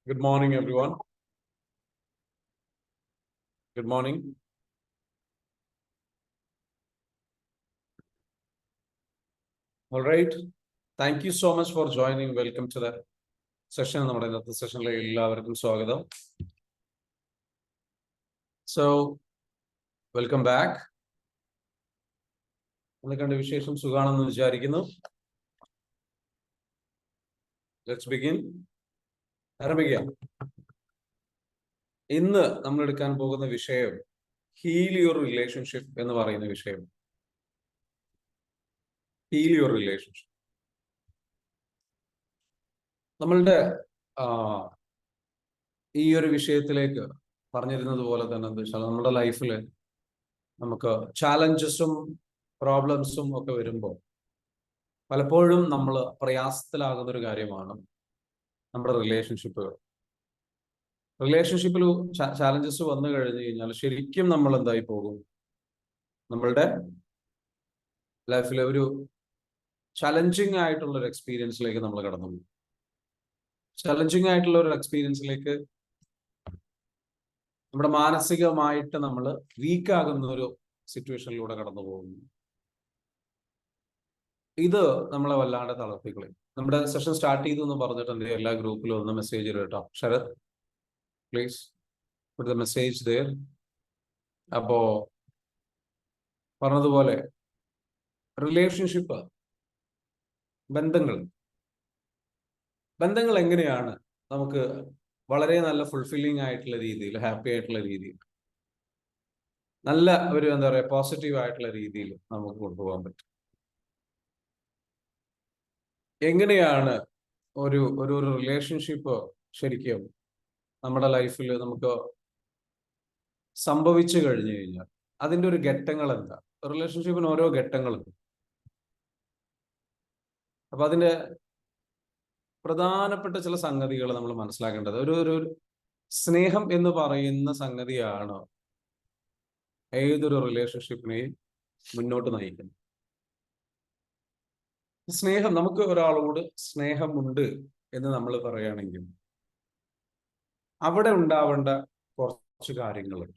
Good morning, everyone. Good morning. All right. Thank you so much for joining. Welcome to the session. നമ്മുടെ ഇന്നത്തെ സെഷനിലെ എല്ലാവർക്കും സ്വാഗതം. So, welcome back. എന്തൊക്കെയുണ്ട് വിശേഷം? സുഖാണെന്ന് വിചാരിക്കുന്നു. Let's begin. ആരംഭിക്കാം. ഇന്ന് നമ്മൾ എടുക്കാൻ പോകുന്ന വിഷയം ഹീൽ യുവർ റിലേഷൻഷിപ്പ് എന്ന് പറയുന്ന വിഷയം. Heal your relationship. നമ്മളുടെ ഈ ഒരു വിഷയത്തിലേക്ക് പറഞ്ഞിരുന്നത് പോലെ തന്നെ എന്താ വെച്ചാൽ നമ്മുടെ ലൈഫിൽ നമുക്ക് ചാലഞ്ചസും പ്രോബ്ലംസും ഒക്കെ വരുമ്പോൾ പലപ്പോഴും നമ്മൾ പ്രയാസത്തിലാകുന്ന ഒരു കാര്യമാണ് നമ്മുടെ റിലേഷൻഷിപ്പുകൾ. റിലേഷൻഷിപ്പിൽ ചാലഞ്ചസ് വന്നു കഴിഞ്ഞു കഴിഞ്ഞാൽ ശരിക്കും നമ്മൾ എന്തായി പോകും? നമ്മളുടെ ലൈഫിലെ ഒരു ചലഞ്ചിങ് ആയിട്ടുള്ള ഒരു എക്സ്പീരിയൻസിലേക്ക് നമ്മൾ കടന്നു പോകും. ചലഞ്ചിങ് ആയിട്ടുള്ള ഒരു എക്സ്പീരിയൻസിലേക്ക് നമ്മുടെ മാനസികമായിട്ട് നമ്മൾ വീക്കാകുന്ന ഒരു സിറ്റുവേഷനിലൂടെ കടന്നു പോകുന്നു. ഇത് നമ്മളെ വല്ലാണ്ട് തളർത്തിക്കളയും. നമ്മുടെ സെഷൻ സ്റ്റാർട്ട് ചെയ്തു എന്ന് പറഞ്ഞിട്ടുണ്ട്. എല്ലാ ഗ്രൂപ്പിലും ഒന്ന് മെസ്സേജ് ഇടും കേട്ടോ. Sarath, please put the message there. അപ്പോ പറഞ്ഞതുപോലെ റിലേഷൻഷിപ്പ്, ബന്ധങ്ങൾ എങ്ങനെയാണ് നമുക്ക് വളരെ നല്ല ഫുൾഫില്ലിംഗ് ആയിട്ടുള്ള രീതിയിൽ, ഹാപ്പി ആയിട്ടുള്ള രീതിയിൽ, നല്ല ഒരു എന്താ പറയുക പോസിറ്റീവ് ആയിട്ടുള്ള രീതിയിൽ നമുക്ക് കൊണ്ടുപോകാൻ പറ്റും. എങ്ങനെയാണ് ഒരു ഒരു റിലേഷൻഷിപ്പ് ശരിക്കും നമ്മുടെ ലൈഫിൽ നമുക്ക് സംഭവിച്ചു കഴിഞ്ഞു കഴിഞ്ഞാൽ അതിൻ്റെ ഒരു ഘട്ടങ്ങൾ എന്താ? റിലേഷൻഷിപ്പിന് ഓരോ ഘട്ടങ്ങളുണ്ട്. അപ്പൊ അതിന്റെ പ്രധാനപ്പെട്ട ചില സംഗതികൾ നമ്മൾ മനസ്സിലാക്കേണ്ടത്, ഒരു സ്നേഹം എന്ന് പറയുന്ന സംഗതിയാണ് ഏതൊരു റിലേഷൻഷിപ്പിനെയും മുന്നോട്ട് നയിക്കുന്നത്. സ്നേഹം, നമുക്ക് ഒരാളോട് സ്നേഹമുണ്ട് എന്ന് നമ്മൾ പറയുകയാണെങ്കിൽ അവിടെ ഉണ്ടാവേണ്ട കുറച്ച് കാര്യങ്ങളുണ്ട്.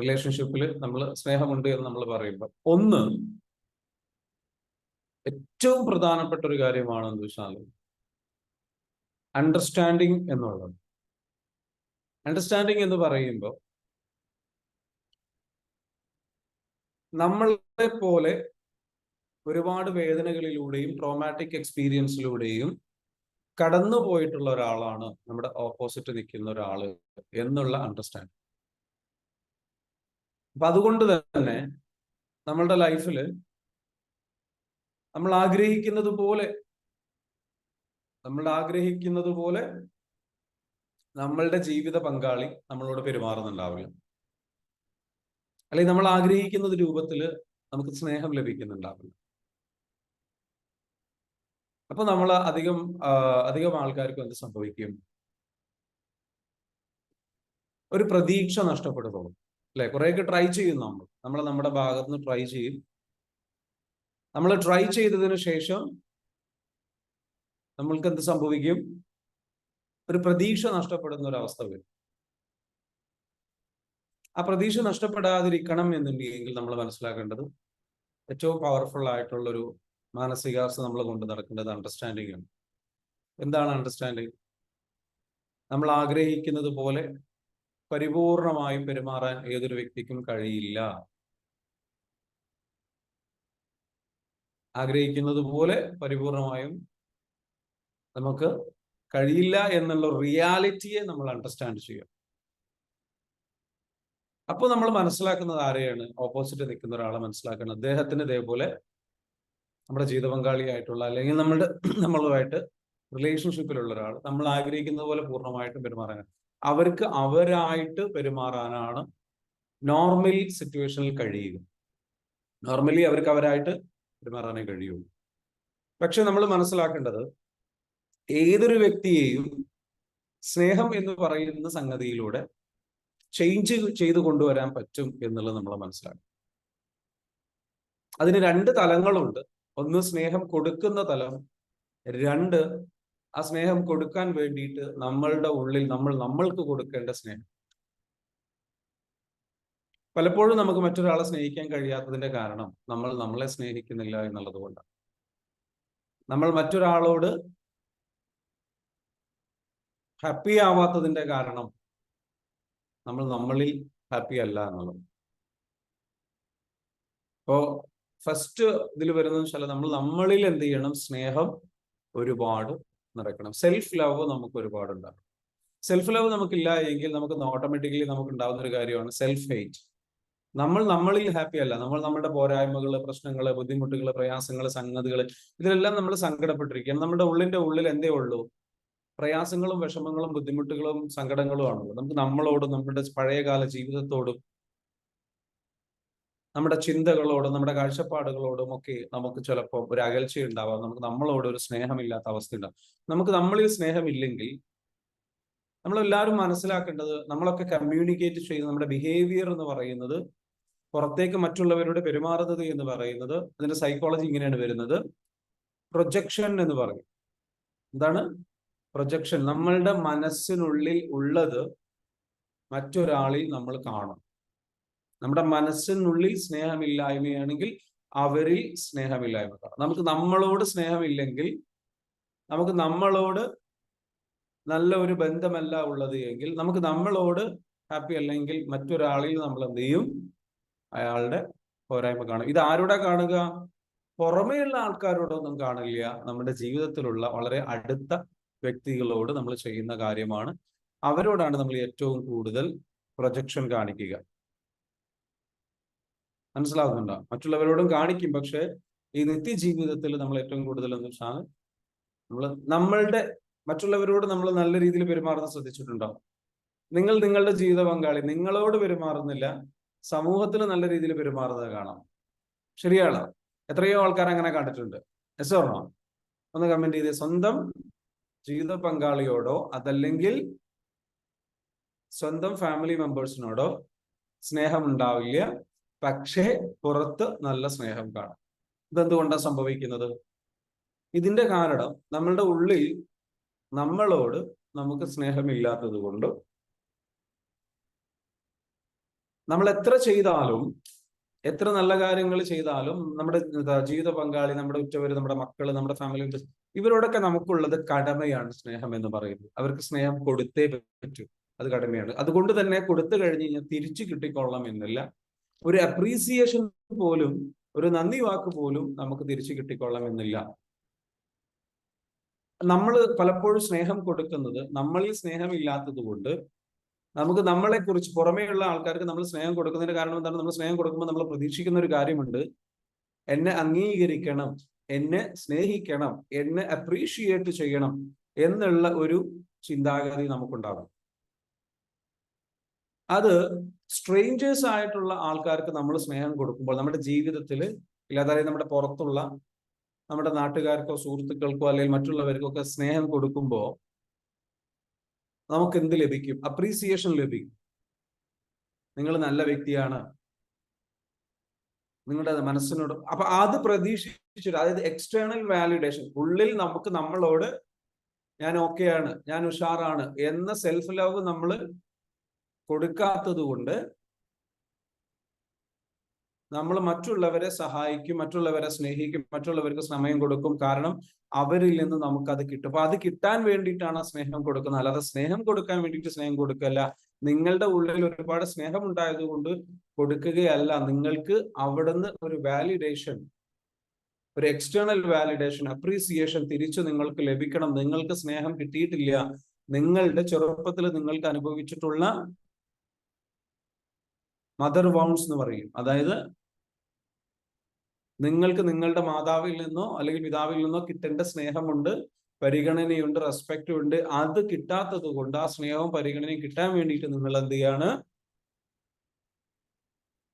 റിലേഷൻഷിപ്പിൽ നമ്മൾ സ്നേഹമുണ്ട് എന്ന് നമ്മൾ പറയുമ്പോൾ ഒന്ന്, ഏറ്റവും പ്രധാനപ്പെട്ട ഒരു കാര്യമാണെന്ന് വെച്ചാൽ അണ്ടർസ്റ്റാൻഡിങ് എന്നുള്ളത്. അണ്ടർസ്റ്റാൻഡിങ് എന്ന് പറയുമ്പോൾ നമ്മളെ പോലെ ഒരുപാട് വേദനകളിലൂടെയും ട്രോമാറ്റിക് എക്സ്പീരിയൻസിലൂടെയും കടന്നു പോയിട്ടുള്ള ഒരാളാണ് നമ്മുടെ ഓപ്പോസിറ്റ് നിൽക്കുന്ന ഒരാള് എന്നുള്ള അണ്ടർസ്റ്റാൻഡിങ്. അപ്പൊ അതുകൊണ്ട് തന്നെ നമ്മളുടെ ലൈഫിൽ നമ്മൾ ആഗ്രഹിക്കുന്നത് പോലെ നമ്മളുടെ ജീവിത പങ്കാളി നമ്മളോട് പെരുമാറുന്നുണ്ടാവില്ല. അല്ലെങ്കിൽ നമ്മൾ ആഗ്രഹിക്കുന്ന രൂപത്തിൽ നമുക്ക് സ്നേഹം ലഭിക്കുന്നുണ്ടാവില്ല. അപ്പൊ നമ്മൾ അധികം ആൾക്കാർക്കും എന്ത് സംഭവിക്കും? ഒരു പ്രതീക്ഷ നഷ്ടപ്പെടുന്നു. അല്ലെ? കുറെയൊക്കെ ട്രൈ ചെയ്യും നമ്മൾ നമ്മുടെ ഭാഗത്ത് നിന്ന് ട്രൈ ചെയ്യും. നമ്മൾ ട്രൈ ചെയ്തതിനു ശേഷം നമ്മൾക്ക് എന്ത് സംഭവിക്കും? ഒരു പ്രതീക്ഷ നഷ്ടപ്പെടുന്ന ഒരു അവസ്ഥ വരും. ആ പ്രതീക്ഷ നഷ്ടപ്പെടാതിരിക്കണം എന്നുണ്ടെങ്കിൽ നമ്മൾ മനസ്സിലാക്കേണ്ടത് ഏറ്റവും പവർഫുൾ ആയിട്ടുള്ളൊരു മാനസികാവസ്ഥ നമ്മൾ കൊണ്ട് നടക്കേണ്ടത് അണ്ടർസ്റ്റാൻഡിങ് ആണ്. എന്താണ് അണ്ടർസ്റ്റാൻഡിങ്? നമ്മൾ ആഗ്രഹിക്കുന്നത് പോലെ പരിപൂർണമായും പെരുമാറാൻ ഏതൊരു വ്യക്തിക്കും കഴിയില്ല. ആഗ്രഹിക്കുന്നത് പോലെ പരിപൂർണമായും നമുക്ക് കഴിയില്ല എന്നുള്ള റിയാലിറ്റിയെ നമ്മൾ അണ്ടർസ്റ്റാൻഡ് ചെയ്യുക. അപ്പോൾ നമ്മൾ മനസ്സിലാക്കുന്നത് ആരെയാണ്? ഓപ്പോസിറ്റ് നിൽക്കുന്ന ഒരാളെ മനസ്സിലാക്കണം. അദ്ദേഹത്തിന് ഇതേപോലെ നമ്മുടെ ജീവിത പങ്കാളിയായിട്ടുള്ള അല്ലെങ്കിൽ നമ്മളുമായിട്ട് റിലേഷൻഷിപ്പിലുള്ള ഒരാൾ നമ്മൾ ആഗ്രഹിക്കുന്നത് പോലെ പൂർണ്ണമായിട്ടും പെരുമാറാൻ, അവർക്ക് അവരായിട്ട് പെരുമാറാനാണ് നോർമൽ സിറ്റുവേഷനിൽ കഴിയുക. നോർമലി അവർക്ക് അവരായിട്ട് പെരുമാറാനേ കഴിയുള്ളൂ. പക്ഷെ നമ്മൾ മനസ്സിലാക്കേണ്ടത് ഏതൊരു വ്യക്തിയെയും സ്നേഹം എന്ന് പറയുന്ന സംഗതിയിലൂടെ ചേഞ്ച് ചെയ്ത് കൊണ്ടുവരാൻ പറ്റും എന്നുള്ളത് നമ്മൾ മനസ്സിലാക്കും. അതിന് രണ്ട് തലങ്ങളുണ്ട്. ഒന്ന് സ്നേഹം കൊടുക്കുന്ന തലം, രണ്ട് ആ സ്നേഹം കൊടുക്കാൻ വേണ്ടിയിട്ട് നമ്മളുടെ ഉള്ളിൽ നമ്മൾക്ക് കൊടുക്കേണ്ട സ്നേഹം. പലപ്പോഴും നമുക്ക് മറ്റൊരാളെ സ്നേഹിക്കാൻ കഴിയാത്തതിന്റെ കാരണം നമ്മൾ നമ്മളെ സ്നേഹിക്കുന്നില്ല എന്നുള്ളത് കൊണ്ടാണ്. നമ്മൾ മറ്റൊരാളോട് ഹാപ്പി ആവാത്തതിന്റെ കാരണം നമ്മൾ നമ്മളിൽ ഹാപ്പി അല്ല എന്നുള്ളത്. അപ്പോ ഫസ്റ്റ് ഇതിൽ വരുന്നത് വെച്ചാൽ നമ്മൾ നമ്മളിൽ എന്ത് ചെയ്യണം? സ്നേഹം ഒരുപാട് നിറയ്ക്കണം. സെൽഫ് ലവ് നമുക്ക് ഒരുപാട് ഉണ്ടാകും. സെൽഫ് ലവ് നമുക്കില്ല എങ്കിൽ നമുക്ക് ഓട്ടോമാറ്റിക്കലി നമുക്ക് ഉണ്ടാകുന്ന ഒരു കാര്യമാണ് സെൽഫ് ഹെയ്റ്റ്. നമ്മൾ നമ്മളിൽ ഹാപ്പി അല്ല. നമ്മൾ നമ്മുടെ പോരായ്മകള്, പ്രശ്നങ്ങള്, ബുദ്ധിമുട്ടുകള്, പ്രയാസങ്ങള്, സംഗതികള്, ഇതിലെല്ലാം നമ്മൾ സങ്കടപ്പെട്ടിരിക്കുകയാണ്. നമ്മുടെ ഉള്ളിൽ എന്തേ ഉള്ളൂ? പ്രയാസങ്ങളും വിഷമങ്ങളും ബുദ്ധിമുട്ടുകളും സങ്കടങ്ങളും ആണല്ലോ. നമുക്ക് നമ്മളോടും നമ്മുടെ പഴയകാല ജീവിതത്തോടും നമ്മുടെ ചിന്തകളോടും നമ്മുടെ കാഴ്ചപ്പാടുകളോടും ഒക്കെ നമുക്ക് ചിലപ്പോൾ ഒരു അകൽച്ച ഉണ്ടാവാം. നമുക്ക് നമ്മളോട് ഒരു സ്നേഹമില്ലാത്ത അവസ്ഥ ഉണ്ടാവും. നമുക്ക് നമ്മളിൽ സ്നേഹമില്ലെങ്കിൽ നമ്മളെല്ലാവരും മനസ്സിലാക്കേണ്ടത്, നമ്മളൊക്കെ കമ്മ്യൂണിക്കേറ്റ് ചെയ്യുന്ന നമ്മുടെ ബിഹേവിയർ എന്ന് പറയുന്നത്, പുറത്തേക്ക് മറ്റുള്ളവരോട് പെരുമാറുന്നത് എന്ന് പറയുന്നത്, അതിന്റെ സൈക്കോളജി ഇങ്ങനെയാണ് വരുന്നത്. പ്രൊജക്ഷൻ എന്ന് പറയും. എന്താണ് പ്രൊജക്ഷൻ? നമ്മളുടെ മനസ്സിനുള്ളിൽ ഉള്ളത് മറ്റൊരാളിൽ നമ്മൾ കാണും. നമ്മുടെ മനസ്സിനുള്ളിൽ സ്നേഹമില്ലായ്മയാണെങ്കിൽ അവരിൽ സ്നേഹമില്ലായ്മ കാണും. നമുക്ക് നമ്മളോട് സ്നേഹമില്ലെങ്കിൽ, നമുക്ക് നമ്മളോട് നല്ല ഒരു ബന്ധമല്ല ഉള്ളത് എങ്കിൽ, നമുക്ക് നമ്മളോട് ഹാപ്പി അല്ലെങ്കിൽ മറ്റൊരാളിൽ നമ്മൾ എന്ത് ചെയ്യും? അയാളുടെ പോരായ്മ കാണും. ഇത് ആരോടെ കാണുക? പുറമേയുള്ള ആൾക്കാരോടൊന്നും കാണില്ല. നമ്മുടെ ജീവിതത്തിലുള്ള വളരെ അടുത്ത വ്യക്തികളോട് നമ്മൾ ചെയ്യുന്ന കാര്യമാണ്. അവരോടാണ് നമ്മൾ ഏറ്റവും കൂടുതൽ പ്രൊജക്ഷൻ കാണിക്കുക. മനസ്സിലാകുന്നുണ്ടോ? മറ്റുള്ളവരോടും കാണിക്കും, പക്ഷെ ഈ നിത്യജീവിതത്തിൽ നമ്മൾ ഏറ്റവും കൂടുതൽ എന്ന് വെച്ചാൽ നമ്മളുടെ മറ്റുള്ളവരോട് നമ്മൾ നല്ല രീതിയിൽ പെരുമാറുന്നത് ശ്രദ്ധിച്ചിട്ടുണ്ടോ? നിങ്ങൾ നിങ്ങളുടെ ജീവിത പങ്കാളി നിങ്ങളോട് പെരുമാറുന്നില്ല, സമൂഹത്തിൽ നല്ല രീതിയിൽ പെരുമാറുന്നത് കാണാം. ശരിയാണ്. എത്രയോ ആൾക്കാർ അങ്ങനെ കണ്ടിട്ടുണ്ട്. Yes or no? ഒന്ന് കമന്റ് ചെയ്തേ. സ്വന്തം ജീവിത പങ്കാളിയോടോ അതല്ലെങ്കിൽ സ്വന്തം ഫാമിലി മെമ്പേഴ്സിനോടോ സ്നേഹം ഉണ്ടാവില്ല, പക്ഷേ പുറത്ത് നല്ല സ്നേഹം കാണും. ഇതെന്തുകൊണ്ടാണ് സംഭവിക്കുന്നത്? ഇതിന്റെ കാരണം നമ്മളുടെ ഉള്ളിൽ നമ്മളോട് നമുക്ക് സ്നേഹമില്ലാത്തത് കൊണ്ട് നമ്മൾ എത്ര ചെയ്താലും, എത്ര നല്ല കാര്യങ്ങൾ ചെയ്താലും, നമ്മുടെ ജീവിത പങ്കാളി, നമ്മുടെ ഉറ്റവര്, നമ്മുടെ മക്കള്, നമ്മുടെ ഫാമിലി മെമ്പേഴ്സ്, ഇവരോടൊക്കെ നമുക്കുള്ളത് കടമയാണ്. സ്നേഹം എന്ന് പറയുന്നത് അവർക്ക് സ്നേഹം കൊടുത്തേ പറ്റൂ. അത് കടമയാണ്. അതുകൊണ്ട് തന്നെ കൊടുത്തു കഴിഞ്ഞ് കഴിഞ്ഞാൽ തിരിച്ചു കിട്ടിക്കൊള്ളാം എന്നില്ല. ഒരു അപ്രീസിയേഷൻ പോലും, ഒരു നന്ദി വാക്ക് പോലും നമുക്ക് തിരിച്ചു കിട്ടിക്കൊള്ളാം എന്നില്ല. നമ്മൾ പലപ്പോഴും സ്നേഹം കൊടുക്കുന്നത് നമ്മളിൽ സ്നേഹമില്ലാത്തത് കൊണ്ട്, നമുക്ക് നമ്മളെ കുറിച്ച് പുറമേയുള്ള ആൾക്കാർക്ക് നമ്മൾ സ്നേഹം കൊടുക്കുന്നതിന്റെ കാരണം എന്താണ്? നമ്മൾ സ്നേഹം കൊടുക്കുമ്പോൾ നമ്മൾ പ്രതീക്ഷിക്കുന്ന ഒരു കാര്യമുണ്ട്. എന്നെ അംഗീകരിക്കണം, എന്നെ സ്നേഹിക്കണം, എന്നെ അപ്രീഷിയേറ്റ് ചെയ്യണം എന്നുള്ള ഒരു ചിന്താഗതി നമുക്കുണ്ടാകും. അത് സ്ട്രേഞ്ചേഴ്സ് ആയിട്ടുള്ള ആൾക്കാർക്ക് നമ്മൾ സ്നേഹം കൊടുക്കുമ്പോൾ, നമ്മുടെ ജീവിതത്തിൽ ഇല്ലാതെ നമ്മുടെ പുറത്തുള്ള നമ്മുടെ നാട്ടുകാർക്കോ സുഹൃത്തുക്കൾക്കോ അല്ലെങ്കിൽ മറ്റുള്ളവർക്കോ ഒക്കെ സ്നേഹം കൊടുക്കുമ്പോൾ നമുക്ക് എന്ത് ലഭിക്കും? അപ്രീസിയേഷൻ ലഭിക്കും. നിങ്ങൾ നല്ല വ്യക്തിയാണ്, നിങ്ങളുടെ മനസ്സിനോട്. അപ്പൊ അത് പ്രതീക്ഷിച്ചിട്ട്, അതായത് എക്സ്റ്റേണൽ വാലിഡേഷൻ, ഉള്ളിൽ നമുക്ക് നമ്മളോട് ഞാൻ ഓക്കെയാണ്, ഞാൻ ഉഷാറാണ് എന്ന സെൽഫ് ലവ് നമ്മൾ കൊടുക്കാത്തത് കൊണ്ട് നമ്മൾ മറ്റുള്ളവരെ സഹായിക്കും, മറ്റുള്ളവരെ സ്നേഹിക്കും, മറ്റുള്ളവർക്ക് സമയം കൊടുക്കും. കാരണം അവരിൽ നിന്ന് നമുക്കത് കിട്ടും. അപ്പൊ അത് കിട്ടാൻ വേണ്ടിയിട്ടാണ് സ്നേഹം കൊടുക്കുന്നത്. അല്ലാതെ സ്നേഹം കൊടുക്കാൻ വേണ്ടിയിട്ട് സ്നേഹം കൊടുക്കല്ല. നിങ്ങളുടെ ഉള്ളിൽ ഒരുപാട് സ്നേഹം ഉണ്ടായത് കൊണ്ട് കൊടുക്കുകയല്ല. നിങ്ങൾക്ക് അവിടുന്ന് ഒരു വാലിഡേഷൻ, ഒരു എക്സ്റ്റേണൽ വാലിഡേഷൻ, അപ്രീസിയേഷൻ തിരിച്ചു നിങ്ങൾക്ക് ലഭിക്കണം. നിങ്ങൾക്ക് സ്നേഹം കിട്ടിയിട്ടില്ല. നിങ്ങളുടെ ചെറുപ്പത്തിൽ നിങ്ങൾക്ക് അനുഭവിച്ചിട്ടുള്ള മദർ വൗണ്ട്സ് എന്ന് പറയും. അതായത് നിങ്ങൾക്ക് നിങ്ങളുടെ മാതാവിൽ നിന്നോ അല്ലെങ്കിൽ പിതാവിൽ നിന്നോ കിട്ടേണ്ട സ്നേഹമുണ്ട്, പരിഗണനയുണ്ട്, റെസ്പെക്റ്റ് ഉണ്ട്. അത് കിട്ടാത്തത് കൊണ്ട്, ആ സ്നേഹവും പരിഗണനയും കിട്ടാൻ വേണ്ടിയിട്ട് നിങ്ങൾ എന്ത് ചെയ്യാണ്?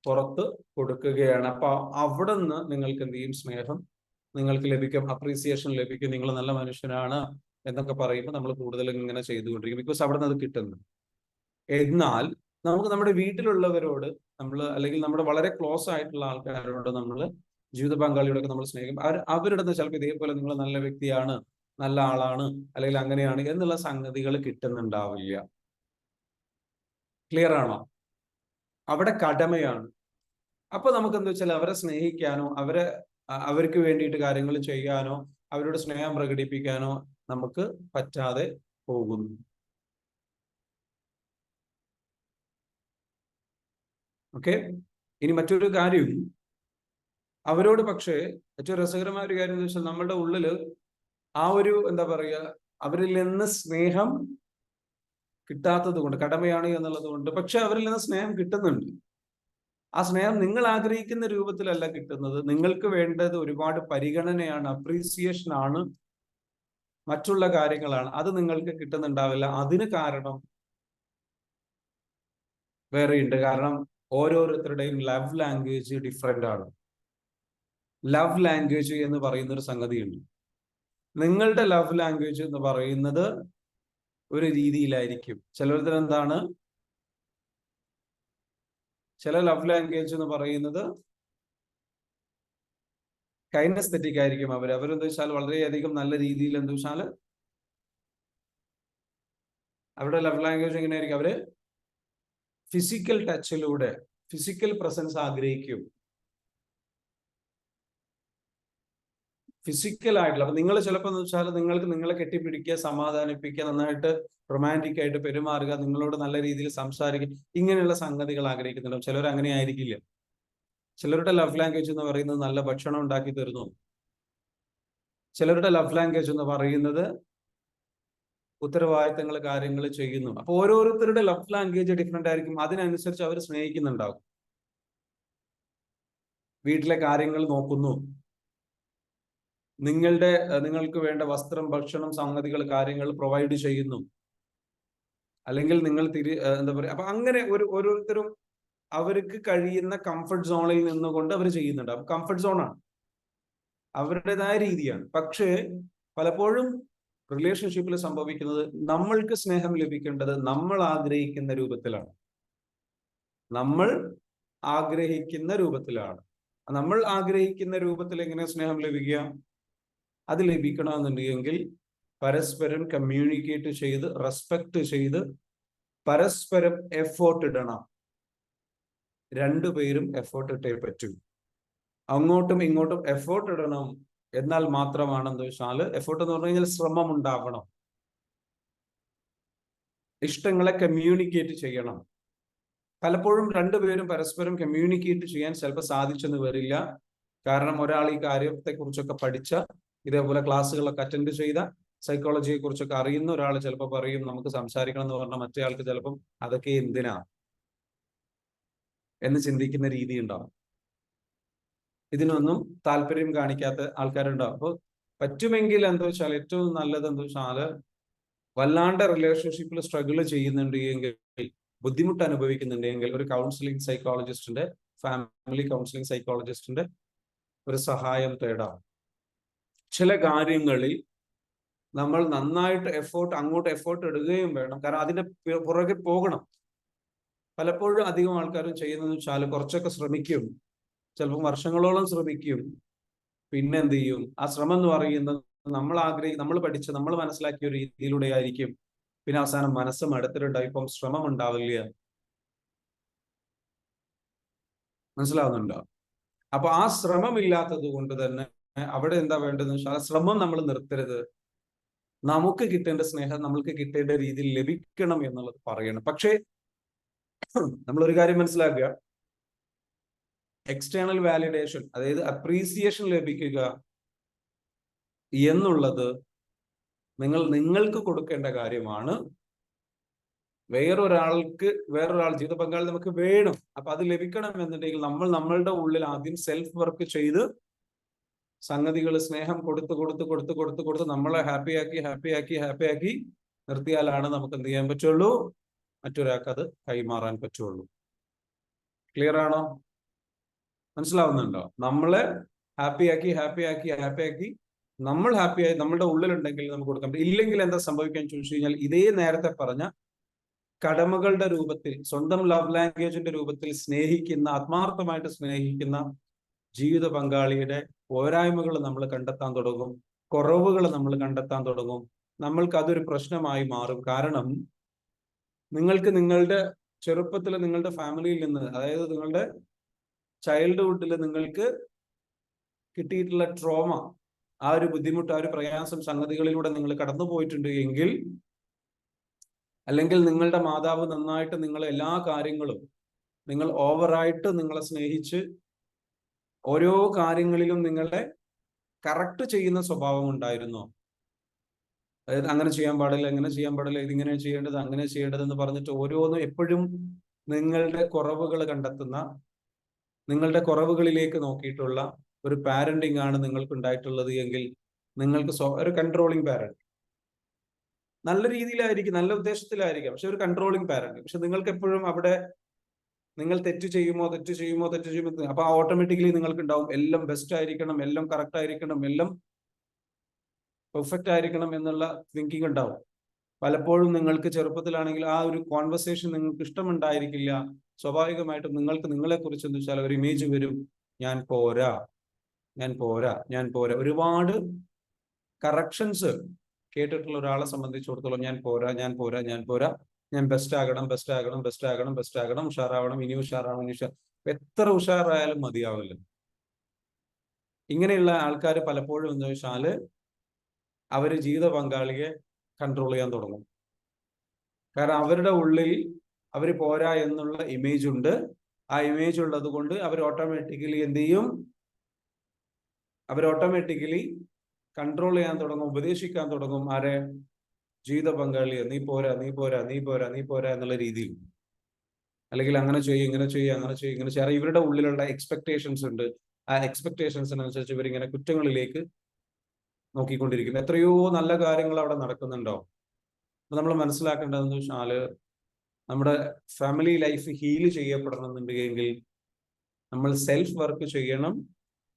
പുറത്ത് കൊടുക്കുകയാണ്. അപ്പൊ അവിടെ നിന്ന് നിങ്ങൾക്ക് എന്ത് ചെയ്യും? സ്നേഹം നിങ്ങൾക്ക് ലഭിക്കും, അപ്രീസിയേഷൻ ലഭിക്കും. നിങ്ങൾ നല്ല മനുഷ്യനാണ് എന്നൊക്കെ പറയുമ്പോൾ നമ്മൾ കൂടുതൽ ഇങ്ങനെ ചെയ്തുകൊണ്ടിരിക്കും. ബിക്കോസ് അവിടെ നിന്ന് അത് കിട്ടുന്നു. എന്നാൽ നമുക്ക് നമ്മുടെ വീട്ടിലുള്ളവരോട് നമ്മൾ, അല്ലെങ്കിൽ നമ്മുടെ വളരെ ക്ലോസ് ആയിട്ടുള്ള ആൾക്കാരോട്, നമ്മൾ ജീവിത പങ്കാളിയോടൊക്കെ നമ്മൾ സ്നേഹിക്കും. അവരുടെ ചിലപ്പോൾ ഇതേപോലെ നിങ്ങൾ നല്ല വ്യക്തിയാണ്, നല്ല ആളാണ് അല്ലെങ്കിൽ അങ്ങനെയാണ് എന്നുള്ള സംഗതികൾ കിട്ടുന്നുണ്ടാവില്ല. ക്ലിയർ ആണോ? അവിടെ കടമയാണ്. അപ്പൊ നമുക്ക് എന്താ വെച്ചാൽ അവരെ സ്നേഹിക്കാനോ അവർക്ക് വേണ്ടിയിട്ട് കാര്യങ്ങൾ ചെയ്യാനോ അവരോട് സ്നേഹം പ്രകടിപ്പിക്കാനോ നമുക്ക് പറ്റാതെ പോകുന്നു. ഓക്കെ. ഇനി മറ്റൊരു കാര്യം, അവരോട് പക്ഷേ ഏറ്റവും രസകരമായ ഒരു കാര്യം എന്ന് വെച്ചാൽ നമ്മളുടെ ഉള്ളില് ആ ഒരു എന്താ പറയുക, അവരിൽ നിന്ന് സ്നേഹം കിട്ടാത്തത് കൊണ്ട്, കടമയാണ് എന്നുള്ളത് കൊണ്ട്, പക്ഷെ അവരിൽ നിന്ന് സ്നേഹം കിട്ടുന്നുണ്ട്. ആ സ്നേഹം നിങ്ങൾ ആഗ്രഹിക്കുന്ന രൂപത്തിലല്ല കിട്ടുന്നത്. നിങ്ങൾക്ക് വേണ്ടത് ഒരുപാട് പരിഗണനയാണ്, അപ്രീസിയേഷൻ ആണ്, മറ്റുള്ള കാര്യങ്ങളാണ്. അത് നിങ്ങൾക്ക് കിട്ടുന്നുണ്ടാവില്ല. അതിന് കാരണം വേറെയുണ്ട്. കാരണം ഓരോരുത്തരുടെയും ലവ് ലാംഗ്വേജ് ഡിഫറെന്റ് ആണ്. ലവ് ലാംഗ്വേജ് എന്ന് പറയുന്ന ഒരു സംഗതിയുണ്ട്. നിങ്ങളുടെ ലവ് ലാംഗ്വേജ് എന്ന് പറയുന്നത് ഒരു രീതിയിലായിരിക്കും. ചിലരുടെ എന്താണ്, ചില ലവ് ലാംഗ്വേജ് എന്ന് പറയുന്നത് കൈനസ്തെറ്റിക് ആയിരിക്കും. അവരെന്താ വെച്ചാൽ വളരെയധികം നല്ല രീതിയിൽ എന്താ വെച്ചാൽ അവരുടെ ലവ് ലാംഗ്വേജ് എങ്ങനെയായിരിക്കും, അവര് ഫിസിക്കൽ ടച്ചിലൂടെ ഫിസിക്കൽ പ്രസൻസ് ആഗ്രഹിക്കും. ഫിസിക്കൽ ആയിട്ടുള്ള, അപ്പൊ നിങ്ങൾ ചിലപ്പോൾ എന്ന് വെച്ചാൽ നിങ്ങൾക്ക് നിങ്ങളെ കെട്ടിപ്പിടിക്കുക, സമാധാനിപ്പിക്കുക, നന്നായിട്ട് റൊമാൻറ്റിക് ആയിട്ട് പെരുമാറുക, നിങ്ങളോട് നല്ല രീതിയിൽ സംസാരിക്കുക, ഇങ്ങനെയുള്ള സംഗതികൾ ആഗ്രഹിക്കുന്നുണ്ടാവും. ചിലർ അങ്ങനെ ആയിരിക്കില്ല. ചിലരുടെ ലവ് ലാംഗ്വേജ് എന്ന് പറയുന്നത് നല്ല ഭക്ഷണം ഉണ്ടാക്കി തരുന്നു. ചിലരുടെ ലവ് ലാംഗ്വേജ് എന്ന് പറയുന്നത് ഉത്തരവാദിത്തങ്ങൾ, കാര്യങ്ങൾ ചെയ്യുന്നു. അപ്പൊ ഓരോരുത്തരുടെ ലവ് ലാംഗ്വേജ് ഡിഫറെന്റ് ആയിരിക്കും. അതിനനുസരിച്ച് അവർ സ്നേഹിക്കുന്നുണ്ടാവും. വീട്ടിലെ കാര്യങ്ങൾ നോക്കുന്നു, നിങ്ങൾക്ക് വേണ്ട വസ്ത്രം, ഭക്ഷണം, സംഗതികൾ, കാര്യങ്ങൾ പ്രൊവൈഡ് ചെയ്യുന്നു, അല്ലെങ്കിൽ നിങ്ങൾ എന്താ പറയുക, അപ്പൊ അങ്ങനെ ഓരോരുത്തരും അവർക്ക് കഴിയുന്ന കംഫർട്ട് സോണിൽ നിന്നുകൊണ്ട് അവർ ചെയ്യുന്നുണ്ട്. അപ്പൊ കംഫർട്ട് സോണാണ്, അവരുടേതായ രീതിയാണ്. പക്ഷേ പലപ്പോഴും റിലേഷൻഷിപ്പിൽ സംഭവിക്കുന്നത്, നമ്മൾക്ക് സ്നേഹം ലഭിക്കേണ്ടത് നമ്മൾ ആഗ്രഹിക്കുന്ന രൂപത്തിലാണ്. നമ്മൾ ആഗ്രഹിക്കുന്ന രൂപത്തിലാണ്. നമ്മൾ ആഗ്രഹിക്കുന്ന രൂപത്തിൽ എങ്ങനെ സ്നേഹം ലഭിക്കുക? അത് ലഭിക്കണമെന്നുണ്ടെങ്കിൽ പരസ്പരം കമ്മ്യൂണിക്കേറ്റ് ചെയ്ത്, റെസ്പെക്ട് ചെയ്ത്, പരസ്പരം എഫേർട്ട് ഇടണം. രണ്ടുപേരും എഫേർട്ട് ഇട്ടേ പറ്റൂ. അങ്ങോട്ടും ഇങ്ങോട്ടും എഫേർട്ട് ഇടണം. എന്നാൽ മാത്രമാണ് എന്താ വെച്ചാൽ, എഫേർട്ട് എന്ന് പറഞ്ഞു കഴിഞ്ഞാൽ ശ്രമം ഉണ്ടാവണം. ഇഷ്ടങ്ങളെ കമ്മ്യൂണിക്കേറ്റ് ചെയ്യണം. പലപ്പോഴും രണ്ടുപേരും പരസ്പരം കമ്മ്യൂണിക്കേറ്റ് ചെയ്യാൻ ചിലപ്പോൾ സാധിച്ചെന്ന് വരില്ല. കാരണം ഒരാൾ ഈ കാര്യത്തെ കുറിച്ചൊക്കെ പഠിച്ച, ഇതേപോലെ ക്ലാസ്സുകളൊക്കെ അറ്റൻഡ് ചെയ്ത, സൈക്കോളജിയെ കുറിച്ചൊക്കെ അറിയുന്ന ഒരാൾ ചിലപ്പോൾ പറയും നമുക്ക് സംസാരിക്കണം എന്ന് പറഞ്ഞാൽ മറ്റേ ആൾക്ക് ചിലപ്പം അതൊക്കെ എന്തിനാ എന്ന് ചിന്തിക്കുന്ന രീതി ഉണ്ടാവും. ഇതിനൊന്നും താല്പര്യം കാണിക്കാത്ത ആൾക്കാരുണ്ടാവും. അപ്പോൾ പറ്റുമെങ്കിൽ എന്താ വെച്ചാൽ ഏറ്റവും നല്ലത് എന്താ വെച്ചാൽ, വല്ലാണ്ട് റിലേഷൻഷിപ്പിൽ സ്ട്രഗിൾ ചെയ്യുന്നുണ്ട് എങ്കിൽ, ബുദ്ധിമുട്ട് അനുഭവിക്കുന്നുണ്ടെങ്കിൽ, ഒരു കൗൺസിലിംഗ് സൈക്കോളജിസ്റ്റിന്റെ, ഫാമിലി കൗൺസിലിംഗ് സൈക്കോളജിസ്റ്റിന്റെ ഒരു സഹായം തേടാം. ചില കാര്യങ്ങളിൽ നമ്മൾ നന്നായിട്ട് അങ്ങോട്ട് എഫേർട്ട് ഇടുകയും വേണം. കാരണം അതിന്റെ പുറകെ പോകണം. പലപ്പോഴും അധികം ആൾക്കാരും ചെയ്യുന്നതെന്ന് വെച്ചാൽ കുറച്ചൊക്കെ ശ്രമിക്കും, ചിലപ്പോൾ വർഷങ്ങളോളം ശ്രമിക്കും, പിന്നെ എന്ത് ചെയ്യും, ആ ശ്രമം എന്ന് പറയുന്നത് നമ്മൾ പഠിച്ച, നമ്മൾ മനസ്സിലാക്കിയ ഒരു രീതിയിലൂടെ ആയിരിക്കും. പിന്നെ അവസാനം മനസ്സ് മടുത്തിട്ടുണ്ടാവും, ഇപ്പം ശ്രമം ഉണ്ടാവില്ല. മനസ്സിലാവുന്നുണ്ടോ? അപ്പൊ ആ ശ്രമം ഇല്ലാത്തത് കൊണ്ട് തന്നെ അവിടെ എന്താ വേണ്ടതെന്ന് വെച്ചാൽ, ശ്രമം നമ്മൾ നിർത്തരുത്. നമുക്ക് കിട്ടേണ്ട സ്നേഹം നമ്മൾക്ക് കിട്ടേണ്ട രീതിയിൽ ലഭിക്കണം എന്നുള്ളത് പറയണം. പക്ഷേ നമ്മൾ ഒരു കാര്യം മനസ്സിലാക്കുക, എക്സ്റ്റേണൽ വാലിഡേഷൻ, അതായത് അപ്രീസിയേഷൻ ലഭിക്കുക എന്നുള്ളത് നിങ്ങൾക്ക് കൊടുക്കേണ്ട കാര്യമാണ്. വേറൊരാൾ ജീവിത പങ്കാളി നമുക്ക് വേണം. അപ്പൊ അത് ലഭിക്കണം എന്നുണ്ടെങ്കിൽ നമ്മൾ നമ്മളുടെ ഉള്ളിൽ ആദ്യം സെൽഫ് വർക്ക് ചെയ്ത് സംഗതികൾ, സ്നേഹം കൊടുത്ത് നമ്മളെ ഹാപ്പിയാക്കി നിർത്തിയാലാണ് നമുക്ക് എന്ത് ചെയ്യാൻ പറ്റുള്ളൂ, മറ്റൊരാൾക്ക് അത് കൈമാറാൻ പറ്റുള്ളൂ. ക്ലിയർ ആണോ? മനസ്സിലാവുന്നുണ്ടോ? നമ്മളെ ഹാപ്പിയാക്കി നമ്മൾ ഹാപ്പിയായി നമ്മളുടെ ഉള്ളിലുണ്ടെങ്കിൽ നമുക്ക് കൊടുക്കാൻ പറ്റും. ഇല്ലെങ്കിൽ എന്താ സംഭവിക്കാൻ ചോദിച്ചു കഴിഞ്ഞാൽ, ഇതേ നേരത്തെ പറഞ്ഞ കടമകളുടെ രൂപത്തിൽ, സ്വന്തം ലവ് ലാംഗ്വേജിന്റെ രൂപത്തിൽ സ്നേഹിക്കുന്ന, ആത്മാർത്ഥമായിട്ട് സ്നേഹിക്കുന്ന ജീവിത പങ്കാളിയുടെ പോരായ്മകൾ നമ്മൾ കണ്ടെത്താൻ തുടങ്ങും. കുറവുകൾ നമ്മൾ കണ്ടെത്താൻ തുടങ്ങും. നമ്മൾക്ക് അതൊരു പ്രശ്നമായി മാറും. കാരണം നിങ്ങൾക്ക് നിങ്ങളുടെ ചെറുപ്പത്തിൽ നിങ്ങളുടെ ഫാമിലിയിൽ നിന്ന്, അതായത് നിങ്ങളുടെ ചൈൽഡ്ഹുഡിൽ നിങ്ങൾക്ക് കിട്ടിയിട്ടുള്ള ട്രോമ, ആ ഒരു ബുദ്ധിമുട്ട്, ആ ഒരു പ്രയാസം, സംഗതികളിലൂടെ നിങ്ങൾ കടന്നു പോയിട്ടുണ്ട് എങ്കിൽ, അല്ലെങ്കിൽ നിങ്ങളുടെ മാതാവ് നന്നായിട്ട് നിങ്ങളെ എല്ലാ കാര്യങ്ങളും, നിങ്ങൾ ഓവറായിട്ട് നിങ്ങളെ സ്നേഹിച്ച് ഓരോ കാര്യങ്ങളിലും നിങ്ങളെ കറക്റ്റ് ചെയ്യുന്ന സ്വഭാവം ഉണ്ടായിരുന്നോ? അതായത് അങ്ങനെ ചെയ്യാൻ പാടില്ല, ഇങ്ങനെ ചെയ്യാൻ പാടില്ല, ഇതിങ്ങനെ ചെയ്യേണ്ടത്, അങ്ങനെ ചെയ്യേണ്ടതെന്ന് പറഞ്ഞിട്ട് ഓരോന്നും എപ്പോഴും നിങ്ങളുടെ കുറവുകൾ കണ്ടെത്തുന്ന, നിങ്ങളുടെ കുറവുകളിലേക്ക് നോക്കിയിട്ടുള്ള ഒരു പാരന്റിങ് ആണ് നിങ്ങൾക്ക് ഉണ്ടായിട്ടുള്ളത് എങ്കിൽ നിങ്ങൾക്ക് ഒരു കൺട്രോളിങ് പാരന്റ്, നല്ല രീതിയിലായിരിക്കും, നല്ല ഉദ്ദേശത്തിലായിരിക്കാം, പക്ഷെ ഒരു കൺട്രോളിങ് പാരന്റ്. പക്ഷെ നിങ്ങൾക്ക് എപ്പോഴും അവിടെ നിങ്ങൾ തെറ്റ് ചെയ്യുമോ അപ്പൊ ഓട്ടോമാറ്റിക്കലി നിങ്ങൾക്ക് ഉണ്ടാവും എല്ലാം ബെസ്റ്റ് ആയിരിക്കണം, എല്ലാം കറക്റ്റ് ആയിരിക്കണം, എല്ലാം പെർഫെക്റ്റ് ആയിരിക്കണം എന്നുള്ള തിങ്കിങ് ഉണ്ടാവും. പലപ്പോഴും നിങ്ങൾക്ക് ചെറുപ്പത്തിലാണെങ്കിൽ ആ ഒരു കോൺവെർസേഷൻ നിങ്ങൾക്ക് ഇഷ്ടമുണ്ടായിരിക്കില്ല. സ്വാഭാവികമായിട്ടും നിങ്ങൾക്ക് നിങ്ങളെ കുറിച്ച് എന്ന് വെച്ചാൽ ഒരു ഇമേജ് വരും, ഞാൻ പോരാ, ഞാൻ പോരാ, ഞാൻ പോരാ. ഒരുപാട് കറക്ഷൻസ് കേട്ടിട്ടുള്ള ഒരാളെ സംബന്ധിച്ചിടത്തോളം ഞാൻ പോരാ, ഞാൻ പോരാ, ഞാൻ പോരാ, ഞാൻ ബെസ്റ്റ് ആകണം, ബെസ്റ്റ് ആകണം, ബെസ്റ്റ് ആകണം, ബെസ്റ്റ് ആകണം, ഉഷാറാവണം, ഇനി ഉഷാറാവണം, ഇനി എത്ര ഉഷാറായാലും മതിയാവില്ല. ഇങ്ങനെയുള്ള ആൾക്കാർ പലപ്പോഴും എന്ന് വെച്ചാല് അവര് ജീവിത പങ്കാളിയെ കൺട്രോൾ ചെയ്യാൻ തുടങ്ങും. കാരണം അവരുടെ ഉള്ളിൽ അവർ പോരാ എന്നുള്ള ഇമേജ് ഉണ്ട്. ആ ഇമേജ് ഉള്ളത് കൊണ്ട് അവർ ഓട്ടോമാറ്റിക്കലി എന്ത് ചെയ്യും? അവർ ഓട്ടോമാറ്റിക്കലി കൺട്രോൾ ചെയ്യാൻ തുടങ്ങും, ഉപദേശിക്കാൻ തുടങ്ങും. ആരെ? ജീവിത പങ്കാളിയെ. നീ പോരാ, നീ പോരാ, നീ പോരാ, നീ പോരാ എന്നുള്ള രീതിയിൽ. അല്ലെങ്കിൽ അങ്ങനെ ചെയ്യും, ഇങ്ങനെ ചെയ്യും, അങ്ങനെ ചെയ്യും, ഇങ്ങനെ ചെയ്യും. ഇവരുടെ ഉള്ളിലുള്ള എക്സ്പെക്ടേഷൻസ് ഉണ്ട്. ആ എക്സ്പെക്ടേഷൻസിനനുസരിച്ച് ഇവരിങ്ങനെ കുറ്റങ്ങളിലേക്ക് നോക്കിക്കൊണ്ടിരിക്കുന്നു. എത്രയോ നല്ല കാര്യങ്ങൾ അവിടെ നടക്കുന്നുണ്ടോ? അപ്പൊ നമ്മൾ മനസ്സിലാക്കേണ്ടതെന്ന് വെച്ചാല് നമ്മുടെ ഫാമിലി ലൈഫ് ഹീൽ ചെയ്യപ്പെടണമെന്നുണ്ടെങ്കിൽ നമ്മൾ സെൽഫ് വർക്ക് ചെയ്യണം.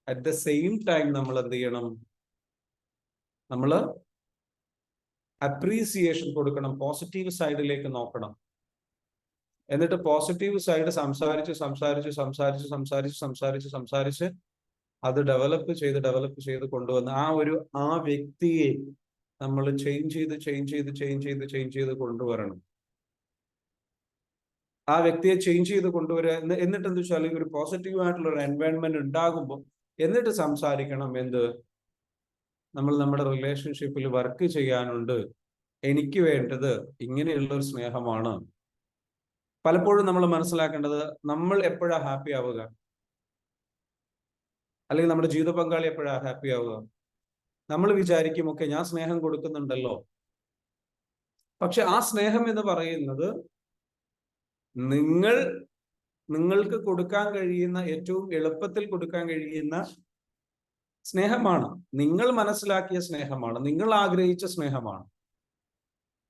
അറ്റ് ദ സെയിം ടൈം നമ്മൾ എന്ത് ചെയ്യണം? നമ്മൾ അപ്രീസിയേഷൻ കൊടുക്കണം, പോസിറ്റീവ് സൈഡിലേക്ക് നോക്കണം. എന്നിട്ട് പോസിറ്റീവ് സൈഡ് സംസാരിച്ച് അത് ഡെവലപ്പ് ചെയ്ത് കൊണ്ടുവന്ന് ആ വ്യക്തിയെ നമ്മൾ ചേഞ്ച് ചെയ്ത് കൊണ്ടുവരണം. ആ വ്യക്തിയെ ചേഞ്ച് ചെയ്ത് കൊണ്ടുവരിക. എന്നിട്ട് എന്താ വെച്ചാൽ ഒരു പോസിറ്റീവ് ആയിട്ടുള്ള ഒരു എൻവയോൺമെന്റ് ഉണ്ടാകുമ്പോൾ എന്നിട്ട് സംസാരിക്കണം. എന്ത്? നമ്മൾ നമ്മുടെ റിലേഷൻഷിപ്പിൽ വർക്ക് ചെയ്യാനുണ്ട്, എനിക്ക് വേണ്ടത് ഇങ്ങനെയുള്ള ഒരു സ്നേഹമാണ്. പലപ്പോഴും നമ്മൾ മനസ്സിലാക്കേണ്ടത്, നമ്മൾ എപ്പോഴാ ഹാപ്പി ആവുക, അല്ലെങ്കിൽ നമ്മുടെ ജീവിത പങ്കാളി എപ്പോഴാ ഹാപ്പി ആവുക? നമ്മൾ വിചാരിക്കും, ഓക്കെ ഞാൻ സ്നേഹം കൊടുക്കുന്നുണ്ടല്ലോ. പക്ഷെ ആ സ്നേഹം എന്ന് പറയുന്നത് നിങ്ങൾക്ക് കൊടുക്കാൻ കഴിയുന്ന, ഏറ്റവും എളുപ്പത്തിൽ കൊടുക്കാൻ കഴിയുന്ന സ്നേഹമാണ്. നിങ്ങൾ മനസ്സിലാക്കിയ സ്നേഹമാണ്, നിങ്ങൾ ആഗ്രഹിച്ച സ്നേഹമാണ്,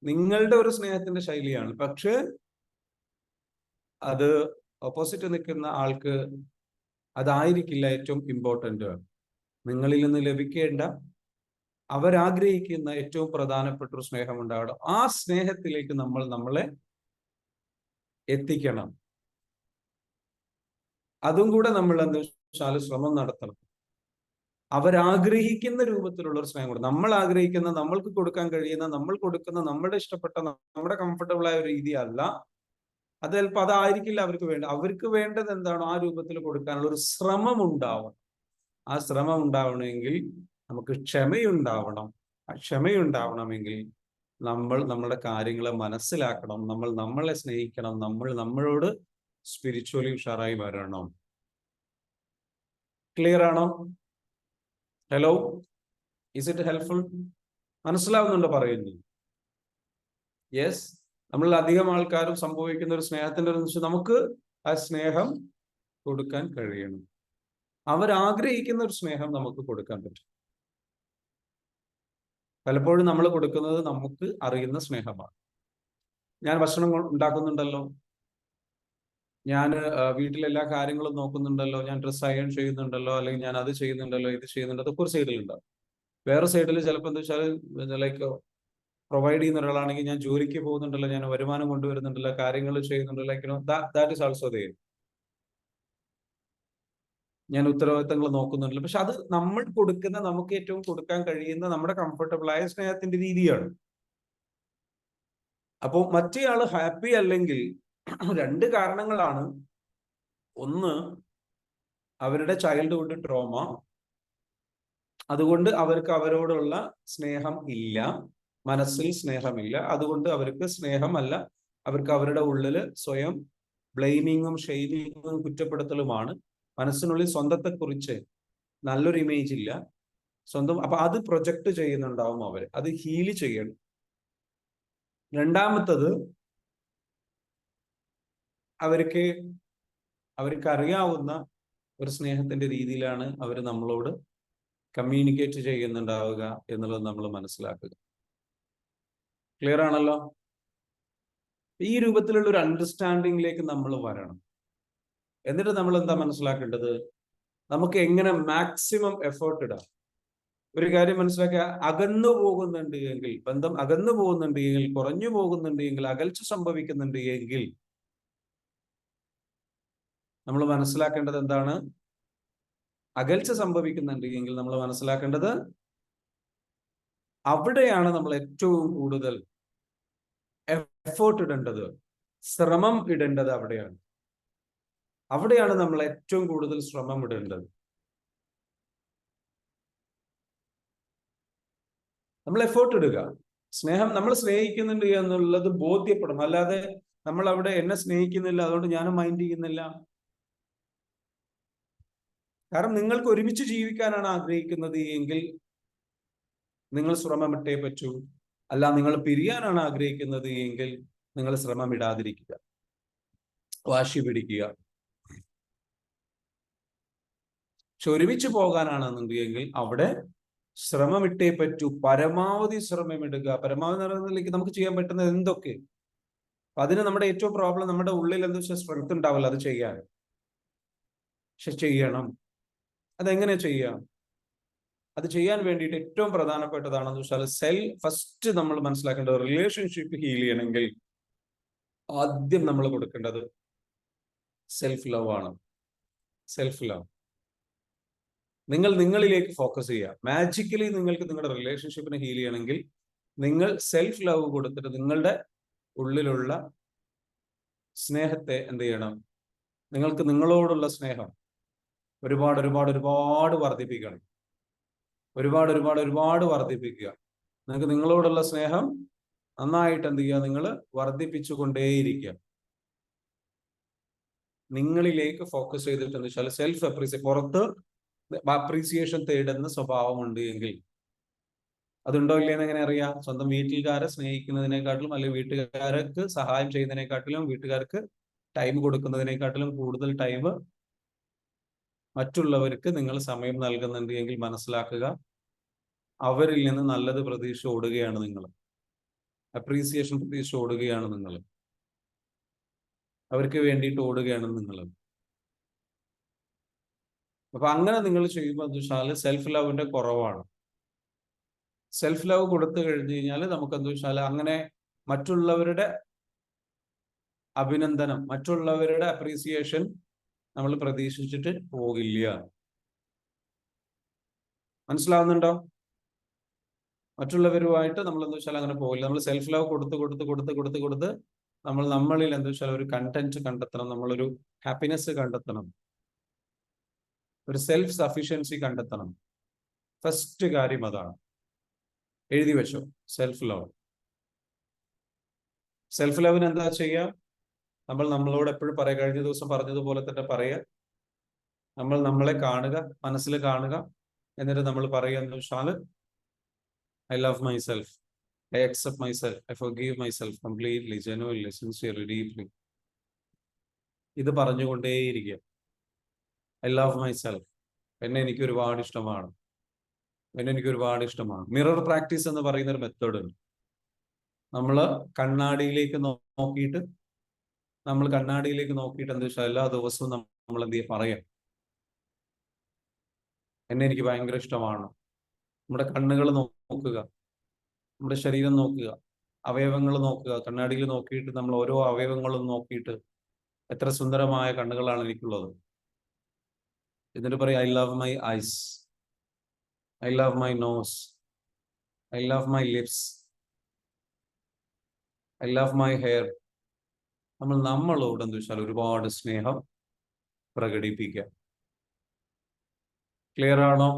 നിങ്ങളുടെ ഒരു സ്നേഹത്തിന്റെ ശൈലിയാണ്. പക്ഷെ അത് ഓപ്പോസിറ്റ് നിൽക്കുന്ന ആൾക്ക് അതായിരിക്കില്ല ഏറ്റവും ഇമ്പോർട്ടന്റ്. നിങ്ങളിൽ നിന്ന് ലഭിക്കേണ്ട, അവരാഗ്രഹിക്കുന്ന ഏറ്റവും പ്രധാനപ്പെട്ട ഒരു സ്നേഹം ഉണ്ടാവണം. ആ സ്നേഹത്തിലേക്ക് നമ്മൾ നമ്മളെ എത്തിക്കണം. അതും കൂടെ നമ്മൾ എന്താ വെച്ചാൽ ശ്രമം നടത്തണം. അവരാഗ്രഹിക്കുന്ന രൂപത്തിലുള്ള ഒരു സ്നേഹം കൂടെ, നമ്മൾ ആഗ്രഹിക്കുന്ന, നമ്മൾക്ക് കൊടുക്കാൻ കഴിയുന്ന, നമ്മൾ കൊടുക്കുന്ന, നമ്മുടെ ഇഷ്ടപ്പെട്ട, നമ്മുടെ കംഫർട്ടബിൾ ആയ ഒരു രീതി അല്ല. അത് ചിലപ്പോൾ അതായിരിക്കില്ല അവർക്ക് വേണ്ടത്. അവർക്ക് വേണ്ടത് എന്താണോ ആ രൂപത്തിൽ കൊടുക്കാനുള്ള ഒരു ശ്രമം ഉണ്ടാവണം. ആ ശ്രമം ഉണ്ടാവണമെങ്കിൽ നമുക്ക് ക്ഷമയുണ്ടാവണം. ആ ക്ഷമയുണ്ടാവണമെങ്കിൽ നമ്മൾ നമ്മുടെ കാര്യങ്ങളെ മനസ്സിലാക്കണം, നമ്മൾ നമ്മളെ സ്നേഹിക്കണം, നമ്മൾ നമ്മളോട് സ്പിരിച്വലി ഉഷാറായി വരണം. ക്ലിയർ ആണോ? Hello, is it helpful? മനസ്സിലാവുന്നുണ്ടോ പറയുന്നു? യെസ്. നമ്മൾ അധികം ആൾക്കാരും സംഭവിക്കുന്ന ഒരു സ്നേഹത്തിന്റെ ഒരു നിമിഷം, നമുക്ക് ആ സ്നേഹം കൊടുക്കാൻ കഴിയണം. അവരാഗ്രഹിക്കുന്ന ഒരു സ്നേഹം നമുക്ക് കൊടുക്കാൻ പറ്റും. പലപ്പോഴും നമ്മൾ കൊടുക്കുന്നത് നമുക്ക് അറിയുന്ന സ്നേഹമാണ്. ഞാൻ ഭക്ഷണം ഉണ്ടാക്കുന്നുണ്ടല്ലോ, ഞാൻ വീട്ടിലെല്ലാ കാര്യങ്ങളും നോക്കുന്നുണ്ടല്ലോ, ഞാൻ ഡ്രസ് അയൺ ചെയ്യുന്നുണ്ടല്ലോ, അല്ലെങ്കിൽ ഞാൻ അത് ചെയ്യുന്നുണ്ടല്ലോ, ഇത് ചെയ്യുന്നുണ്ടോ, അതൊക്കെ ഒരു സൈഡിലുണ്ടാവും. വേറെ സൈഡിൽ ചിലപ്പോൾ എന്താ വെച്ചാൽ ലൈക്ക് പ്രൊവൈഡ് ചെയ്യുന്ന ഒരാളാണെങ്കിൽ, ഞാൻ ജോലിക്ക് പോകുന്നുണ്ടല്ലോ, ഞാൻ വരുമാനം കൊണ്ടുവരുന്നുണ്ടല്ലോ, കാര്യങ്ങൾ ചെയ്യുന്നുണ്ടല്ലോ, like that is also there. ഞാൻ ഉത്തരവാദിത്തങ്ങൾ നോക്കുന്നുണ്ടല്ലോ. പക്ഷെ അത് നമ്മൾ കൊടുക്കുന്ന, നമുക്ക് ഏറ്റവും കൊടുക്കാൻ കഴിയുന്ന നമ്മുടെ കംഫർട്ടബിൾ ആയ സ്നേഹത്തിന്റെ രീതിയാണ്. അപ്പോൾ മറ്റേയാള് ഹാപ്പി അല്ലെങ്കിൽ രണ്ട് കാരണങ്ങളാണ്. ഒന്ന്, അവരുടെ ചൈൽഡ്ഹുഡ് ട്രോമ, അതുകൊണ്ട് അവർക്ക് അവരോടുള്ള സ്നേഹം ഇല്ല, മനസ്സിൽ സ്നേഹമില്ല. അതുകൊണ്ട് അവർക്ക് സ്നേഹമല്ല, അവർക്ക് അവരുടെ ഉള്ളിൽ സ്വയം ബ്ലെയിമിങ്ങും ഷെയ്മിങ്ങും കുറ്റപ്പെടുത്തലുമാണ്. മനസ്സിനുള്ളിൽ സ്വന്തത്തെക്കുറിച്ച് നല്ലൊരു ഇമേജ് ഇല്ല, സ്വന്തം. അപ്പൊ അത് പ്രൊജക്ട് ചെയ്യുന്നുണ്ടാവും അവര്. അത് ഹീൽ ചെയ്യണം. രണ്ടാമത്തത്, അവർക്ക് അറിയാവുന്ന ഒരു സ്നേഹത്തിന്റെ രീതിയിലാണ് അവർ നമ്മളോട് കമ്മ്യൂണിക്കേറ്റ് ചെയ്യുന്നുണ്ടാവുക എന്നുള്ളത് നമ്മൾ മനസ്സിലാക്കുക. ക്ലിയർ ആണല്ലോ? ഈ രൂപത്തിലുള്ള ഒരു അണ്ടർസ്റ്റാൻഡിങ്ങിലേക്ക് നമ്മൾ വരണം. എന്നിട്ട് നമ്മൾ എന്താ മനസ്സിലാക്കേണ്ടത്? നമുക്ക് എങ്ങനെ മാക്സിമം എഫേർട്ട് ഇടാം. ഒരു കാര്യം മനസ്സിലാക്കുക, അകന്നു പോകുന്നുണ്ട് എങ്കിൽ, ബന്ധം അകന്നു പോകുന്നുണ്ട് എങ്കിൽ, കുറഞ്ഞു പോകുന്നുണ്ട് എങ്കിൽ, അകൽച്ച സംഭവിക്കുന്നുണ്ട് എങ്കിൽ, നമ്മൾ മനസ്സിലാക്കേണ്ടത് എന്താണ്? അകൽച്ച സംഭവിക്കുന്നുണ്ട് എങ്കിൽ നമ്മൾ മനസ്സിലാക്കേണ്ടത് അവിടെയാണ് നമ്മൾ ഏറ്റവും കൂടുതൽ എഫേർട്ട് ഇടേണ്ടത്, ശ്രമം ഇടേണ്ടത്. അവിടെയാണ് നമ്മൾ ഏറ്റവും കൂടുതൽ ശ്രമം ഇടേണ്ടത്. നമ്മൾ എഫേർട്ട് ഇടുക. സ്നേഹം, നമ്മൾ സ്നേഹിക്കുന്നുണ്ട് എന്നുള്ളത് ബോധ്യപ്പെടണം. അല്ലാതെ നമ്മൾ അവിടെ എന്നെ സ്നേഹിക്കുന്നില്ല, അതുകൊണ്ട് ഞാനും മൈൻഡ് ചെയ്യുന്നില്ല. കാരണം നിങ്ങൾക്ക് ഒരുമിച്ച് ജീവിക്കാനാണ് ആഗ്രഹിക്കുന്നത് എങ്കിൽ നിങ്ങൾ ശ്രമമിട്ടേ പറ്റൂ. അല്ല, നിങ്ങൾ പിരിയാനാണ് ആഗ്രഹിക്കുന്നത് എങ്കിൽ നിങ്ങൾ ശ്രമം ഇടാതിരിക്കുക, വാശി പിടിക്കുക. പക്ഷെ ഒരുമിച്ച് പോകാനാണെന്നുണ്ടെങ്കിൽ അവിടെ ശ്രമമിട്ടേ പറ്റൂ. പരമാവധി ശ്രമമിടുക. പരമാവധി നിലയിലേക്ക് നമുക്ക് ചെയ്യാൻ പറ്റുന്നത് എന്തൊക്കെ. അതിന് നമ്മുടെ ഏറ്റവും പ്രോബ്ലം, നമ്മുടെ ഉള്ളിൽ എന്താ വെച്ചാൽ സ്ട്രെങ്ത് ഉണ്ടാവില്ല അത് ചെയ്യാൻ. പക്ഷെ ചെയ്യണം. അതെങ്ങനെ ചെയ്യാം? അത് ചെയ്യാൻ വേണ്ടിയിട്ട് ഏറ്റവും പ്രധാനപ്പെട്ടതാണെന്ന് വെച്ചാൽ ഫസ്റ്റ് നമ്മൾ മനസ്സിലാക്കേണ്ടത്, റിലേഷൻഷിപ്പ് ഹീൽ ചെയ്യണമെങ്കിൽ ആദ്യം നമ്മൾ കൊടുക്കേണ്ടത് സെൽഫ് ലവ് ആണ്. Self love. നിങ്ങൾ നിങ്ങളിലേക്ക് ഫോക്കസ് ചെയ്യുക. മാജിക്കലി നിങ്ങൾക്ക് നിങ്ങളുടെ റിലേഷൻഷിപ്പിനെ ഹീൽ ചെയ്യണമെങ്കിൽ നിങ്ങൾ സെൽഫ് ലവ് കൊടുത്തിട്ട് നിങ്ങളുടെ ഉള്ളിലുള്ള സ്നേഹത്തെ എന്ത് ചെയ്യണം? നിങ്ങൾക്ക് നിങ്ങളോടുള്ള സ്നേഹം ഒരുപാട് ഒരുപാട് ഒരുപാട് വർദ്ധിപ്പിക്കണം. ഒരുപാട് വർദ്ധിപ്പിക്കുക. നിങ്ങൾക്ക് നിങ്ങളോടുള്ള സ്നേഹം നന്നായിട്ട് എന്ത് ചെയ്യുക? നിങ്ങൾ വർദ്ധിപ്പിച്ചു കൊണ്ടേയിരിക്കുക. നിങ്ങളിലേക്ക് ഫോക്കസ് ചെയ്തിട്ട് എന്ന് വെച്ചാൽ സെൽഫ് അപ്രീസിയേഷൻ, പുറത്ത് അപ്രീസിയേഷൻ തേടുന്ന സ്വഭാവമുണ്ട് എങ്കിൽ, അതുണ്ടോ ഇല്ലയെന്ന് എങ്ങനെ അറിയാം? സ്വന്തം വീട്ടുകാരെ സ്നേഹിക്കുന്നതിനെക്കാട്ടിലും, അല്ലെങ്കിൽ വീട്ടുകാർക്ക് സഹായം ചെയ്യുന്നതിനെക്കാട്ടിലും, വീട്ടുകാർക്ക് ടൈം കൊടുക്കുന്നതിനെക്കാട്ടിലും കൂടുതൽ ടൈം മറ്റുള്ളവർക്ക് നിങ്ങൾ സമയം നൽകുന്നുണ്ട് എങ്കിൽ മനസ്സിലാക്കുക, അവരിൽ നിന്ന് നല്ലത് പ്രതീക്ഷ ഓടുകയാണ് നിങ്ങൾ. അപ്രീസിയേഷൻ പ്രതീക്ഷ ഓടുകയാണ് നിങ്ങൾ. അവർക്ക് വേണ്ടിയിട്ട് ഓടുകയാണ് നിങ്ങൾ. അപ്പൊ അങ്ങനെ നിങ്ങൾ ചെയ്യുമ്പോൾ എന്താ വെച്ചാൽ സെൽഫ് ലവിന്റെ കുറവാണ്. സെൽഫ് ലവ് കൊടുത്തു കഴിഞ്ഞു കഴിഞ്ഞാൽ നമുക്ക് എന്താ വെച്ചാൽ അങ്ങനെ മറ്റുള്ളവരുടെ അഭിനന്ദനം, മറ്റുള്ളവരുടെ അപ്രീസിയേഷൻ നമ്മൾ പ്രതീക്ഷിച്ചിട്ട് പോകില്ല. മനസ്സിലാവുന്നുണ്ടോ? മറ്റുള്ളവരുമായിട്ട് നമ്മൾ എന്താ വെച്ചാൽ അങ്ങനെ പോകില്ല. നമ്മൾ സെൽഫ് ലവ് കൊടുത്ത് നമ്മൾ നമ്മളിൽ എന്താ വെച്ചാൽ ഒരു കണ്ടന്റ് കണ്ടെത്തണം, നമ്മളൊരു ഹാപ്പിനെസ് കണ്ടെത്തണം, ഒരു സെൽഫ് സഫിഷ്യൻസി കണ്ടെത്തണം. ഫസ്റ്റ് കാര്യം അതാണ്. എഴുതി വെച്ചോ, സെൽഫ് ലവ്. സെൽഫ് ലവിന് എന്താ ചെയ്യുക? നമ്മൾ നമ്മളോട് എപ്പോഴും പറയുക, കഴിഞ്ഞ ദിവസം പറഞ്ഞതുപോലെ തന്നെ പറയുക, നമ്മൾ നമ്മളെ കാണുക, മനസ്സിൽ കാണുക. എന്നിട്ട് നമ്മൾ പറയുക എന്ന് വെച്ചാൽ, I love myself, I accept myself, I forgive myself completely, genuinely, sincerely, deeply. ഇത് പറഞ്ഞുകൊണ്ടേയിരിക്കുക. I love myself. എന്നെ എനിക്ക് ഒരുപാട് ഇഷ്ടമാണ്. മിറർ പ്രാക്ടീസ് എന്ന് പറയുന്ന ഒരു മെത്തേഡ് ഉണ്ട്. നമ്മൾ കണ്ണാടിയിലേക്ക് നോക്കിയിട്ട് എന്താ വെച്ചാൽ എല്ലാ ദിവസവും നമ്മൾ എന്ത് ചെയ്യുക? പറയാം, എന്നെ എനിക്ക് ഭയങ്കര ഇഷ്ടമാണ്. നമ്മുടെ കണ്ണുകൾ നോക്കുക, നമ്മുടെ ശരീരം നോക്കുക, അവയവങ്ങൾ നോക്കുക. കണ്ണാടിയിൽ നോക്കിയിട്ട് നമ്മൾ ഓരോ അവയവങ്ങളും നോക്കിയിട്ട്, എത്ര സുന്ദരമായ കണ്ണുകളാണ് എനിക്കുള്ളത്, എന്നിട്ട് പറയും I love my eyes, I love my nose, I love my lips, I love my hair. നമ്മളോട് എന്താ വെച്ചാൽ ഒരുപാട് സ്നേഹം പ്രകടിപ്പിക്കുക. ക്ലിയർ ആണോ?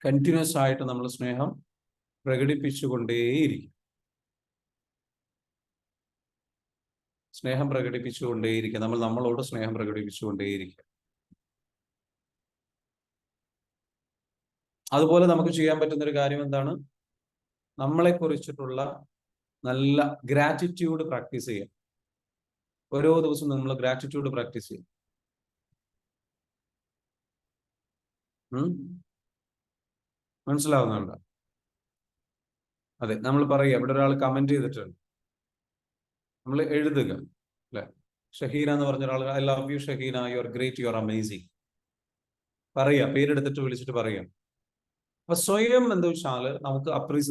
കണ്ടിന്യൂസ് ആയിട്ട് നമ്മൾ സ്നേഹം പ്രകടിപ്പിച്ചുകൊണ്ടേയിരിക്കും. സ്നേഹം പ്രകടിപ്പിച്ചുകൊണ്ടേയിരിക്കുക. നമ്മളോട് സ്നേഹം പ്രകടിപ്പിച്ചുകൊണ്ടേയിരിക്കുക. അതുപോലെ നമുക്ക് ചെയ്യാൻ പറ്റുന്ന ഒരു കാര്യം എന്താണ്? നമ്മളെ കുറിച്ചിട്ടുള്ള നല്ല ഗ്രാറ്റിറ്റ്യൂഡ് പ്രാക്ടീസ് ചെയ്യാം. ഓരോ ദിവസവും നമ്മൾ ഗ്രാറ്റിറ്റ്യൂഡ് പ്രാക്ടീസ് ചെയ്യും. മനസ്സിലാവുന്നുണ്ടോ? അതെ, നമ്മൾ പറയുക, ഇവിടെ ഒരാൾ കമന്റ് ചെയ്തിട്ടുണ്ട്, നമ്മൾ എഴുതുക അല്ലെ. ഷഹീന എന്ന് പറഞ്ഞ ഒരാൾ, I love you Shahina, you are great, you are amazing. പറയാ, പേരെടുത്തിട്ട് വിളിച്ചിട്ട് പറയാം. അപ്പൊ സ്വയം എന്താ വെച്ചാൽ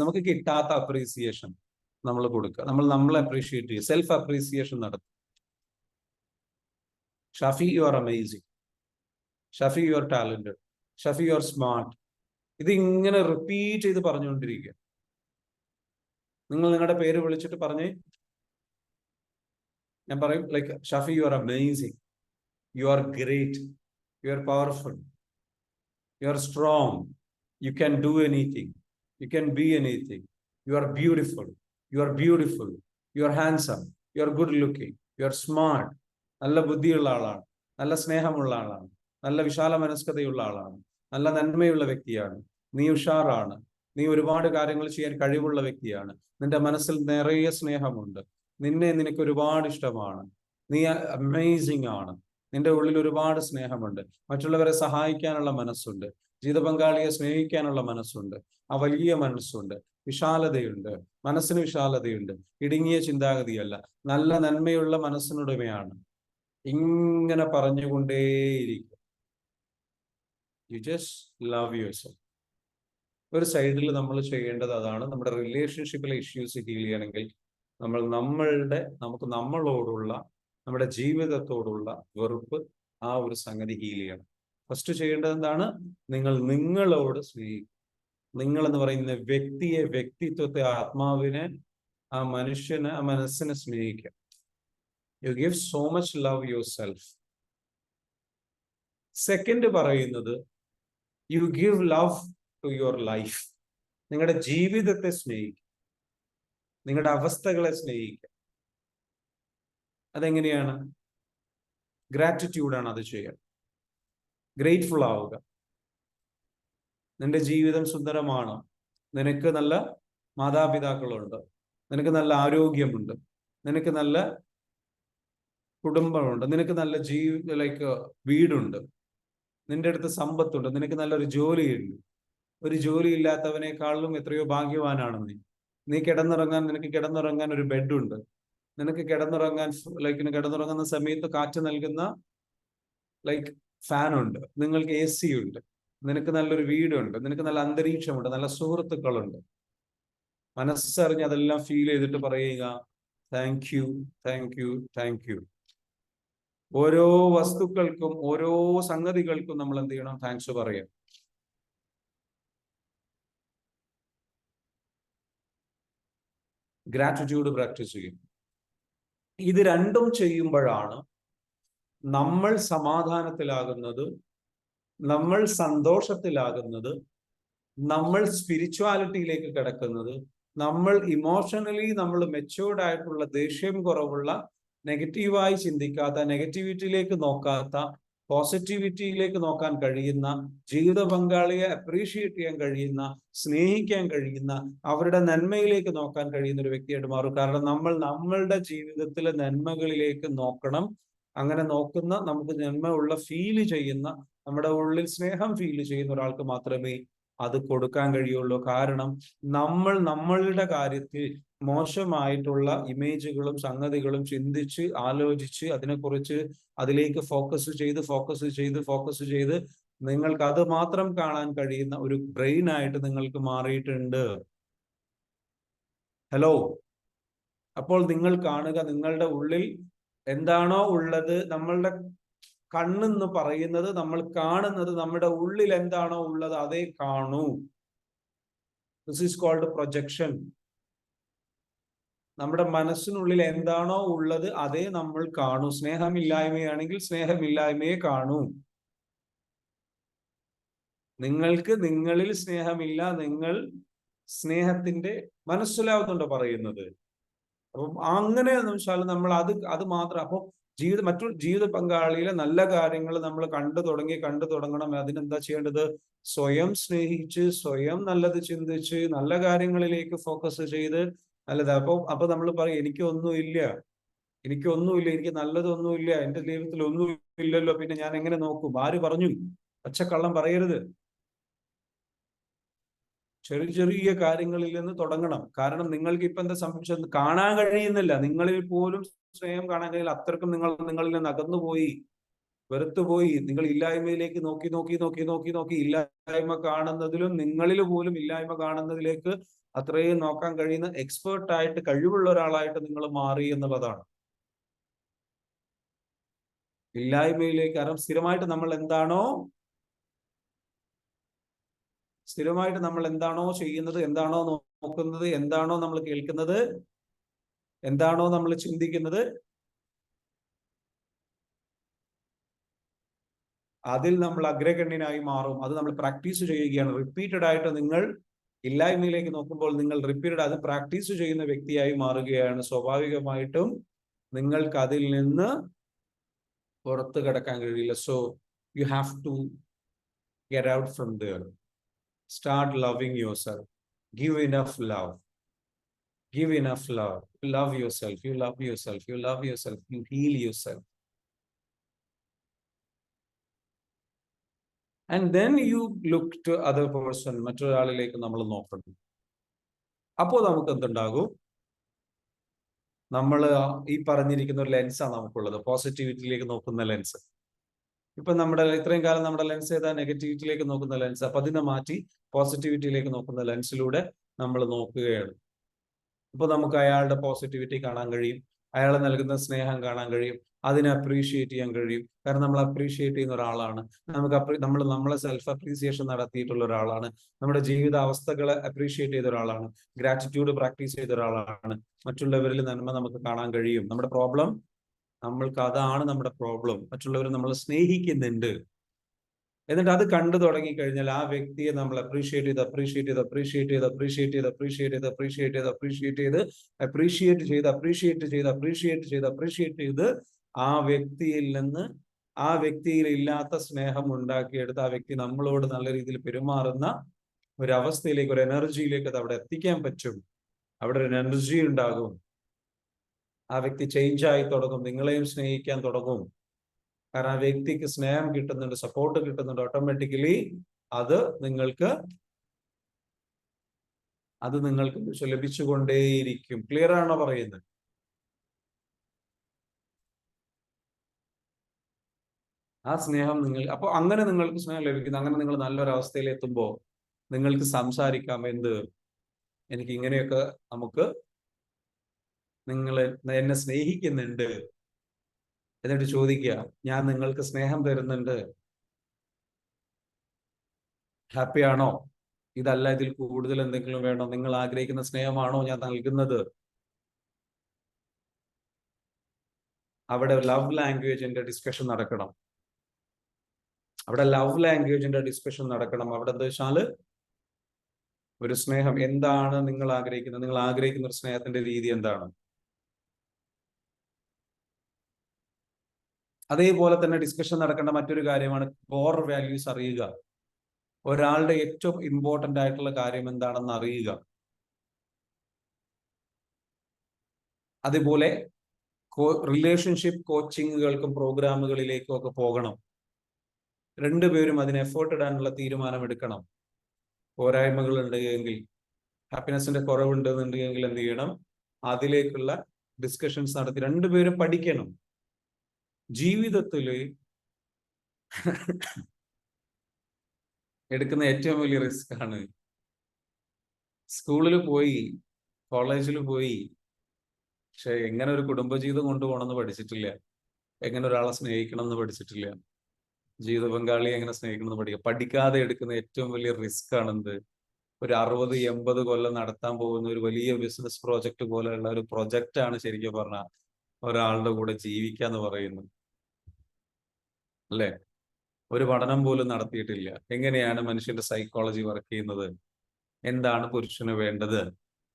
നമുക്ക് കിട്ടാത്ത അപ്രീസിയേഷൻ നമ്മൾ കൊടുക്കുക. നമ്മളെ അപ്രീഷിയേറ്റ് ചെയ്യുക, സെൽഫ് അപ്രീസിയേഷൻ നടത്തുക. Shafi, you are amazing, Shafi you are talented, Shafi you are smart. ഇത് ഇങ്ങനെ റിപ്പീറ്റ് ചെയ്ത് പറഞ്ഞുകൊണ്ടിരിക്കുക. നിങ്ങൾ നിങ്ങളുടെ പേര് വിളിച്ചിട്ട് പറഞ്ഞേ, ഞാൻ പറയും like Shafi you are amazing, you are great, you are powerful, you are strong, you can do anything, you can be anything, you are beautiful, you are beautiful, you are handsome, you are good looking, you are smart. നല്ല ബുദ്ധിയുള്ള ആളാണ്, നല്ല സ്നേഹമുള്ള ആളാണ്, നല്ല വിശാല മനസ്കതയുള്ള ആളാണ്, നല്ല നന്മയുള്ള വ്യക്തിയാണ്, നീ ഉഷാറാണ്, നീ ഒരുപാട് കാര്യങ്ങൾ ചെയ്യാൻ കഴിവുള്ള വ്യക്തിയാണ്, നിന്റെ മനസ്സിൽ നിറയെ സ്നേഹമുണ്ട്, നിനക്ക് ഒരുപാട് ഇഷ്ടമാണ്, നീ അമേസിങ് ആണ്, നിന്റെ ഉള്ളിൽ ഒരുപാട് സ്നേഹമുണ്ട്, മറ്റുള്ളവരെ സഹായിക്കാനുള്ള മനസ്സുണ്ട്, ജീവിത പങ്കാളിയെ സ്നേഹിക്കാനുള്ള മനസ്സുണ്ട്, ആ വലിയ മനസ്സുണ്ട്, വിശാലതയുണ്ട്, മനസ്സിന് വിശാലതയുണ്ട്, ഇടുങ്ങിയ ചിന്താഗതിയല്ല, നല്ല നന്മയുള്ള മനസ്സിനുടമയാണ്. ഇങ്ങനെ പറഞ്ഞുകൊണ്ടേയിരിക്കും. You just love yourself. ഒരു സൈഡിൽ നമ്മൾ ചെയ്യേണ്ടത് അതാണ്. നമ്മുടെ റിലേഷൻഷിപ്പിലെ ഇഷ്യൂസ് ഹീൽ ചെയ്യണമെങ്കിൽ നമുക്ക് നമ്മളോടുള്ള, നമ്മുടെ ജീവിതത്തോടുള്ള വെറുപ്പ്, ആ ഒരു സംഗതി ഹീൽ ചെയ്യണം. ഫസ്റ്റ് ചെയ്യേണ്ടത് എന്താണ്? നിങ്ങളോട് സ്നേഹിക്കുക. നിങ്ങൾ എന്ന് പറയുന്ന വ്യക്തിത്വത്തെ, ആത്മാവിനെ, ആ മനുഷ്യനെ, ആ മനസ്സിനെ സ്നേഹിക്കുക. You give so much love yourself. Second പറയുന്നത്, you give love to your life. നിങ്ങളുടെ ജീവിതത്തെ സ്നേഹിക്കുക, നിങ്ങളുടെ അവസ്ഥകളെ സ്നേഹിക്കുക. അതെങ്ങനെയാണ്? ഗ്രാറ്റിറ്റ്യൂഡാണ് അത് ചെയ്യുക. ഗ്രേറ്റ്ഫുൾ ആവുക. നിന്റെ ജീവിതം സുന്ദരമാണ്, നിനക്ക് നല്ല മാതാപിതാക്കളുണ്ട്, നിനക്ക് നല്ല ആരോഗ്യമുണ്ട്, നിനക്ക് നല്ല കുടുംബമുണ്ട്, നിനക്ക് നല്ല വീടുണ്ട്, നിന്റെ അടുത്ത് സമ്പത്തുണ്ട്, നിനക്ക് നല്ലൊരു ജോലിയുണ്ട്. ഒരു ജോലി ഇല്ലാത്തവനേക്കാളും എത്രയോ ഭാഗ്യവാനാണ് നീ. നിനക്ക് കിടന്നുറങ്ങാൻ ഒരു ബെഡുണ്ട്, നിനക്ക് കിടന്നുറങ്ങുന്ന സമയത്ത് കാറ്റ് നൽകുന്ന ഫാനുണ്ട്, നിങ്ങൾക്ക് AC ഉണ്ട്, നിനക്ക് നല്ലൊരു വീടുണ്ട്, നിനക്ക് നല്ല അന്തരീക്ഷമുണ്ട്, നല്ല സുഹൃത്തുക്കളുണ്ട്. മനസ്സറിഞ്ഞ് അതെല്ലാം ഫീൽ ചെയ്തിട്ട് പറയുക, thank you, thank you, thank you. ഓരോ വസ്തുക്കൾക്കും, ഓരോ സംഗതികൾക്കും നമ്മൾ എന്ത് ചെയ്യണം? താങ്ക്സ് പറയാം. ഗ്രാറ്റിറ്റ്യൂഡ് പ്രാക്ടീസ് ചെയ്യും. ഇത് രണ്ടും ചെയ്യുമ്പോഴാണ് നമ്മൾ സമാധാനത്തിലാകുന്നത്, നമ്മൾ സന്തോഷത്തിലാകുന്നത്, നമ്മൾ സ്പിരിച്വാലിറ്റിയിലേക്ക് കിടക്കുന്നത്, നമ്മൾ ഇമോഷണലി മെച്യൂർഡ് ആയിട്ടുള്ള, ദേഷ്യം കുറവുള്ള, നെഗറ്റീവായി ചിന്തിക്കാത്ത, നെഗറ്റിവിറ്റിയിലേക്ക് നോക്കാത്ത, പോസിറ്റിവിറ്റിയിലേക്ക് നോക്കാൻ കഴിയുന്ന, ജീവിത പങ്കാളിയെ അപ്രീഷിയേറ്റ് ചെയ്യാൻ കഴിയുന്ന, സ്നേഹിക്കാൻ കഴിയുന്ന, അവരുടെ നന്മയിലേക്ക് നോക്കാൻ കഴിയുന്ന ഒരു വ്യക്തിയായിട്ട് മാറും. കാരണം നമ്മളുടെ ജീവിതത്തിലെ നന്മകളിലേക്ക് നോക്കണം. അങ്ങനെ നോക്കുന്ന, നമുക്ക് നന്മ ഫീല് ചെയ്യുന്ന, നമ്മുടെ ഉള്ളിൽ സ്നേഹം ഫീല് ചെയ്യുന്ന ഒരാൾക്ക് മാത്രമേ അത് കൊടുക്കാൻ കഴിയുള്ളൂ. കാരണം നമ്മളുടെ കാര്യത്തിൽ മോശമായിട്ടുള്ള ഇമേജുകളും സംഗതികളും ചിന്തിച്ച്, ആലോചിച്ച്, അതിനെക്കുറിച്ച് അതിലേക്ക് ഫോക്കസ് ചെയ്ത് നിങ്ങൾക്ക് അത് മാത്രം കാണാൻ കഴിയുന്ന ഒരു ബ്രെയിൻ ആയിട്ട് നിങ്ങൾക്ക് മാറിയിട്ടുണ്ട്. ഹലോ. അപ്പോൾ നിങ്ങൾ കാണുക, നിങ്ങളുടെ ഉള്ളിൽ എന്താണോ ഉള്ളത്, നമ്മളുടെ കണ്ണെന്ന് പറയുന്നത്, നമ്മൾ കാണുന്നത് നമ്മുടെ ഉള്ളിൽ എന്താണോ ഉള്ളത് അതേ കാണൂ. This is called projection. നമ്മുടെ മനസ്സിനുള്ളിൽ എന്താണോ ഉള്ളത് അതേ നമ്മൾ കാണൂ. സ്നേഹമില്ലായ്മയാണെങ്കിൽ സ്നേഹമില്ലായ്മയെ കാണൂ. നിങ്ങൾക്ക് നിങ്ങളിൽ സ്നേഹമില്ല, നിങ്ങൾ സ്നേഹത്തിന്റെ മനസ്സിലാവുന്നുണ്ടോ പറയുന്നത്? അപ്പം അങ്ങനെ വെച്ചാൽ നമ്മൾ അത് മാത്രം. അപ്പൊ മറ്റൊരു ജീവിത പങ്കാളിയിലെ നല്ല കാര്യങ്ങൾ നമ്മൾ കണ്ടു തുടങ്ങണം. അതിനെന്താ ചെയ്യേണ്ടത്? സ്വയം സ്നേഹിച്ച്, സ്വയം നല്ലത് ചിന്തിച്ച്, നല്ല കാര്യങ്ങളിലേക്ക് ഫോക്കസ് ചെയ്ത് നല്ലത്. അപ്പൊ നമ്മൾ പറയും എനിക്കൊന്നുമില്ല, എനിക്ക് നല്ലതൊന്നുമില്ല, എന്റെ ജീവിതത്തിൽ ഒന്നും ഇല്ലല്ലോ, പിന്നെ ഞാൻ എങ്ങനെ നോക്കും? ആര് പറഞ്ഞു? പച്ചക്കള്ളം പറയരുത്. ചെറിയ ചെറിയ കാര്യങ്ങളിൽ നിന്ന് തുടങ്ങണം. കാരണം നിങ്ങൾക്ക് ഇപ്പൊ എന്താ സംഭവിച്ചത്? കാണാൻ കഴിയുന്നില്ല. നിങ്ങളിൽ പോലും സ്നേഹം കാണാൻ കഴിയില്ല. അത്രക്കും നിങ്ങളിൽ നിന്ന് അകന്നുപോയി, വെറുത്തുപോയി. നിങ്ങൾ ഇല്ലായ്മയിലേക്ക് നോക്കി നോക്കി നോക്കി നോക്കി നോക്കി ഇല്ലായ്മ കാണുന്നതിലും നിങ്ങളിൽ പോലും ഇല്ലായ്മ കാണുന്നതിലേക്ക് അത്രയും നോക്കാൻ കഴിയുന്ന എക്സ്പേർട്ടായിട്ട്, കഴിവുള്ള ഒരാളായിട്ട് നിങ്ങൾ മാറി എന്നുള്ളതാണ്. ഇല്ലായ്മയിലേക്ക്. കാരണം സ്ഥിരമായിട്ട് നമ്മൾ എന്താണോ ചെയ്യുന്നത്, എന്താണോ നോക്കുന്നത്, എന്താണോ നമ്മൾ കേൾക്കുന്നത്, എന്താണോ നമ്മൾ ചിന്തിക്കുന്നത്, അതിൽ നമ്മൾ അഗ്രഗണ്യനായി മാറും. അത് നമ്മൾ പ്രാക്ടീസ് ചെയ്യുകയാണ്. റിപ്പീറ്റഡ് ആയിട്ട് നിങ്ങൾ ഇല്ലായ്മയിലേക്ക് നോക്കുമ്പോൾ നിങ്ങൾ റിപ്പീറ്റഡ് അത് പ്രാക്ടീസ് ചെയ്യുന്ന വ്യക്തിയായി മാറുകയാണ്. സ്വാഭാവികമായിട്ടും നിങ്ങൾക്ക് അതിൽ നിന്ന് പുറത്തു കടക്കാൻ കഴിയില്ല. So you have to get out from there. Start loving yourself. Give enough love. Give enough love. You love yourself. You love yourself. You love yourself. You heal yourself. And then you look to other person. മറ്റൊരാളിലേക്ക് നമ്മൾ നോക്കണം. അപ്പോൾ നമുക്ക് എന്തുണ്ടാകും? നമ്മൾ ഈ പറഞ്ഞിരിക്കുന്ന ഒരു ലെൻസാണ് നമുക്കുള്ളത്, പോസിറ്റിവിറ്റിയിലേക്ക് നോക്കുന്ന ലെൻസ്. ഇപ്പൊ ഇത്രയും കാലം നമ്മുടെ ലെൻസ് ഏതാ? നെഗറ്റിവിറ്റിയിലേക്ക് നോക്കുന്ന ലെൻസ്. അപ്പൊ അതിനെ മാറ്റി പോസിറ്റിവിറ്റിയിലേക്ക് നോക്കുന്ന ലെൻസിലൂടെ നമ്മൾ നോക്കുകയാണ്. അപ്പൊ നമുക്ക് അയാളുടെ പോസിറ്റിവിറ്റി കാണാൻ കഴിയും, അയാൾ നൽകുന്ന സ്നേഹം കാണാൻ കഴിയും, അതിനെ അപ്രീഷിയേറ്റ് ചെയ്യാൻ കഴിയും. കാരണം നമ്മൾ അപ്രീഷിയേറ്റ് ചെയ്യുന്ന ഒരാളാണ്, നമ്മളെ സെൽഫ് അപ്രീസിയേഷൻ നടത്തിയിട്ടുള്ള ഒരാളാണ്, നമ്മുടെ ജീവിത അവസ്ഥകളെ അപ്രീഷിയേറ്റ് ചെയ്ത ഒരാളാണ്, ഗ്രാറ്റിറ്റ്യൂഡ് പ്രാക്ടീസ് ചെയ്ത ഒരാളാണ്. മറ്റുള്ളവരിൽ നന്മ നമുക്ക് കാണാൻ കഴിയും. നമ്മുടെ പ്രോബ്ലം അതാണ് നമ്മുടെ പ്രോബ്ലം. മറ്റുള്ളവർ നമ്മൾ സ്നേഹിക്കുന്നുണ്ട്. എന്നിട്ട് അത് കണ്ടു തുടങ്ങിക്കഴിഞ്ഞാൽ ആ വ്യക്തിയെ നമ്മൾ അപ്രീഷിയേറ്റ് ചെയ്ത് ആ വ്യക്തിയിൽ നിന്ന് ആ വ്യക്തിയിൽ ഇല്ലാത്ത സ്നേഹം ഉണ്ടാക്കിയെടുത്ത് ആ വ്യക്തി നമ്മളോട് നല്ല രീതിയിൽ പെരുമാറുന്ന ഒരവസ്ഥയിലേക്ക്, ഒരു എനർജിയിലേക്ക് അത് അവിടെ എത്തിക്കാൻ പറ്റും. അവിടെ ഒരു എനർജി ഉണ്ടാകും. ആ വ്യക്തി ചേഞ്ച് ആയി തുടങ്ങും, നിങ്ങളെയും സ്നേഹിക്കാൻ തുടങ്ങും. കാരണം ആ വ്യക്തിക്ക് സ്നേഹം കിട്ടുന്നുണ്ട്, സപ്പോർട്ട് കിട്ടുന്നുണ്ട്. ഓട്ടോമാറ്റിക്കലി അത് നിങ്ങൾക്ക് ലഭിച്ചുകൊണ്ടേയിരിക്കും. ക്ലിയർ ആണോ പറയുന്നത്? ആ സ്നേഹം അപ്പൊ അങ്ങനെ നിങ്ങൾക്ക് സ്നേഹം ലഭിക്കുന്നു. അങ്ങനെ നിങ്ങൾ നല്ലൊരവസ്ഥയിൽ എത്തുമ്പോൾ നിങ്ങൾക്ക് സംസാരിക്കാം. എനിക്ക് ഇങ്ങനെയൊക്കെ നിങ്ങൾ എന്നെ സ്നേഹിക്കുന്നുണ്ട്. എന്നിട്ട് ചോദിക്കുക, ഞാൻ നിങ്ങൾക്ക് സ്നേഹം തരുന്നുണ്ട്, ഹാപ്പിയാണോ? ഇതല്ല, ഇതിൽ കൂടുതൽ എന്തെങ്കിലും വേണോ? നിങ്ങൾ ആഗ്രഹിക്കുന്ന സ്നേഹമാണോ ഞാൻ നൽകുന്നത്? അവിടെ ലവ് ലാംഗ്വേജിന്റെ ഡിസ്കഷൻ നടക്കണം. അവിടെ എന്താ വെച്ചാല് ഒരു സ്നേഹം എന്താണ് നിങ്ങൾ ആഗ്രഹിക്കുന്ന ഒരു സ്നേഹത്തിന്റെ രീതി എന്താണ്? അതേപോലെ തന്നെ ഡിസ്കഷൻ നടക്കേണ്ട മറ്റൊരു കാര്യമാണ് കോർ വാല്യൂസ് അറിയുക. ഒരാളുടെ ഏറ്റവും ഇമ്പോർട്ടന്റ് ആയിട്ടുള്ള കാര്യം എന്താണെന്ന് അറിയുക. അതുപോലെ റിലേഷൻഷിപ്പ് കോച്ചിങ്ങുകൾക്കും പ്രോഗ്രാമുകളിലേക്കും ഒക്കെ പോകണം. രണ്ടുപേരും അതിന് എഫേർട്ട് ഇടാനുള്ള തീരുമാനം എടുക്കണം. പോരായ്മകൾ ഉണ്ടെങ്കിൽ, ഹാപ്പിനെസിന്റെ കുറവുണ്ടെന്നുണ്ടെങ്കിൽ എന്ത് ചെയ്യണം? അതിലേക്കുള്ള ഡിസ്കഷൻസ് നടത്തി രണ്ടുപേരും പഠിക്കണം. ജീവിതത്തില് എടുക്കുന്ന ഏറ്റവും വലിയ റിസ്ക് ആണ്. സ്കൂളിൽ പോയി, കോളേജിൽ പോയി, പക്ഷെ എങ്ങനെ ഒരു കുടുംബജീവിതം കൊണ്ടുപോകണമെന്ന് പഠിച്ചിട്ടില്ല. എങ്ങനെ ഒരാളെ സ്നേഹിക്കണം എന്ന് പഠിച്ചിട്ടില്ല. ജീവിത പങ്കാളിയെ എങ്ങനെ സ്നേഹിക്കണം എന്ന് പഠിക്കാതെ എടുക്കുന്ന ഏറ്റവും വലിയ റിസ്ക് ആണെന്ത്? ഒരു 60-80 കൊല്ലം നടത്താൻ പോകുന്ന ഒരു വലിയ ബിസിനസ് പ്രോജക്റ്റ് പോലെയുള്ള ഒരു പ്രൊജക്റ്റ് ആണ് ശരിക്കും പറഞ്ഞാൽ ഒരാളുടെ കൂടെ ജീവിക്കുക എന്ന് പറയുന്നത്, അല്ലെ? ഒരു പഠനം പോലും നടത്തിയിട്ടില്ല. എങ്ങനെയാണ് മനുഷ്യന്റെ സൈക്കോളജി വർക്ക് ചെയ്യുന്നത്, എന്താണ് പുരുഷന് വേണ്ടത്,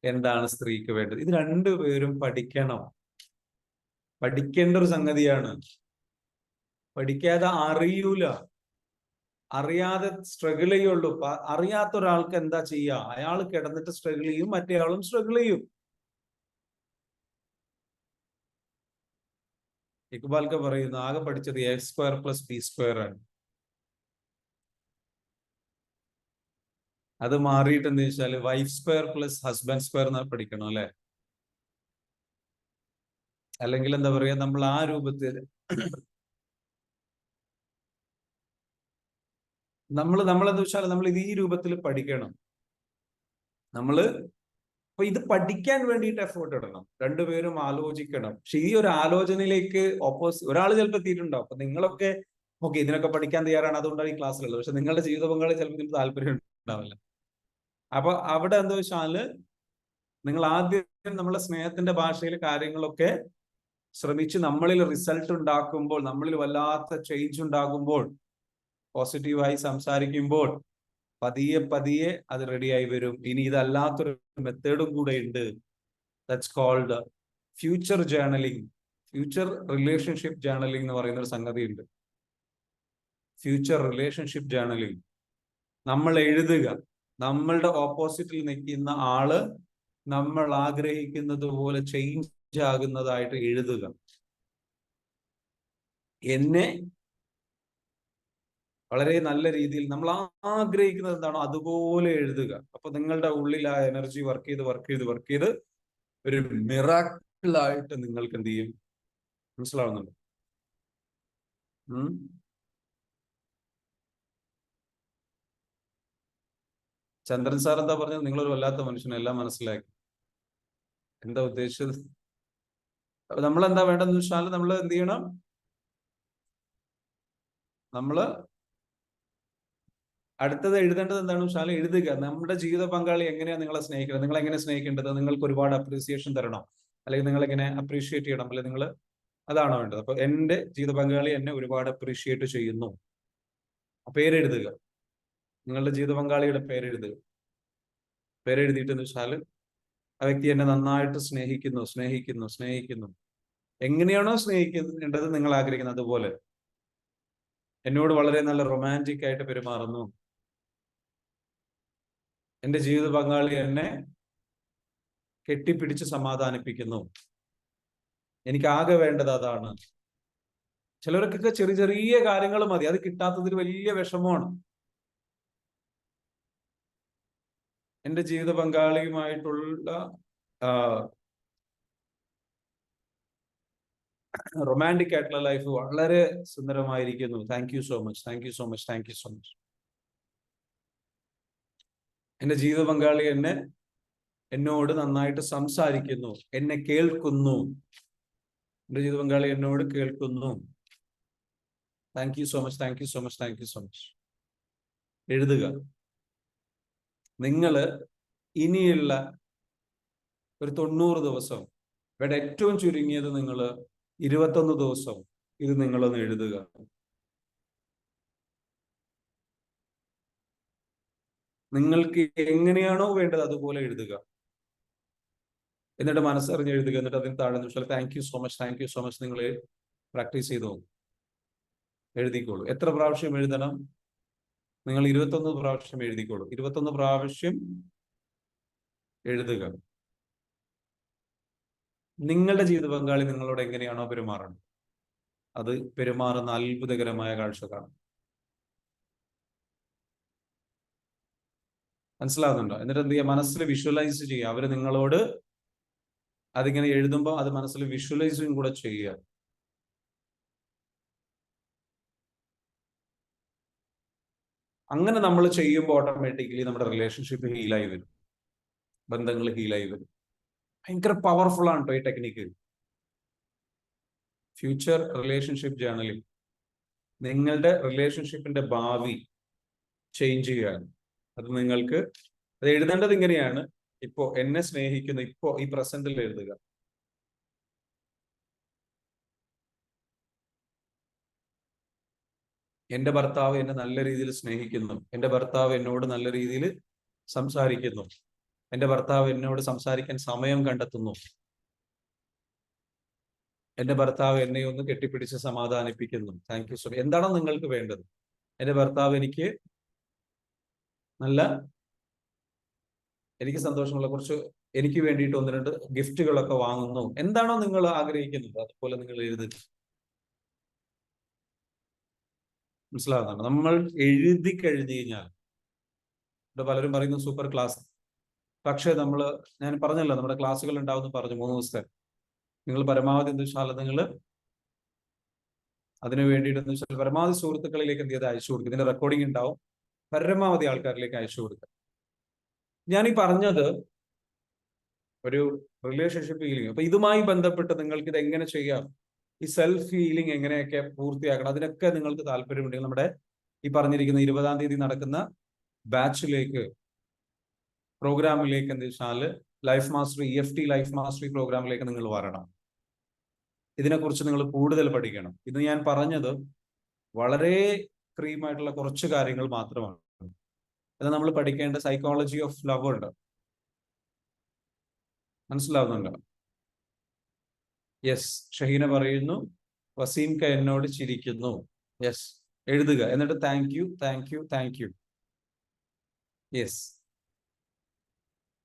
എന്താണ് സ്ത്രീക്ക് വേണ്ടത്, ഇത് രണ്ടുപേരും പഠിക്കണം. പഠിക്കേണ്ട ഒരു സംഗതിയാണ്. പഠിക്കാതെ അറിയൂല. അറിയാതെ സ്ട്രഗിൾ ചെയ്യുള്ളൂ. അറിയാത്ത ഒരാൾക്ക് എന്താ ചെയ്യുക? അയാൾ കിടന്നിട്ട് സ്ട്രഗിൾ ചെയ്യും, മറ്റേ ആളും സ്ട്രഗിൾ ചെയ്യും. ഇക്ബാൽക്ക് പറയുന്നു ആകെ പഠിച്ചത് A²+B² ആണ്. അത് മാറിയിട്ട് എന്താ വെച്ചാൽ Y²+Husband² എന്ന് പഠിക്കണം, അല്ലെ? അല്ലെങ്കിൽ എന്താ പറയാ, നമ്മൾ ആ രൂപത്തിൽ നമ്മളെന്താ വെച്ചാൽ നമ്മൾ ഇത് ഈ രൂപത്തിൽ പഠിക്കണം. അപ്പൊ ഇത് പഠിക്കാൻ വേണ്ടിയിട്ട് എഫേർട്ട് ഇടണം, രണ്ടുപേരും ആലോചിക്കണം. പക്ഷെ ഈ ഒരു ആലോചനയിലേക്ക് ഒരാൾ ചിലപ്പോൾ എത്തിയിട്ടുണ്ടാവും. അപ്പൊ നിങ്ങളൊക്കെ ഓക്കെ ഇതിനൊക്കെ പഠിക്കാൻ തയ്യാറാണ്, അതുകൊണ്ടാണ് ഈ ക്ലാസ്സിലുള്ളത്. പക്ഷെ നിങ്ങളുടെ ജീവിത പങ്കാളി ചിലപ്പോൾ നിങ്ങൾക്ക് താല്പര്യം ഉണ്ടാവില്ല. അപ്പൊ അവിടെ എന്താ വെച്ചാല് നിങ്ങൾ ആദ്യം നമ്മളെ സ്നേഹത്തിന്റെ ഭാഷയിൽ കാര്യങ്ങളൊക്കെ ശ്രമിച്ച് നമ്മളിൽ റിസൾട്ട് ഉണ്ടാക്കുമ്പോൾ, നമ്മളിൽ വല്ലാത്ത ചേഞ്ച് ഉണ്ടാകുമ്പോൾ, പോസിറ്റീവായി സംസാരിക്കുമ്പോൾ പതിയെ പതിയെ അത് റെഡിയായി വരും. ഇനി ഇതല്ലാത്തൊരു മെത്തേഡും കൂടെ ഉണ്ട്. That's called future journaling, future relationship journaling എന്ന് പറയുന്ന ഒരു സംഗതി ഉണ്ട്. Future relationship journaling. നമ്മൾ എഴുതുക, നമ്മളുടെ ഓപ്പോസിറ്റിൽ നിൽക്കുന്ന ആള് നമ്മൾ ആഗ്രഹിക്കുന്നത് പോലെ ചേഞ്ച് ആകുന്നതായിട്ട് എഴുതുക. എന്നെ വളരെ നല്ല രീതിയിൽ നമ്മൾ ആഗ്രഹിക്കുന്നത് എന്താണോ അതുപോലെ എഴുതുക. അപ്പൊ നിങ്ങളുടെ ഉള്ളിൽ ആ എനർജി വർക്ക് ചെയ്ത് ഒരു മിറാക്കിളായിട്ട് നിങ്ങൾക്ക് എന്ത് ചെയ്യും? മനസ്സിലാവുന്നുണ്ട്? ചന്ദ്രൻ സാർ എന്താ പറഞ്ഞത്? നിങ്ങളൊരു വല്ലാത്ത മനുഷ്യനെല്ലാം മനസ്സിലാക്കി. എന്താ ഉദ്ദേശിച്ചത്? നമ്മളെന്താ വേണ്ടെന്ന് വെച്ചാൽ നമ്മൾ എന്ത് ചെയ്യണം? നമ്മള് അടുത്തത് എഴുതേണ്ടത് എന്താണെന്ന് വെച്ചാൽ എഴുതുക. നമ്മുടെ ജീവിത പങ്കാളി എങ്ങനെയാണ് നിങ്ങളെ സ്നേഹിക്കുന്നത്, നിങ്ങൾ എങ്ങനെ സ്നേഹിക്കേണ്ടത്, നിങ്ങൾക്ക് ഒരുപാട് അപ്രീസിയേഷൻ തരണം, അല്ലെങ്കിൽ നിങ്ങൾ എങ്ങനെ അപ്രീഷിയേറ്റ് ചെയ്യണം, അല്ലെങ്കിൽ നിങ്ങൾ അതാണോ വേണ്ടത്? അപ്പൊ എന്റെ ജീവിത പങ്കാളി എന്നെ ഒരുപാട് അപ്രീഷിയേറ്റ് ചെയ്യുന്നു, പേരെഴുതുക. നിങ്ങളുടെ ജീവിത പങ്കാളിയുടെ പേരെഴുതുക. പേരെഴുതിയിട്ടെന്ന് വെച്ചാൽ ആ വ്യക്തി എന്നെ നന്നായിട്ട് സ്നേഹിക്കുന്നു. എങ്ങനെയാണോ സ്നേഹിക്കേണ്ടത് നിങ്ങൾ ആഗ്രഹിക്കുന്നത് അതുപോലെ എന്നോട് വളരെ നല്ല റൊമാൻറ്റിക് ആയിട്ട് പെരുമാറുന്നു. എന്റെ ജീവിത പങ്കാളി എന്നെ കെട്ടിപ്പിടിച്ച് സമാധാനിപ്പിക്കുന്നു. എനിക്ക് ആകെ വേണ്ടത് അതാണ്. ചിലർക്കൊക്കെ ചെറിയ ചെറിയ കാര്യങ്ങൾ മതി, അത് കിട്ടാത്തതിൽ വലിയ വിഷമമാണ്. എന്റെ ജീവിത പങ്കാളിയുമായിട്ടുള്ള റൊമാൻറ്റിക് ആയിട്ടുള്ള ലൈഫ് വളരെ സുന്ദരമായിരിക്കുന്നു. Thank you so much. എന്റെ ജീവിത പങ്കാളി എന്നോട് നന്നായിട്ട് സംസാരിക്കുന്നു, എന്നെ കേൾക്കുന്നു. എന്റെ ജീവിത പങ്കാളി എന്നോട് കേൾക്കുന്നു. Thank you so much. എഴുതുക. നിങ്ങള് ഇനിയുള്ള ഒരു 90 ദിവസം, ഇവിടെ ഏറ്റവും ചുരുങ്ങിയത് നിങ്ങൾ 21 ദിവസം ഇത് നിങ്ങളൊന്ന് എഴുതുക. നിങ്ങൾക്ക് എങ്ങനെയാണോ വേണ്ടത് അതുപോലെ എഴുതുക. എന്നിട്ട് മനസ്സറിഞ്ഞ് എഴുതുക. എന്നിട്ട് അതിന് താഴെ വെച്ചാൽ താങ്ക് യു സോ മച്ച് നിങ്ങൾ പ്രാക്ടീസ് ചെയ്തോ, എഴുതിക്കോളൂ. എത്ര പ്രാവശ്യം എഴുതണം? നിങ്ങൾ 21 പ്രാവശ്യം എഴുതിക്കോളൂ. 21 പ്രാവശ്യം എഴുതുക. നിങ്ങളുടെ ജീവിത പങ്കാളി നിങ്ങളോട് എങ്ങനെയാണോ പെരുമാറുന്നത് അത് പെരുമാറുന്ന അത്ഭുതകരമായ കാഴ്ച കാണും. മനസ്സിലാവുന്നുണ്ടോ? എന്നിട്ട് എന്ത് ചെയ്യുക? മനസ്സിൽ വിഷ്വലൈസ് ചെയ്യുക. അവര് നിങ്ങളോട് അതിങ്ങനെ എഴുതുമ്പോൾ അത് മനസ്സിൽ വിഷ്വലൈസും കൂടെ ചെയ്യുക. അങ്ങനെ നമ്മൾ ചെയ്യുമ്പോൾ ഓട്ടോമാറ്റിക്കലി നമ്മുടെ റിലേഷൻഷിപ്പ് ഹീലായി വരും, ബന്ധങ്ങൾ ഹീലായി വരും. ഭയങ്കര പവർഫുൾ ആണ് കേട്ടോ ഈ ടെക്നിക്ക്. ഫ്യൂച്ചർ റിലേഷൻഷിപ്പ് ജേർണലിൽ നിങ്ങളുടെ റിലേഷൻഷിപ്പിന്റെ ഭാവി ചേഞ്ച് ചെയ്യുകയാണ്. അത് നിങ്ങൾക്ക് അത് എഴുതേണ്ടത് ഇങ്ങനെയാണ്. ഇപ്പോ എന്നെ സ്നേഹിക്കുന്ന, ഇപ്പോ ഈ പ്രസന്റിൽ എഴുതുക. എന്റെ ഭർത്താവ് എന്നെ നല്ല രീതിയിൽ സ്നേഹിക്കുന്നു. എന്റെ ഭർത്താവ് എന്നോട് നല്ല രീതിയിൽ സംസാരിക്കുന്നു. എന്റെ ഭർത്താവ് എന്നോട് സംസാരിക്കാൻ സമയം കണ്ടെത്തുന്നു. എന്റെ ഭർത്താവ് എന്നെ ഒന്ന് കെട്ടിപ്പിടിച്ച് സമാധാനിപ്പിക്കുന്നു. Thank you so much. എന്താണോ നിങ്ങൾക്ക് വേണ്ടത്? എന്റെ ഭർത്താവ് എനിക്ക് സന്തോഷമുള്ള കുറച്ച്, എനിക്ക് വേണ്ടിയിട്ട് 1-2 ഗിഫ്റ്റുകളൊക്കെ വാങ്ങുന്നു. എന്താണോ നിങ്ങൾ ആഗ്രഹിക്കുന്നത് അതുപോലെ നിങ്ങൾ എഴുതുക. മനസ്സിലാവുന്നുണ്ട്? നമ്മൾ എഴുതി കഴിഞ്ഞു കഴിഞ്ഞാൽ, ഇവിടെ പലരും പറയുന്നു സൂപ്പർ ക്ലാസ്. പക്ഷെ ഞാൻ പറഞ്ഞല്ലോ, നമ്മുടെ ക്ലാസ്സുകൾ ഉണ്ടാവുമെന്ന് പറഞ്ഞു 3 ദിവസത്തെ. നിങ്ങൾ പരമാവധി എന്താ വെച്ചാൽ നിങ്ങൾ അതിനു വേണ്ടിയിട്ട് എന്താ വെച്ചാൽ പരമാവധി സുഹൃത്തുക്കളിലേക്ക് എന്ത് ചെയ്ത് അയച്ചു കൊടുക്കുക. ഇതിന്റെ റെക്കോർഡിംഗ് ഉണ്ടാവും. പരമാവധി ആൾക്കാരിലേക്ക് അയച്ചു കൊടുക്കുക. ഞാൻ ഈ പറഞ്ഞത് ഒരു റിലേഷൻഷിപ്പ് ഹീലിംഗ്. അപ്പൊ ഇതുമായി ബന്ധപ്പെട്ട് നിങ്ങൾക്ക് ഇത് എങ്ങനെ ചെയ്യാം, ഈ സെൽഫ് ഹീലിംഗ് എങ്ങനെയൊക്കെ പൂർത്തിയാക്കണം, അതിനൊക്കെ നിങ്ങൾക്ക് താല്പര്യമുണ്ടെങ്കിൽ നമ്മുടെ ഈ പറഞ്ഞിരിക്കുന്ന 20-ാം തീയതി നടക്കുന്ന ബാച്ചിലേക്ക്, പ്രോഗ്രാമിലേക്ക് എന്താ വെച്ചാൽ life mastery, EFT life mastery പ്രോഗ്രാമിലേക്ക് നിങ്ങൾ വരണം. ഇതിനെക്കുറിച്ച് നിങ്ങൾ കൂടുതൽ പഠിക്കണം. ഇത് ഞാൻ പറഞ്ഞത് വളരെ ക്രീമായിട്ടുള്ള കുറച്ച് കാര്യങ്ങൾ മാത്രമാണ്. ഇത് നമ്മൾ പഠിക്കേണ്ട സൈക്കോളജി ഓഫ് ലവ് ഉണ്ട്. മനസ്സിലാവുന്നുണ്ടോ? യെസ്, ഷഹീന പറയുന്നു വസീം ക എന്നോട് ചിരിക്കുന്നു. യെസ്, എഴുതുക. എന്നിട്ട് thank you, thank you, thank you. Yes,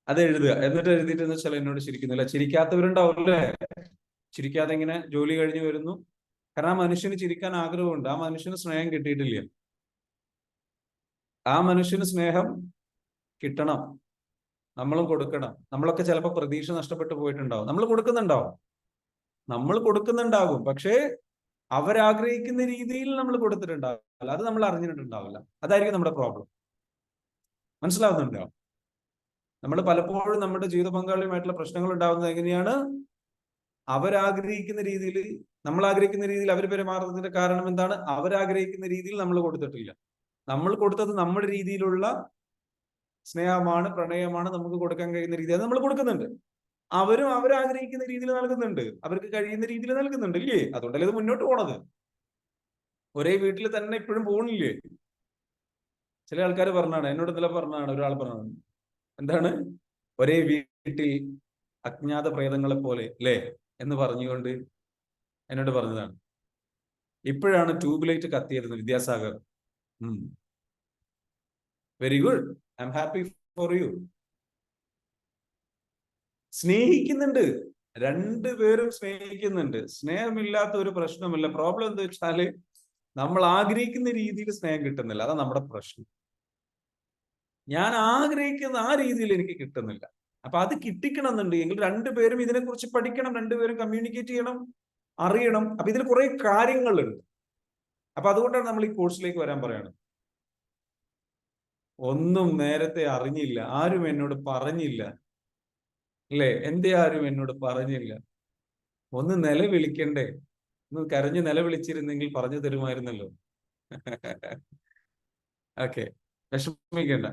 അത് എഴുതുക. എന്നിട്ട് എഴുതിയിട്ട് വെച്ചാൽ എന്നോട് ചിരിക്കുന്നില്ല. ചിരിക്കാത്തവരുണ്ടാവില്ലേ? ചിരിക്കാതെ ഇങ്ങനെ ജോലി കഴിഞ്ഞ് വരുന്നു. കാരണം ആ മനുഷ്യന് ചിരിക്കാൻ ആഗ്രഹമുണ്ട്. ആ മനുഷ്യന് സ്നേഹം കിട്ടിയിട്ടില്ല. ആ മനുഷ്യന് സ്നേഹം കിട്ടണം. നമ്മളും കൊടുക്കണം. നമ്മളൊക്കെ ചിലപ്പോൾ പ്രതീക്ഷ നഷ്ടപ്പെട്ടു പോയിട്ടുണ്ടാവും. നമ്മൾ കൊടുക്കുന്നുണ്ടാകും. പക്ഷേ അവരാഗ്രഹിക്കുന്ന രീതിയിൽ നമ്മൾ കൊടുത്തിട്ടുണ്ടാവില്ല. അത് നമ്മൾ അറിഞ്ഞിട്ടുണ്ടാവില്ല. അതായിരിക്കും നമ്മുടെ പ്രോബ്ലം. മനസ്സിലാവുന്നുണ്ടോ? നമ്മൾ പലപ്പോഴും നമ്മുടെ ജീവിത പങ്കാളിയുമായിട്ടുള്ള പ്രശ്നങ്ങൾ ഉണ്ടാകുന്നത് എങ്ങനെയാണ്? അവരാഗ്രഹിക്കുന്ന രീതിയിൽ, നമ്മൾ ആഗ്രഹിക്കുന്ന രീതിയിൽ അവർ പെരുമാറുന്നതിന്റെ കാരണം എന്താണ്? അവരാഗ്രഹിക്കുന്ന രീതിയിൽ നമ്മൾ കൊടുത്തിട്ടില്ല. നമ്മൾ കൊടുത്തത് നമ്മുടെ രീതിയിലുള്ള സ്നേഹമാണ്, പ്രണയമാണ്, നമുക്ക് കൊടുക്കാൻ കഴിയുന്ന രീതി. അത് നമ്മൾ കൊടുക്കുന്നുണ്ട്. അവരും അവരാഗ്രഹിക്കുന്ന രീതിയിൽ നൽകുന്നുണ്ട്. അവർക്ക് കഴിയുന്ന രീതിയിൽ നൽകുന്നുണ്ട്, ഇല്ലേ? അതുകൊണ്ടല്ലേ ഇത് മുന്നോട്ട് പോണത്. ഒരേ വീട്ടിൽ തന്നെ ഇപ്പോഴും പോകണില്ലേ? ചില ആൾക്കാർ പറഞ്ഞാണ്, എന്നോട് ഇന്നലെ പറഞ്ഞാണ്, ഒരാൾ പറഞ്ഞാണ്, എന്താണ്, ഒരേ വീട്ടിൽ അജ്ഞാത പ്രേതങ്ങളെ പോലെ അല്ലേ എന്ന് പറഞ്ഞുകൊണ്ട് എന്നോട് പറഞ്ഞതാണ്. ഇപ്പോഴാണ് ട്യൂബ് ലൈറ്റ് കത്തിയിരുന്നത് Vidyasagar. Very good, I am happy for you. സ്നേഹിക്കുന്നുണ്ട്, രണ്ടുപേരും സ്നേഹിക്കുന്നുണ്ട്. സ്നേഹമില്ലാത്ത ഒരു പ്രശ്നമില്ല. പ്രോബ്ലം എന്താ വെച്ചാല് നമ്മൾ ആഗ്രഹിക്കുന്ന രീതിയിൽ സ്നേഹം കിട്ടുന്നില്ല. അതാണ് നമ്മുടെ പ്രശ്നം. ഞാൻ ആഗ്രഹിക്കുന്ന ആ രീതിയിൽ എനിക്ക് കിട്ടുന്നില്ല. അപ്പൊ അത് കിട്ടിക്കണം എന്നുണ്ടെങ്കിൽ രണ്ടുപേരും ഇതിനെക്കുറിച്ച് പഠിക്കണം, രണ്ടുപേരും കമ്മ്യൂണിക്കേറ്റ് ചെയ്യണം, അറിയണം. അപ്പൊ ഇതിൽ കുറെ കാര്യങ്ങളുണ്ട്. അപ്പൊ അതുകൊണ്ടാണ് നമ്മൾ ഈ കോഴ്സിലേക്ക് വരാൻ പറയുന്നത്. ഒന്നും നേരത്തെ അറിഞ്ഞില്ല, ആരും എന്നോട് പറഞ്ഞില്ല, അല്ലേ? എന്തേ ആരും എന്നോട് പറഞ്ഞില്ല? ഒന്ന് നിലവിളിക്കണ്ടേ? ഒന്ന് കരഞ്ഞ് നിലവിളിച്ചിരുന്നെങ്കിൽ പറഞ്ഞു തരുമായിരുന്നല്ലോ. ഓക്കെ, വിഷമിക്കണ്ട.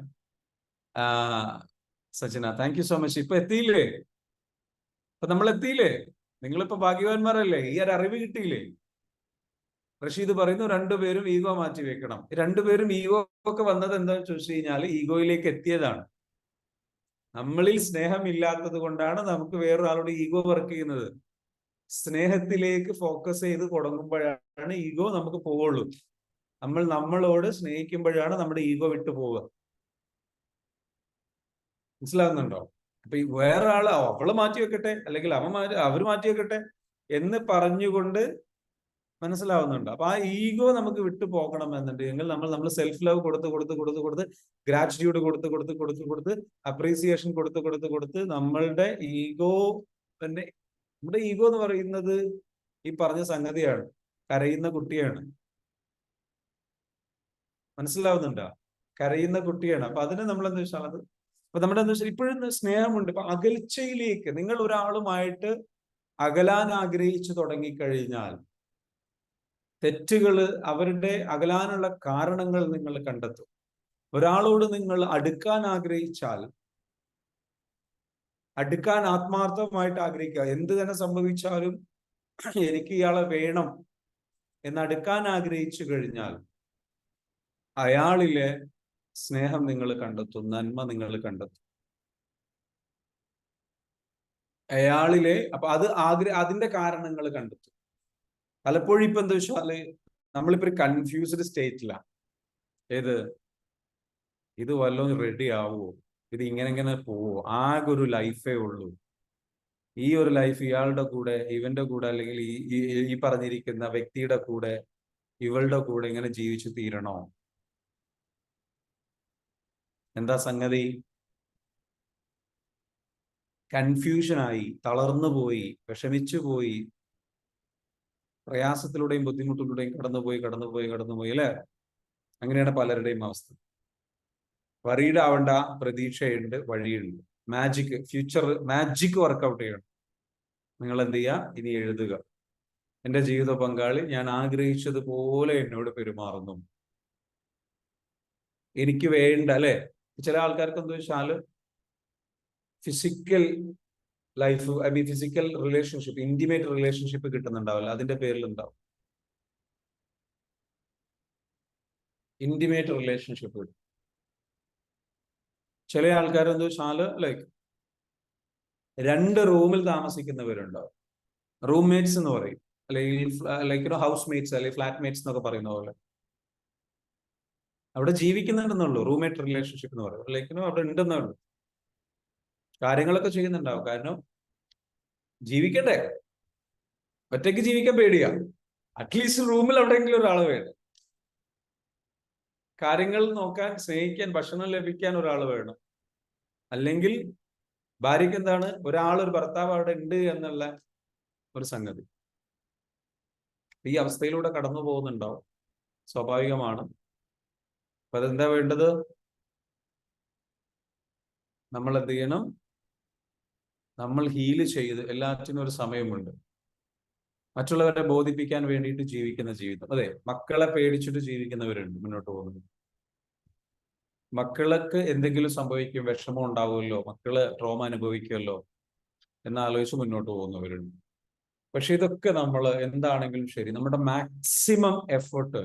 Sachina, thank you so much. ഇപ്പൊ എത്തിയില്ലേ? ഇപ്പൊ നമ്മൾ എത്തിയില്ലേ? നിങ്ങളിപ്പോ ഭാഗ്യവാന്മാരല്ലേ? ഈ ഒരു അറിവ് കിട്ടിയില്ലേ? റഷീദ് പറയുന്നു രണ്ടുപേരും ഈഗോ മാറ്റി വെക്കണം. രണ്ടുപേരും ഈഗോ ഒക്കെ വന്നത് എന്താണെന്ന് ചോദിച്ചു കഴിഞ്ഞാൽ ഈഗോയിലേക്ക് എത്തിയതാണ്. നമ്മളിൽ സ്നേഹം ഇല്ലാത്തത് കൊണ്ടാണ് നമുക്ക് വേറൊരാളുടെ ഈഗോ വർക്ക് ചെയ്യുന്നത്. സ്നേഹത്തിലേക്ക് ഫോക്കസ് ചെയ്ത് തുടങ്ങുമ്പോഴാണ് ഈഗോ നമുക്ക് പോവുള്ളൂ. നമ്മളോട് സ്നേഹിക്കുമ്പോഴാണ് നമ്മുടെ ഈഗോ വിട്ടു പോവുക. മനസ്സിലാകുന്നുണ്ടോ? അപ്പൊ ഈ വേറെ ആള് അവള് മാറ്റി വെക്കട്ടെ, അല്ലെങ്കിൽ അവര് മാറ്റി വെക്കട്ടെ എന്ന് പറഞ്ഞുകൊണ്ട്, മനസ്സിലാവുന്നുണ്ടോ? അപ്പൊ ആ ഈഗോ നമുക്ക് വിട്ടു പോകണം എന്നുണ്ടെങ്കിൽ നമ്മൾ സെൽഫ് ലവ് കൊടുത്ത് ഗ്രാറ്റിറ്റ്യൂഡ് കൊടുത്ത് അപ്രീസിയേഷൻ കൊടുത്ത് നമ്മളുടെ ഈഗോ തന്നെ, നമ്മുടെ ഈഗോ എന്ന് പറയുന്നത് ഈ പറഞ്ഞ സംഗതിയാണ്, കരയുന്ന കുട്ടിയാണ്. മനസ്സിലാവുന്നുണ്ടോ? കരയുന്ന കുട്ടിയാണ്. അപ്പൊ അതിന് നമ്മൾ എന്താ വെച്ചാൽ അപ്പൊ നമ്മുടെ എന്താ വെച്ചാൽ ഇപ്പോഴും സ്നേഹമുണ്ട്. ഇപ്പൊ അകൽച്ചയിലേക്ക് നിങ്ങൾ ഒരാളുമായിട്ട് അകലാൻ ആഗ്രഹിച്ചു തുടങ്ങിക്കഴിഞ്ഞാൽ തെറ്റുകൾ, അവരുടെ അകലാനുള്ള കാരണങ്ങൾ നിങ്ങൾ കണ്ടെത്തും. ഒരാളോട് നിങ്ങൾ അടുക്കാൻ ആഗ്രഹിച്ചാൽ, അടുക്കാൻ ആത്മാർത്ഥമായിട്ട് ആഗ്രഹിക്കുക, എന്ത് തന്നെ സംഭവിച്ചാലും എനിക്ക് ഇയാളെ വേണം എന്നടുക്കാൻ ആഗ്രഹിച്ചു കഴിഞ്ഞാൽ അയാളിലെ സ്നേഹം നിങ്ങൾ കണ്ടെത്തും, നന്മ നിങ്ങൾ കണ്ടെത്തും അയാളിലെ. അപ്പൊ അതിന്റെ കാരണങ്ങൾ കണ്ടെത്തും. പലപ്പോഴും ഇപ്പൊ എന്താ വെച്ചാല് നമ്മളിപ്പോ ഒരു കൺഫ്യൂസ്ഡ് സ്റ്റേറ്റിലാണ്. ഏത്, ഇത് വല്ലതും റെഡി ആവുമോ, ഇത് ഇങ്ങനെ പോവോ, ആകെ ഒരു ലൈഫേ ഉള്ളൂ, ഈ ഒരു ലൈഫ് ഇയാളുടെ കൂടെ, ഇവന്റെ കൂടെ, അല്ലെങ്കിൽ ഈ പറഞ്ഞിരിക്കുന്ന വ്യക്തിയുടെ കൂടെ, ഇവളുടെ കൂടെ ഇങ്ങനെ ജീവിച്ചു തീരണോ? എന്താ സംഗതി? കൺഫ്യൂഷനായി, തളർന്നു പോയി, വിഷമിച്ചു പോയി, പ്രയാസത്തിലൂടെയും ബുദ്ധിമുട്ടിലൂടെയും കടന്നുപോയി അല്ലെ? അങ്ങനെയാണ് പലരുടെയും അവസ്ഥ. വറീഡ് ആവേണ്ട, പ്രതീക്ഷയുണ്ട്, വഴിയുണ്ട്. ഫ്യൂച്ചർ മാജിക് വർക്കൗട്ട് ചെയ്യണം. നിങ്ങൾ എന്ത് ചെയ്യുക? ഇനി എഴുതുക, എന്റെ ജീവിത പങ്കാളി ഞാൻ ആഗ്രഹിച്ചതുപോലെ എന്നോട് പെരുമാറുന്നു, എനിക്ക് വേണ്ട അല്ലെ? ചില ആൾക്കാർക്ക് എന്താ വെച്ചാല് physical life, physical relationship, intimate relationship കിട്ടുന്നുണ്ടാവില്ല, അതിന്റെ പേരിൽ ഉണ്ടാവും ഇന്റിമേറ്റ് റിലേഷൻഷിപ്പ്. ചില ആൾക്കാർ എന്താ വെച്ചാല് ലൈക്ക് 2 റൂമിൽ താമസിക്കുന്നവരുണ്ടാവും, റൂംമേറ്റ്സ് എന്ന് പറയും, അല്ലെങ്കിൽ ഹൗസ് മേറ്റ്സ് അല്ലെങ്കിൽ ഫ്ലാറ്റ് മേറ്റ്സ് എന്നൊക്കെ പറയുന്ന പോലെ. അവിടെ ജീവിക്കുന്നുണ്ടെന്നുള്ളൂ, റൂംമേറ്റ് റിലേഷൻഷിപ്പ് എന്ന് പറയും. ലൈക്കിനും അവിടെ ഉണ്ടെന്നുള്ളൂ, കാര്യങ്ങളൊക്കെ ചെയ്യുന്നുണ്ടാവും. കാരണം ജീവിക്കട്ടെ, ഒറ്റയ്ക്ക് ജീവിക്കാൻ പേടിയാ, അറ്റ്ലീസ്റ്റ് റൂമിൽ എവിടെയെങ്കിലും ഒരാൾ വേണം, കാര്യങ്ങൾ നോക്കാൻ, സ്നേഹിക്കാൻ, ഭക്ഷണം ലഭിക്കാൻ ഒരാൾ വേണം. അല്ലെങ്കിൽ ഭാര്യയ്ക്ക് എന്താണ്, ഒരു ഭർത്താവ് അവിടെ ഉണ്ട് എന്നുള്ള ഒരു സംഗതി. ഈ അവസ്ഥയിലൂടെ കടന്നു പോകുന്നുണ്ടാവും, സ്വാഭാവികമാണ്. അപ്പൊ അതെന്താ വേണ്ടത്? നമ്മൾ എന്ത് ചെയ്യണം? നമ്മൾ ഹീല് ചെയ്ത്, എല്ലാറ്റിനും ഒരു സമയമുണ്ട്. മറ്റുള്ളവരെ ബോധിപ്പിക്കാൻ വേണ്ടിയിട്ട് ജീവിക്കുന്ന ജീവിതം. അതെ, മക്കളെ പേടിച്ചിട്ട് ജീവിക്കുന്നവരുണ്ട് മുന്നോട്ട് പോകുന്നത്. മക്കൾക്ക് എന്തെങ്കിലും സംഭവിക്കും, വിഷമം ഉണ്ടാവുമല്ലോ, മക്കള് ട്രോമ അനുഭവിക്കുമല്ലോ എന്നാലോചിച്ച് മുന്നോട്ട് പോകുന്നവരുണ്ട്. പക്ഷെ ഇതൊക്കെ നമ്മൾ എന്താണെങ്കിലും ശരി, നമ്മുടെ മാക്സിമം എഫേർട്ട്,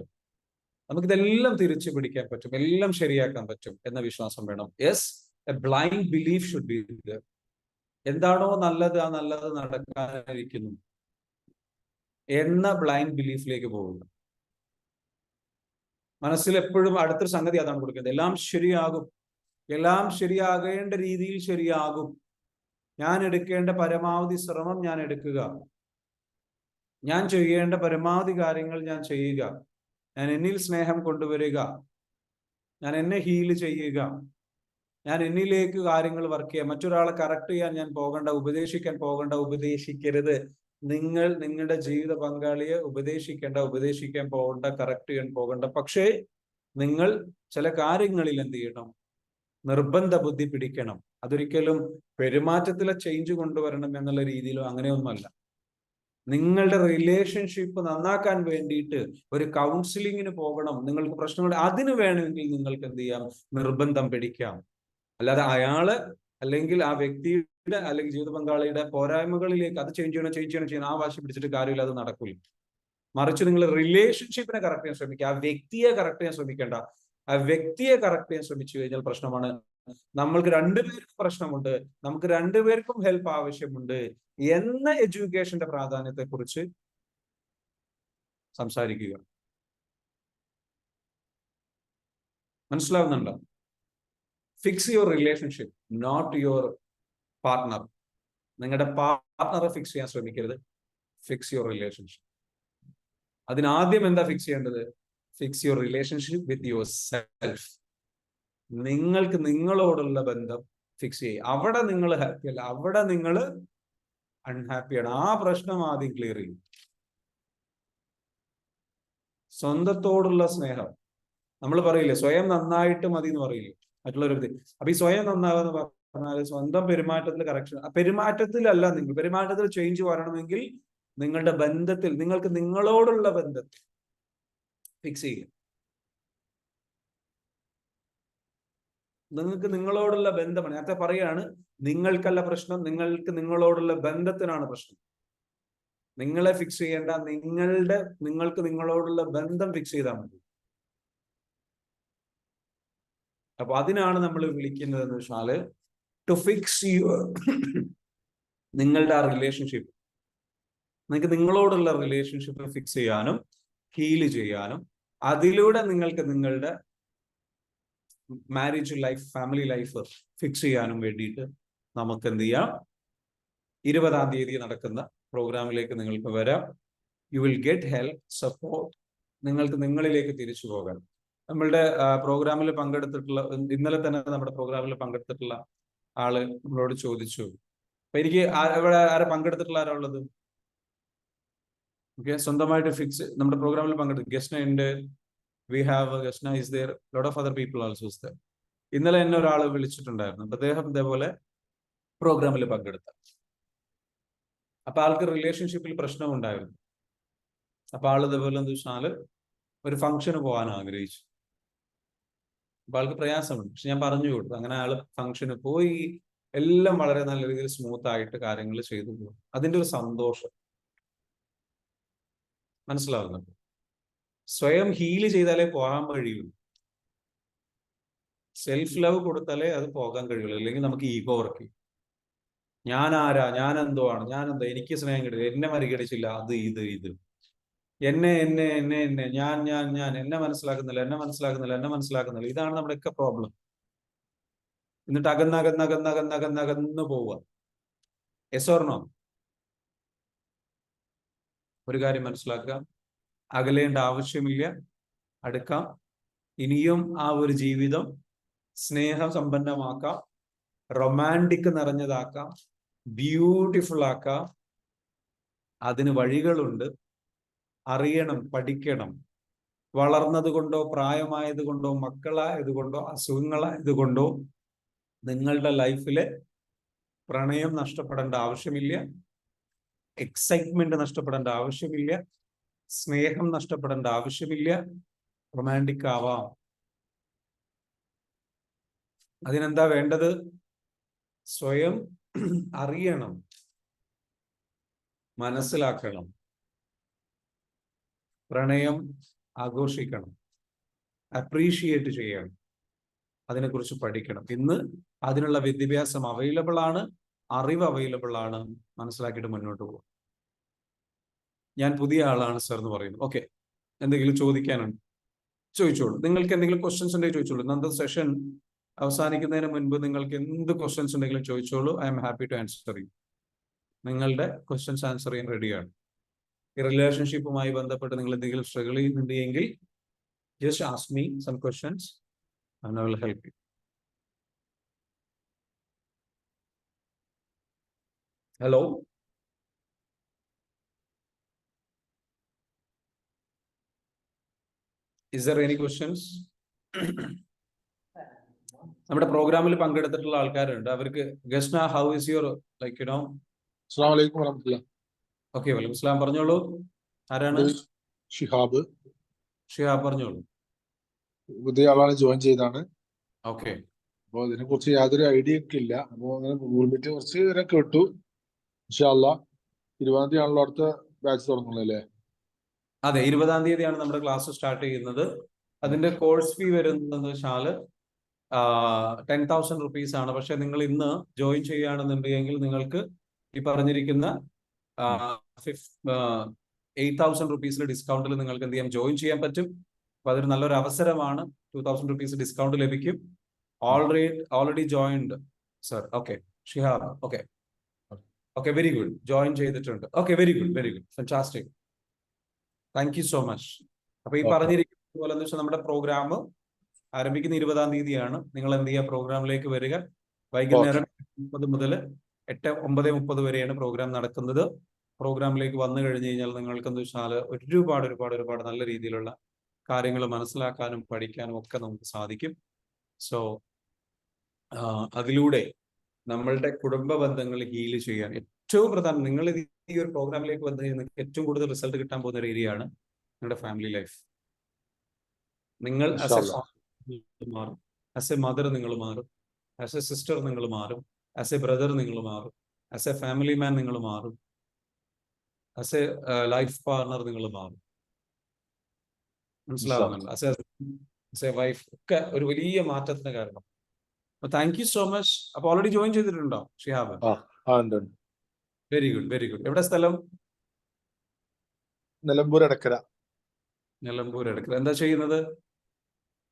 നമുക്കിതെല്ലാം തിരിച്ചു പിടിക്കാൻ പറ്റും, എല്ലാം ശരിയാക്കാൻ പറ്റും എന്ന വിശ്വാസം വേണം. Yes, a blind belief should be there. എന്താണോ നല്ലത്, ആ നല്ലത് നടക്കാനിരിക്കുന്നു എന്ന ബ്ലൈൻഡ് ബിലീഫിലേക്ക് പോകുക. മനസ്സിൽ എപ്പോഴും അടുത്തൊരു സംഗതി അതാണ് കൊടുക്കുന്നത്, എല്ലാം ശരിയാകും, എല്ലാം ശരിയാകേണ്ട രീതിയിൽ ശരിയാകും, ഞാൻ എടുക്കേണ്ട പരമാവധി ശ്രമം ഞാൻ എടുക്കുക, ഞാൻ ചെയ്യേണ്ട പരമാവധി കാര്യങ്ങൾ ഞാൻ ചെയ്യുക, ഞാൻ എന്നിൽ സ്നേഹം കൊണ്ടുവരിക, ഞാൻ എന്നെ ഹീല് ചെയ്യുക, ഞാൻ എന്നിലേക്ക് കാര്യങ്ങൾ വർക്ക് ചെയ്യാം, മറ്റൊരാളെ കറക്റ്റ് ചെയ്യാൻ ഞാൻ പോകണ്ട, ഉപദേശിക്കാൻ പോകണ്ട, ഉപദേശിക്കരുത്. നിങ്ങൾ നിങ്ങളുടെ ജീവിത പങ്കാളിയെ ഉപദേശിക്കാൻ പോകണ്ട, കറക്റ്റ് ചെയ്യാൻ പോകണ്ട. പക്ഷേ നിങ്ങൾ ചില കാര്യങ്ങളിൽ എന്ത് ചെയ്യണം? നിർബന്ധ ബുദ്ധി പിടിക്കണം. അതൊരിക്കലും പെരുമാറ്റത്തിലെ ചേഞ്ച് കൊണ്ടുവരണം എന്നുള്ള രീതിയിലോ അങ്ങനെയൊന്നുമല്ല. നിങ്ങളുടെ റിലേഷൻഷിപ്പ് നന്നാക്കാൻ വേണ്ടിയിട്ട് ഒരു കൗൺസിലിങ്ങിന് പോകണം. നിങ്ങൾക്ക് പ്രശ്നങ്ങൾ, അതിന് വേണമെങ്കിൽ നിങ്ങൾക്ക് എന്ത് ചെയ്യാം? നിർബന്ധം പിടിക്കാം. അല്ലാതെ അയാള് അല്ലെങ്കിൽ ആ വ്യക്തിയുടെ അല്ലെങ്കിൽ ജീവിത പങ്കാളിയുടെ പോരായ്മകളിലേക്ക് അത് ചേഞ്ച് ചെയ്യണം ആ വാശി പിടിച്ചിട്ട് കാര്യമില്ല, അത് നടക്കില്ല. മറിച്ച് നിങ്ങൾ റിലേഷൻഷിപ്പിനെ കറക്റ്റ് ചെയ്യാൻ ശ്രമിക്കുക, ആ വ്യക്തിയെ കറക്റ്റ് ചെയ്യാൻ ശ്രമിക്കേണ്ട. ആ വ്യക്തിയെ കറക്റ്റ് ചെയ്യാൻ ശ്രമിച്ചു കഴിഞ്ഞാൽ പ്രശ്നമാണ്. നമ്മൾക്ക് രണ്ടുപേർക്കും പ്രശ്നമുണ്ട്, നമുക്ക് രണ്ടുപേർക്കും ഹെൽപ്പ് ആവശ്യമുണ്ട് എന്ന എഡ്യൂക്കേഷന്റെ പ്രാധാന്യത്തെ കുറിച്ച് സംസാരിക്കുക. മനസ്സിലാവുന്നുണ്ടോ? Fix your relationship, not your partner. നിങ്ങളുടെ പാർട്ട്ണറെ ഫിക്സ് ചെയ്യാൻ ശ്രമിക്കരുത്, ഫിക്സ് യുവർ റിലേഷൻഷിപ്പ്. അതിനാദ്യം എന്താ ഫിക്സ് ചെയ്യേണ്ടത്? Fix your relationship with your self. നിങ്ങൾക്ക് നിങ്ങളോടുള്ള ബന്ധം ഫിക്സ് ചെയ്യുക. അവിടെ നിങ്ങൾ ഹാപ്പി അല്ല, അവിടെ നിങ്ങൾ അൺഹാപ്പിയാണ്. ആ പ്രശ്നം ആദ്യം ക്ലിയർ ചെയ്യും. സ്വന്തത്തോടുള്ള സ്നേഹം, നമ്മൾ പറയില്ലേ സ്വയം നന്നായിട്ട് മതി എന്ന് പറയില്ലേ മറ്റുള്ളവർ. അപ്പൊ ഈ സ്വയം നന്നാകുന്ന പറഞ്ഞാൽ സ്വന്തം പെരുമാറ്റത്തിൽ കറക്ഷൻ, പെരുമാറ്റത്തിലല്ല, നിങ്ങൾ പെരുമാറ്റത്തിൽ ചേഞ്ച് വരണമെങ്കിൽ നിങ്ങളുടെ ബന്ധത്തിൽ, നിങ്ങൾക്ക് നിങ്ങളോടുള്ള ബന്ധത്തിൽ ഫിക്സ് ചെയ്യുക. നിങ്ങൾക്ക് നിങ്ങളോടുള്ള ബന്ധമാണ്. നേരത്തെ പറയാണ്, നിങ്ങൾക്കല്ല പ്രശ്നം, നിങ്ങൾക്ക് നിങ്ങളോടുള്ള ബന്ധത്തിനാണ് പ്രശ്നം. നിങ്ങളെ ഫിക്സ് ചെയ്യേണ്ട, നിങ്ങൾക്ക് നിങ്ങളോടുള്ള ബന്ധം ഫിക്സ് ചെയ്താൽ മതി. അപ്പൊ അതിനാണ് നമ്മൾ വിളിക്കുന്നത് എന്ന് വെച്ചാല് ടു ഫിക്സ് യുവർ നിങ്ങളുടെ ആ റിലേഷൻഷിപ്പ്. നിങ്ങൾക്ക് നിങ്ങളോടുള്ള റിലേഷൻഷിപ്പ് ഫിക്സ് ചെയ്യാനും ഹീല് ചെയ്യാനും അതിലൂടെ നിങ്ങൾക്ക് നിങ്ങളുടെ marriage life, family life fix ചെയ്യാനും വേണ്ടിയിട്ട് നമുക്ക് എന്ത് ചെയ്യാം, 20-ാം തീയതി നടക്കുന്ന പ്രോഗ്രാമിലേക്ക് നിങ്ങൾക്ക് വരാം. You will get help, support. നിങ്ങൾക്ക് നിങ്ങളിലേക്ക് തിരിച്ചു പോകാം. നമ്മളുടെ പ്രോഗ്രാമിൽ പങ്കെടുത്തിട്ടുള്ള, ഇന്നലെ തന്നെ നമ്മുടെ പ്രോഗ്രാമിൽ പങ്കെടുത്തിട്ടുള്ള ആള് നമ്മളോട് ചോദിച്ചു, അപ്പൊ എനിക്ക് ഇവിടെ ആരെ പങ്കെടുത്തിട്ടുള്ള ആരാ ഉള്ളത്? ഓക്കെ, സ്വന്തമായിട്ട് ഫിക്സ് നമ്മുടെ പ്രോഗ്രാമിൽ പങ്കെടുത്തു. ഗസ്ന ഉണ്ട്, we have Gasna is there, lot of other people also is there. ഇന്നലെ എന്നെ ഒരാൾ വിളിച്ചിട്ടുണ്ടായിരുന്നു. അപ്പൊ അദ്ദേഹം ഇതേപോലെ പ്രോഗ്രാമിൽ പങ്കെടുത്ത. അപ്പൊ ആൾക്ക് റിലേഷൻഷിപ്പിൽ പ്രശ്നമുണ്ടായിരുന്നു. അപ്പൊ ആൾ ഇതേപോലെ എന്താ വെച്ചാൽ ഒരു ഫംഗ്ഷന് പോകാൻ ആഗ്രഹിച്ചു. അപ്പൊ ആൾക്ക് പ്രയാസമുണ്ട്. പക്ഷെ ഞാൻ പറഞ്ഞു കൊടുത്തു, അങ്ങനെ ആള് ഫംഗ്ഷന് പോയി, എല്ലാം വളരെ നല്ല രീതിയിൽ സ്മൂത്ത് ആയിട്ട് കാര്യങ്ങൾ ചെയ്തു പോകും. അതിന്റെ ഒരു സന്തോഷം മനസ്സിലാവുന്നുണ്ട്. സ്വയം ഹീല് ചെയ്താലേ പോകാൻ കഴിയുള്ളൂ. സെൽഫ് ലവ് കൊടുത്താലേ അത് പോകാൻ കഴിയുള്ളൂ. അല്ലെങ്കിൽ നമുക്ക് ഈഗോ വർക്ക് ചെയ്യും. ഞാൻ ആരാ, ഞാൻ എന്തോ ആണ്, ഞാൻ എന്തോ, എനിക്ക് സ്നേഹം കിട്ടില്ല, എന്നെ പരിഗണിച്ചില്ല, അത് ഇത് എന്നെ എന്നെ എന്നെ എന്നെ ഞാൻ ഞാൻ ഞാൻ എന്നെ മനസ്സിലാക്കുന്നില്ല, എന്നെ മനസ്സിലാക്കുന്നില്ല, എന്നെ മനസ്സിലാക്കുന്നില്ല. ഇതാണ് നമ്മുടെയൊക്കെ പ്രോബ്ലം. എന്നിട്ട് അകന്ന് പോവുക. Yes or no? ഒരു കാര്യം മനസ്സിലാക്കുക, അകലേണ്ട ആവശ്യമില്ല, അടുക്കാം. ഇനിയും ആ ഒരു ജീവിതം സ്നേഹം സമ്പന്നമാക്കാം, റൊമാൻറ്റിക് നിറഞ്ഞതാക്കാം, ബ്യൂട്ടിഫുൾ ആക്കാം. അതിന് വഴികളുണ്ട്. അറിയണം, പഠിക്കണം. വളർന്നത് കൊണ്ടോ, പ്രായമായത് കൊണ്ടോ, മക്കളായത് കൊണ്ടോ, അസുഖങ്ങളായത് കൊണ്ടോ നിങ്ങളുടെ ലൈഫിലെ പ്രണയം നഷ്ടപ്പെടേണ്ട ആവശ്യമില്ല, എക്സൈറ്റ്മെന്റ് നഷ്ടപ്പെടേണ്ട ആവശ്യമില്ല, സ്നേഹം നഷ്ടപ്പെടേണ്ട ആവശ്യമില്ല. റൊമാൻറ്റിക് ആവാം. അതിനെന്താ വേണ്ടത്? സ്വയം അറിയണം, മനസ്സിലാക്കണം, പ്രണയം ആഘോഷിക്കണം, അപ്രീഷിയേറ്റ് ചെയ്യണം, അതിനെക്കുറിച്ച് പഠിക്കണം. ഇന്ന് അതിനുള്ള വിദ്യാഭ്യാസം അവൈലബിൾ ആണ്, അറിവ് അവൈലബിൾ ആണ്. മനസ്സിലാക്കിയിട്ട് മുന്നോട്ട് പോകും. ഞാൻ പുതിയ ആളാണ് സർ എന്ന് പറയുന്നു. ഓക്കെ, എന്തെങ്കിലും ചോദിക്കാനുണ്ട് ചോദിച്ചോളൂ. നിങ്ങൾക്ക് എന്തെങ്കിലും ക്വസ്റ്റ്യൻസ് ഉണ്ടെങ്കിൽ ചോദിച്ചോളൂ. ഇന്നത്തെ സെഷൻ അവസാനിക്കുന്നതിന് മുൻപ് നിങ്ങൾക്ക് എന്ത് ക്വസ്റ്റ്യൻസ് ഉണ്ടെങ്കിലും ചോദിച്ചോളൂ. I am happy to answer you. നിങ്ങളുടെ ക്വസ്റ്റ്യൻസ് ആൻസർ ചെയ്യാൻ റെഡിയാണ്. ഈ റിലേഷൻഷിപ്പുമായി ബന്ധപ്പെട്ട് നിങ്ങൾ എന്തെങ്കിലും സ്ട്രഗിൾ ചെയ്യുന്നുണ്ടെങ്കിൽ just ask me some questions and I will help you. Hello? Is there any questions? നമ്മുടെ പ്രോഗ്രാമിൽ പങ്കെടുത്തിട്ടുള്ള ആൾക്കാരുണ്ട്. അവർക്ക് Gasna, how is your like you know? അസ്സലാമു അലൈക്കും വറഹ്മത്തുള്ളാഹി. ഓക്കെ, വലൈക്കും സലാം. പറഞ്ഞോളൂ. ആരാണ്? ഷിഹാബ്. ഷിഹാബ്, പറഞ്ഞോളൂ. പുതിയ ആളാണ്, ജോയിൻ ചെയ്താണ്. ഓക്കെ. അപ്പോൾ ഇതിനെ കുറിച്ച് യാതൊരു ഐഡിയ ഒക്കെ ഇല്ല. അപ്പോൾ അങ്ങനെ ഗൂഗിൾ മീറ്റ് കുറച്ച് വരെ കേട്ടു. ഇൻഷാ അല്ലാഹ് 20-ാം തീയതി ആണല്ലോ അടുത്ത ബാച്ച് തുടങ്ങുന്നത് അല്ലേ? അതെ, 20-ാം തീയതിയാണ് നമ്മുടെ ക്ലാസ് സ്റ്റാർട്ട് ചെയ്യുന്നത്. അതിന്റെ കോഴ്സ് ഫീ വരുന്നത് വെച്ചാൽ 10,000 rupees ആണ്. പക്ഷെ നിങ്ങൾ ഇന്ന് ജോയിൻ ചെയ്യുകയാണെന്നുണ്ടെങ്കിൽ നിങ്ങൾക്ക് ഈ പറഞ്ഞിരിക്കുന്ന 8,000 rupees ഡിസ്കൗണ്ടിൽ നിങ്ങൾക്ക് എന്ത് ചെയ്യാം, ജോയിൻ ചെയ്യാൻ പറ്റും. അപ്പൊ അതൊരു നല്ലൊരു അവസരമാണ്. 2,000 rupees ഡിസ്കൗണ്ട് ലഭിക്കും. Already joined sir. Okay, Shihab. Okay, okay, very good. Join ചെയ്തിട്ടുണ്ട്. Okay, very good, very good, fantastic. Thank you so much. അപ്പൊ ഈ പറഞ്ഞിരിക്കുന്ന പോലെ എന്ന് വെച്ചാൽ നമ്മുടെ പ്രോഗ്രാം ആരംഭിക്കുന്ന 20-ാം തീയതിയാണ്. നിങ്ങൾ എന്ത് ചെയ്യുക, പ്രോഗ്രാമിലേക്ക് വരിക. വൈകുന്നേരം 30 മുതൽ 9:30 വരെയാണ് പ്രോഗ്രാം നടക്കുന്നത്. പ്രോഗ്രാമിലേക്ക് വന്നു കഴിഞ്ഞു കഴിഞ്ഞാൽ നിങ്ങൾക്ക് എന്താ വെച്ചാൽ ഒരുപാട് നല്ല രീതിയിലുള്ള കാര്യങ്ങൾ മനസ്സിലാക്കാനും പഠിക്കാനും ഒക്കെ നമുക്ക് സാധിക്കും. സോ അതിലൂടെ നമ്മളുടെ കുടുംബ ബന്ധങ്ങൾ ഹീല് ചെയ്യാൻ ഏറ്റവും പ്രധാനം, നിങ്ങൾ ഈ ഒരു പ്രോഗ്രാമിലേക്ക് വന്നു കഴിഞ്ഞാൽ ഏറ്റവും കൂടുതൽ റിസൾട്ട് കിട്ടാൻ പോകുന്ന ഒരു ഏരിയ ആണ് നിങ്ങളുടെ ഫാമിലി ലൈഫ്. നിങ്ങൾ ആസ് എ ഇൻഷാല്ലാ. ഫാദർ മാറും, ആസ് എ മദർ നിങ്ങൾ മാറും, ആസ് എ സിസ്റ്റർ നിങ്ങൾ മാറും, ആസ് എ ബ്രദർ നിങ്ങൾ മാറും, ആസ് എ ഫാമിലി മാൻ നിങ്ങൾ മാറും, ആസ് എ ലൈഫ് പാർട്ണർ നിങ്ങൾ മാറും. മനസ്സിലാവുന്നുണ്ട്? ആസ് എ വൈഫ് ഒക്കെ ഒരു വലിയ മാറ്റത്തിന് കാരണം. അപ്പൊ താങ്ക് യു സോ മച്ച്. അപ്പൊ ഓൾറെഡി ജോയിൻ ചെയ്തിട്ടുണ്ടോ ഷിഹാബ്? ഉണ്ട്. Very good, very good. എവിടെ സ്ഥലം? നിലമ്പൂർ എടക്കര. നിലമ്പൂർ എടുക്കുക. എന്താ ചെയ്യുന്നത്?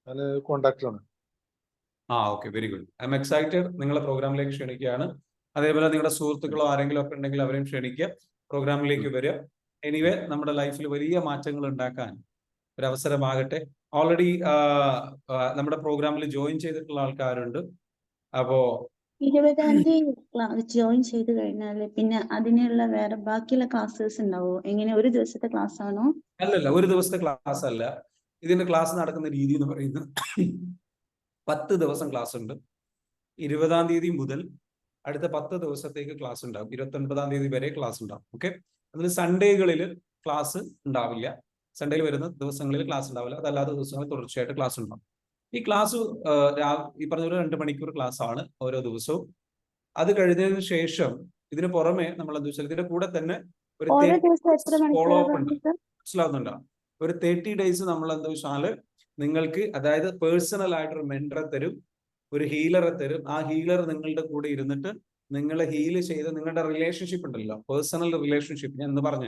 ഞാൻ കോൺട്രാക്ടറാണ്. Okay, very good. I am excited. നിങ്ങളെ പ്രോഗ്രാമിലേക്ക് ക്ഷണിക്കുകയാണ്. അതേപോലെ നിങ്ങളുടെ സുഹൃത്തുക്കളോ ആരെങ്കിലും ഒക്കെ ഉണ്ടെങ്കിൽ അവരെയും ക്ഷണിക്കുക, പ്രോഗ്രാമിലേക്ക് വരിക. എനിവേ നമ്മുടെ ലൈഫിൽ വലിയ മാറ്റങ്ങൾ ഉണ്ടാക്കാൻ ഒരു അവസരമാകട്ടെ. ഓൾറെഡി നമ്മുടെ പ്രോഗ്രാമിൽ ജോയിൻ ചെയ്തിട്ടുള്ള ആൾക്കാരുണ്ട്. അപ്പോ 20-ാം തീയതി ജോയിൻ ചെയ്ത് കഴിഞ്ഞാല് പിന്നെ അതിനുള്ള വേറെ ബാക്കിയുള്ള ക്ലാസ്സസ് ഉണ്ടാവോ? എങ്ങനെ, ഒരു ദിവസത്തെ ക്ലാസ് ആണോ? അല്ലല്ല, ഒരു ദിവസത്തെ ക്ലാസ് അല്ല. ഇതിന്റെ ക്ലാസ് നടക്കുന്ന രീതി എന്ന് പറയുന്നത് 10 ദിവസം ക്ലാസ് ഉണ്ട്. 20-ാം തീയതി മുതൽ അടുത്ത 10 ദിവസത്തേക്ക് ക്ലാസ് ഉണ്ടാവും. 29-ാം തീയതി വരെ ക്ലാസ് ഉണ്ടാവും. ഓക്കെ. അതിൽ സൺഡേകളിൽ ക്ലാസ് ഉണ്ടാവില്ല. സൺഡേയിൽ വരുന്ന ദിവസങ്ങളിൽ ക്ലാസ് ഉണ്ടാവില്ല. അതല്ലാത്ത ദിവസങ്ങളിൽ തുടർച്ചയായിട്ട് ക്ലാസ് ഉണ്ടാവും. ഈ ക്ലാസ് ഈ പറഞ്ഞ പോലെ 2 മണിക്കൂർ ക്ലാസ് ആണ് ഓരോ ദിവസവും. അത് കഴിഞ്ഞതിന് ശേഷം ഇതിന് പുറമെ നമ്മൾ എന്താ വെച്ചാൽ ഇതിന്റെ കൂടെ തന്നെ ഒരു ഓരോ ദിവസം എത്ര ഫോളോ മണിക്കൂർ അപ്പ് ഉണ്ട്. മനസ്സിലാവുന്നുണ്ടോ? ഒരു 30 ഡേയ്സ് നമ്മൾ എന്താ വെച്ചാൽ നിങ്ങൾക്ക്, അതായത് പേഴ്സണൽ ആയിട്ടൊരു മെന്ററെ തരും, ഒരു ഹീലറെ തരും. ആ ഹീലർ നിങ്ങളുടെ കൂടെ ഇരുന്നിട്ട് നിങ്ങളെ ഹീൽ ചെയ്ത് നിങ്ങളുടെ റിലേഷൻഷിപ്പ് ഉണ്ടല്ലോ, പേഴ്സണൽ റിലേഷൻഷിപ്പ്, ഞാൻ എന്ന് പറഞ്ഞ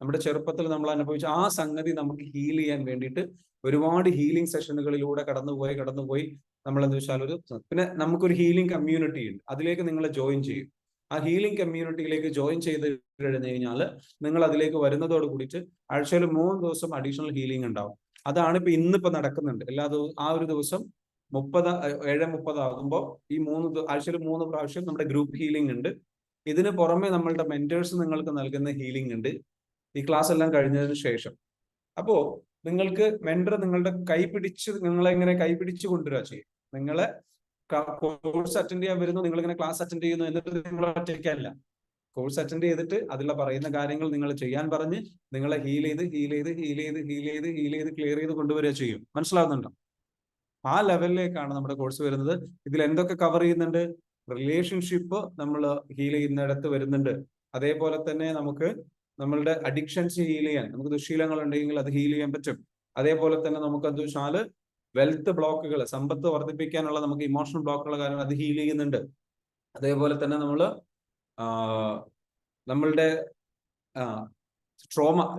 നമ്മുടെ ചെറുപ്പത്തിൽ നമ്മൾ അനുഭവിച്ച ആ സംഗതി നമുക്ക് ഹീൽ ചെയ്യാൻ വേണ്ടിയിട്ട് ഒരുപാട് ഹീലിംഗ് സെഷനുകളിലൂടെ കടന്നുപോയി നമ്മൾ എന്താ വെച്ചാൽ പിന്നെ നമുക്കൊരു ഹീലിംഗ് കമ്മ്യൂണിറ്റി ഉണ്ട്. അതിലേക്ക് നിങ്ങൾ ജോയിൻ ചെയ്യും. ആ ഹീലിംഗ് കമ്മ്യൂണിറ്റിയിലേക്ക് ജോയിൻ ചെയ്ത് കഴിഞ്ഞു കഴിഞ്ഞാൽ നിങ്ങൾ അതിലേക്ക് വരുന്നതോട് കൂടിയിട്ട് ആഴ്ചയിൽ 3 ദിവസം അഡീഷണൽ ഹീലിംഗ് ഉണ്ടാവും. അതാണ് ഇന്നിപ്പോ നടക്കുന്നുണ്ട്. എല്ലാ ദിവസവും ആ ഒരു ദിവസം 7:30 ആകുമ്പോൾ ഈ ആഴ്ചയിൽ 3 പ്രാവശ്യം നമ്മുടെ ഗ്രൂപ്പ് ഹീലിംഗ് ഉണ്ട്. ഇതിന് പുറമെ നമ്മളുടെ മെന്റേഴ്സ് നിങ്ങൾക്ക് നൽകുന്ന ഹീലിംഗ് ഉണ്ട് ഈ ക്ലാസ് എല്ലാം കഴിഞ്ഞതിന് ശേഷം. അപ്പോ നിങ്ങൾക്ക് മെന്റർ നിങ്ങളുടെ നിങ്ങളെ ഇങ്ങനെ കൈപിടിച്ച് കൊണ്ടുവരിക ചെയ്യും. നിങ്ങളെ കോഴ്സ് അറ്റൻഡ് ചെയ്യാൻ വരുന്നു, നിങ്ങൾ ഇങ്ങനെ ക്ലാസ് അറ്റൻഡ് ചെയ്യുന്നു, എന്നിട്ട് നിങ്ങൾ ഒറ്റയ്ക്കല്ല. കോഴ്സ് അറ്റൻഡ് ചെയ്തിട്ട് അതിലുള്ള പറയുന്ന കാര്യങ്ങൾ നിങ്ങൾ ചെയ്യാൻ പറഞ്ഞ് നിങ്ങളെ ഹീൽ ചെയ്ത് ക്ലിയർ ചെയ്ത് കൊണ്ടുവരിക ചെയ്യും. മനസ്സിലാവുന്നുണ്ടോ? ആ ലെവലിലേക്കാണ് നമ്മുടെ കോഴ്സ് വരുന്നത്. ഇതിൽ എന്തൊക്കെ കവർ ചെയ്യുന്നുണ്ട്? റിലേഷൻഷിപ്പ് നമ്മൾ ഹീൽ ചെയ്യുന്നിടത്ത് വരുന്നുണ്ട്. അതേപോലെ തന്നെ നമുക്ക് നമ്മളുടെ അഡിക്ഷൻസ് ഹീൽ ചെയ്യാൻ, നമുക്ക് ദുശീലങ്ങൾ ഉണ്ടെങ്കിൽ അത് ഹീൽ ചെയ്യാൻ പറ്റും. അതേപോലെ തന്നെ നമുക്ക് എന്താ വെച്ചാൽ വെൽത്ത് ബ്ലോക്കുകൾ, സമ്പത്ത് വർദ്ധിപ്പിക്കാനുള്ള നമുക്ക് ഇമോഷണൽ ബ്ലോക്കുള്ള കാര്യം അത് ഹീൽ ചെയ്യുന്നുണ്ട്. അതേപോലെ തന്നെ നമ്മളുടെ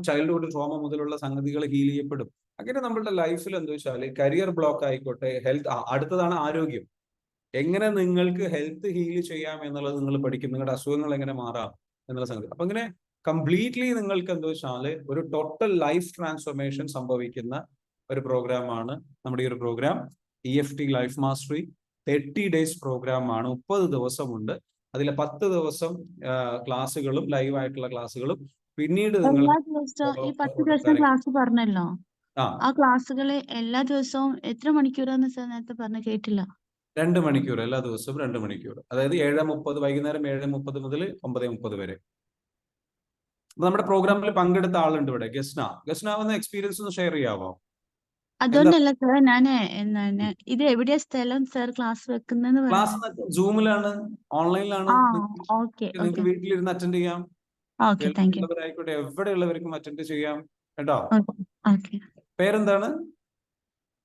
ചൈൽഡ്ഹുഡ് ട്രോമ മുതലുള്ള സംഗതികൾ ഹീൽ ചെയ്യപ്പെടും. അങ്ങനെ നമ്മളുടെ ലൈഫിൽ എന്താ വെച്ചാൽ കരിയർ ബ്ലോക്ക് ആയിക്കോട്ടെ, ഹെൽത്ത്, അടുത്തതാണ് ആരോഗ്യം. എങ്ങനെ നിങ്ങൾക്ക് ഹെൽത്ത് ഹീൽ ചെയ്യാം എന്നുള്ളത് നിങ്ങൾ പഠിക്കും. നിങ്ങളുടെ അസുഖങ്ങൾ എങ്ങനെ മാറാം എന്നുള്ള സംഗതി. അപ്പൊ ഇങ്ങനെ കംപ്ലീറ്റ്ലി നിങ്ങൾക്ക് എന്താ വെച്ചാൽ ഒരു ടോട്ടൽ ലൈഫ് ട്രാൻസ്ഫോർമേഷൻ സംഭവിക്കുന്ന ഒരു പ്രോഗ്രാമാണ് നമ്മുടെ ഈ ഒരു program. EFT life mastery 30 days program ആണ്. 30 ദിവസമുണ്ട്. അതിൽ 10 ദിവസം ക്ലാസ്സുകളും ലൈവ് ആയിട്ടുള്ള ക്ലാസ്സുകളും, പിന്നീട് നിങ്ങൾ എല്ലാ ദിവസവും ഈ 10 ദിവസം ക്ലാസ് പറഞ്ഞല്ലോ, ആ ക്ലാസ്സുകള് എല്ലാ ദിവസവും എത്ര മണിക്കൂറാന്ന് നേരത്തെ പറഞ്ഞ കേട്ടില്ല? 2 മണിക്കൂർ, എല്ലാ ദിവസവും 2 മണിക്കൂർ. അതായത് 7:30 വൈകുന്നേരം 7:30 മുതൽ 9:30 വരെ. നമ്മുടെ പ്രോഗ്രാമിൽ പങ്കെടുത്ത ആളുണ്ട് ഇവിടെ, ഗസ്ന വന്ന എക്സ്പീരിയൻസ് ഒന്ന് ഷെയർ ചെയ്യാവോ? അതുകൊണ്ടല്ല സാർ, എന്താണ് ഇത് എവിടെയാ സ്ഥലം സാർ ക്ലാസ് വെക്കുന്നെന്ന് ക്ലാസ് സൂമിലാണ്, ഓൺലൈനിലാണ്. നിങ്ങൾക്ക് വീട്ടിലിരുന്ന് അറ്റൻഡ് ചെയ്യാം. ആയിക്കോട്ടെ, എവിടെയുള്ളവർക്കും അറ്റൻഡ് ചെയ്യാം കേട്ടോ. പേരെന്താണ്?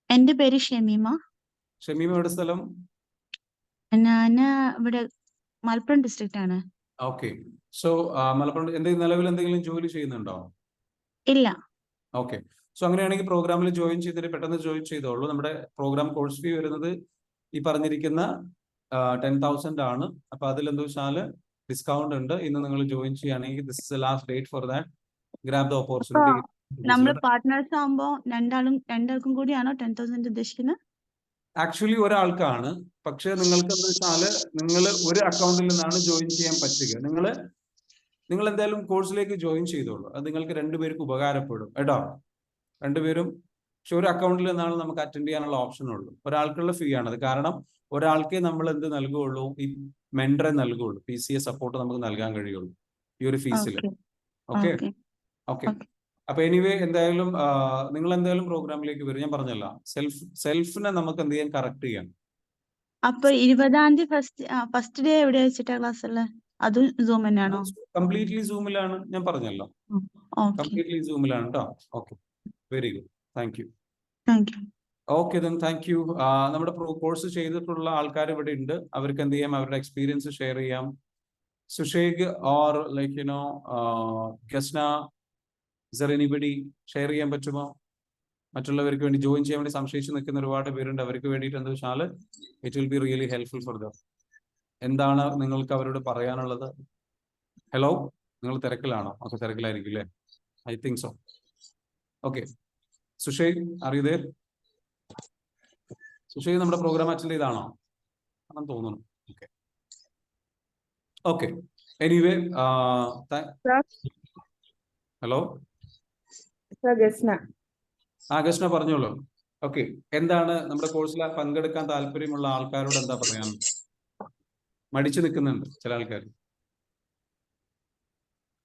എന്റെ പേര് ഷമീമ. ഷമീമ എവിടെ സ്ഥലം? ഞാന് ഇവിടെ മലപ്പുറം ഡിസ്ട്രിക്റ്റ് ആണ്. ഓക്കെ. സോ മലപ്പുറം നിലവിൽ എന്തെങ്കിലും ജോലി ചെയ്യുന്നുണ്ടോ? ഇല്ല. ഓക്കെ. സോ അങ്ങനെയാണെങ്കിൽ പ്രോഗ്രാമിൽ ജോയിൻ ചെയ്തിട്ട് പെട്ടെന്ന് ജോയിൻ ചെയ്തോളൂ. നമ്മുടെ പ്രോഗ്രാം കോഴ്സ് ഫീ വരുന്നത് ഈ പറഞ്ഞിരിക്കുന്ന 10,000 ആണ്. അപ്പൊ അതിൽ എന്താ വെച്ചാൽ ഡിസ്കൗണ്ട് ഉണ്ട്. ഇന്ന് നിങ്ങൾ ജോയിൻ ചെയ്യുകയാണെങ്കിൽ this is the last date for that. Grab the opportunity. നമ്മൾ പാർട്ട്നേഴ്സ് ആകുമ്പോൾ രണ്ടാൾക്കും കൂടിയാണോ 10,000 ഉദ്ദേശിക്കുന്നത്? ആക്ച്വലി ഒരാൾക്കാണ്. പക്ഷെ നിങ്ങൾക്ക് എന്താ വെച്ചാല് നിങ്ങൾ ഒരു അക്കൗണ്ടിൽ നിന്നാണ് ജോയിൻ ചെയ്യാൻ പറ്റുക. നിങ്ങൾ എന്തായാലും കോഴ്സിലേക്ക് ജോയിൻ ചെയ്തോളൂ. അത് നിങ്ങൾക്ക് 2 പേർക്ക് ഉപകാരപ്പെടും കേട്ടോ. 2 പേരും. പക്ഷെ ഒരു അക്കൗണ്ടിൽ നിന്നാണ് നമുക്ക് അറ്റൻഡ് ചെയ്യാനുള്ള ഓപ്ഷൻ ഉള്ളൂ. ഒരാൾക്കുള്ള ഫീ ആണത്. കാരണം ഒരാൾക്കേ നമ്മൾ എന്ത് നൽകുകയുള്ളൂ? ഈ മെന്ററെ നൽകുകയുള്ളൂ. PCA സപ്പോർട്ട് നമുക്ക് നൽകാൻ കഴിയുള്ളൂ ഈ ഒരു ഫീസിൽ. ഓക്കെ. അപ്പൊ എനിവേ എന്തായാലും നിങ്ങൾ എന്തായാലും പ്രോഗ്രാമിലേക്ക് വരും. ഞാൻ പറഞ്ഞല്ല, സെൽഫിനെ നമുക്ക് എന്ത് ചെയ്യാൻ കറക്റ്റ് ചെയ്യാം. അപ്പൊ 20-ാം തീയതി ഫസ്റ്റ് ഡേ എവിടെ വെച്ചിട്ടാ ക്ലാസ് ഉള്ളത്? അതും സൂം തന്നെയാണോ? കംപ്ലീറ്റ്ലി സൂമിലാണ്, ഞാൻ പറഞ്ഞല്ലോ, ഓക്കെ, കംപ്ലീറ്റ്ലി സൂമിലാണ് കേട്ടോ. Okay, very good, thank you. Thank you. Okay then, thank you. നമ്മുടെ കോഴ്സ് ചെയ്തിട്ടുള്ള ആൾക്കാർ ഇവിടെ ഉണ്ട്. അവർക്ക് എന്ത് ചെയ്യാം, അവരുടെ എക്സ്പീരിയൻസ് ഷെയർ ചെയ്യാം. Sushekh or like you know Gasna, is there anybody share ചെയ്യാൻ പറ്റുമോ? മറ്റുള്ളവർക്ക് വേണ്ടി ജോയിൻ ചെയ്യാൻ വേണ്ടി സംശയിച്ച് നിൽക്കുന്ന ഒരുപാട് പേരുണ്ട്. അവർക്ക് വേണ്ടിയിട്ട് എന്താ വെച്ചാൽ it will be really helpful for them. എന്താണ് നിങ്ങൾക്ക് അവരോട് പറയാനുള്ളത്? ഹലോ, നിങ്ങൾ തിരക്കിലാണോ? ഓക്കെ, തിരക്കിലായിരിക്കും അല്ലേ? I think so. ഓക്കെ, സുഷേഖ് അറിയതേ? സുഷേഖ് നമ്മുടെ പ്രോഗ്രാം അറ്റൻഡ് ചെയ്താണോ ആണെന്ന് തോന്നുന്നു. ഓക്കെ, ഓക്കെ, എനിവേ ഹലോ, ഗസ്ന പറഞ്ഞോളൂ. ഓക്കെ, എന്താണ് നമ്മുടെ കോഴ്സിൽ പങ്കെടുക്കാൻ താല്പര്യമുള്ള ആൾക്കാരോട് എന്താ പറയാനുള്ളത്? മടിച്ചു നിൽക്കുന്നുണ്ട് ചില ആൾക്കാർ.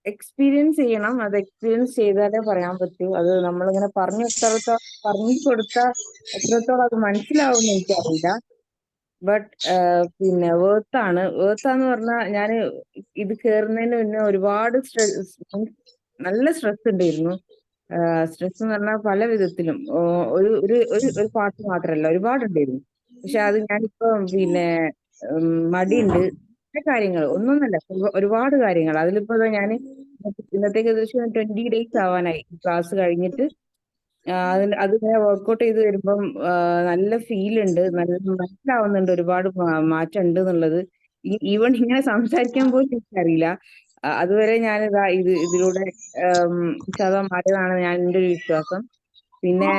എക്സ്പീരിയൻസ് ചെയ്യണം. അത് എക്സ്പീരിയൻസ് ചെയ്താലേ പറയാൻ പറ്റൂ. അത് നമ്മളിങ്ങനെ പറഞ്ഞു കൊടുത്താൽ എത്രത്തോളം അത് മനസ്സിലാവുമെന്ന് എനിക്കറിയില്ല. ബട്ട് പിന്നെ വേർത്താന്ന് പറഞ്ഞാൽ ഞാൻ ഇത് കേറുന്നതിന് മുന്നേ ഒരുപാട് നല്ല സ്ട്രെസ് ഉണ്ടായിരുന്നു. സ്ട്രെസ് എന്ന് പറഞ്ഞാൽ പല വിധത്തിലും ഒരു ഒരു ഒരു പാർട്ട് മാത്രമല്ല, ഒരുപാടുണ്ടായിരുന്നു. പക്ഷെ അത് ഞാനിപ്പോ പിന്നെ മടിയുണ്ട്, കാര്യങ്ങൾ ഒന്നൊന്നല്ല, ഒരുപാട് കാര്യങ്ങൾ. അതിലിപ്പോ ഞാൻ ഇന്നത്തേക്ക് ഏകദേശം 20 days ആവാനായി ക്ലാസ് കഴിഞ്ഞിട്ട്. അത് ഞാൻ വർക്ക്ഔട്ട് ചെയ്ത് വരുമ്പം നല്ല ഫീൽ ഉണ്ട്, നല്ല മനസ്സിലാവുന്നുണ്ട്, ഒരുപാട് മാറ്റം ഉണ്ട് എന്നുള്ളത്. ഈവൻ ഇങ്ങനെ സംസാരിക്കാൻ പോലും എനിക്കറിയില്ല. അതുവരെ ഞാനിതാ ഇതിലൂടെ മാറിയതാണ് എന്റെ ഒരു വിശ്വാസം. പിന്നെ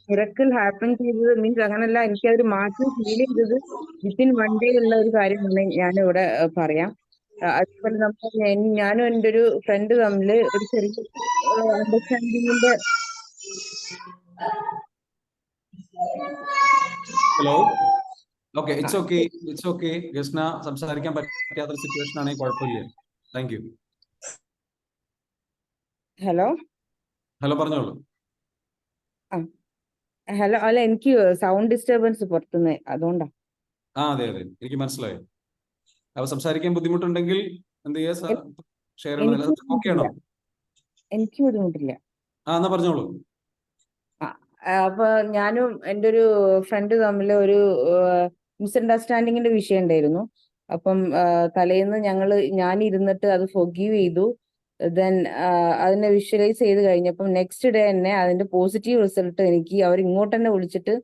മിറക്കിൾ ഹാപ്പൻ ചെയ്തത് മീൻസ് അങ്ങനല്ല, എനിക്കതൊരു മാറ്റം ഫീൽ ചെയ്തത് വിത്തിൻ 1 day ഉള്ള ഒരു കാര്യമാണ് ഞാനിവിടെ പറയാം. അതുപോലെ ഞാനും എൻ്റെ ഒരു ഫ്രണ്ട് തമ്മിൽ ഒരു ചെറിയ അണ്ടർസ്റ്റാൻഡിങ്ങിന്റെ. Hello, okay, it's okay Gasna. സംസാരിക്കാൻ പറ്റാത്ത സിറ്റുവേഷൻ ആണെങ്കിൽ കുഴപ്പമില്ല. Thank you. ഹലോ പറഞ്ഞോളൂ. ഹലോ, അല്ല, എനിക്ക് സൗണ്ട് ഡിസ്റ്റർബൻസ് പുറത്തുനിന്ന്, അതുകൊണ്ടാ. അതെ, എനിക്ക് മനസ്സിലായി. അപ്പൊ സംസാരിക്കാൻ ബുദ്ധിമുട്ടുണ്ടെങ്കിൽ എന്ത് ചെയ്യാ, ഷെയർ ചെയ്യണം. ഓക്കെ ആണോ? എനിക്ക് ബുദ്ധിമുട്ടില്ല. എന്നാ പറഞ്ഞോളൂ. അപ്പൊ ഞാനും എൻ്റെ ഒരു ഫ്രണ്ട് തമ്മിൽ ഒരു മിസ്അണ്ടർസ്റ്റാൻഡിങ്ങിന്റെ വിഷയം ഉണ്ടായിരുന്നു. അപ്പം തലേന്ന് ഞാൻ ഇരുന്നിട്ട് അത് ഫൊഗീവ് ചെയ്തു. ദെൻ അതിനെ വിഷ്വലൈസ് ചെയ്ത് കഴിഞ്ഞപ്പം നെക്സ്റ്റ് ഡേ തന്നെ അതിന്റെ പോസിറ്റീവ് റിസൾട്ട് എനിക്ക് അവർ ഇങ്ങോട്ട് തന്നെ വിളിച്ചിട്ട്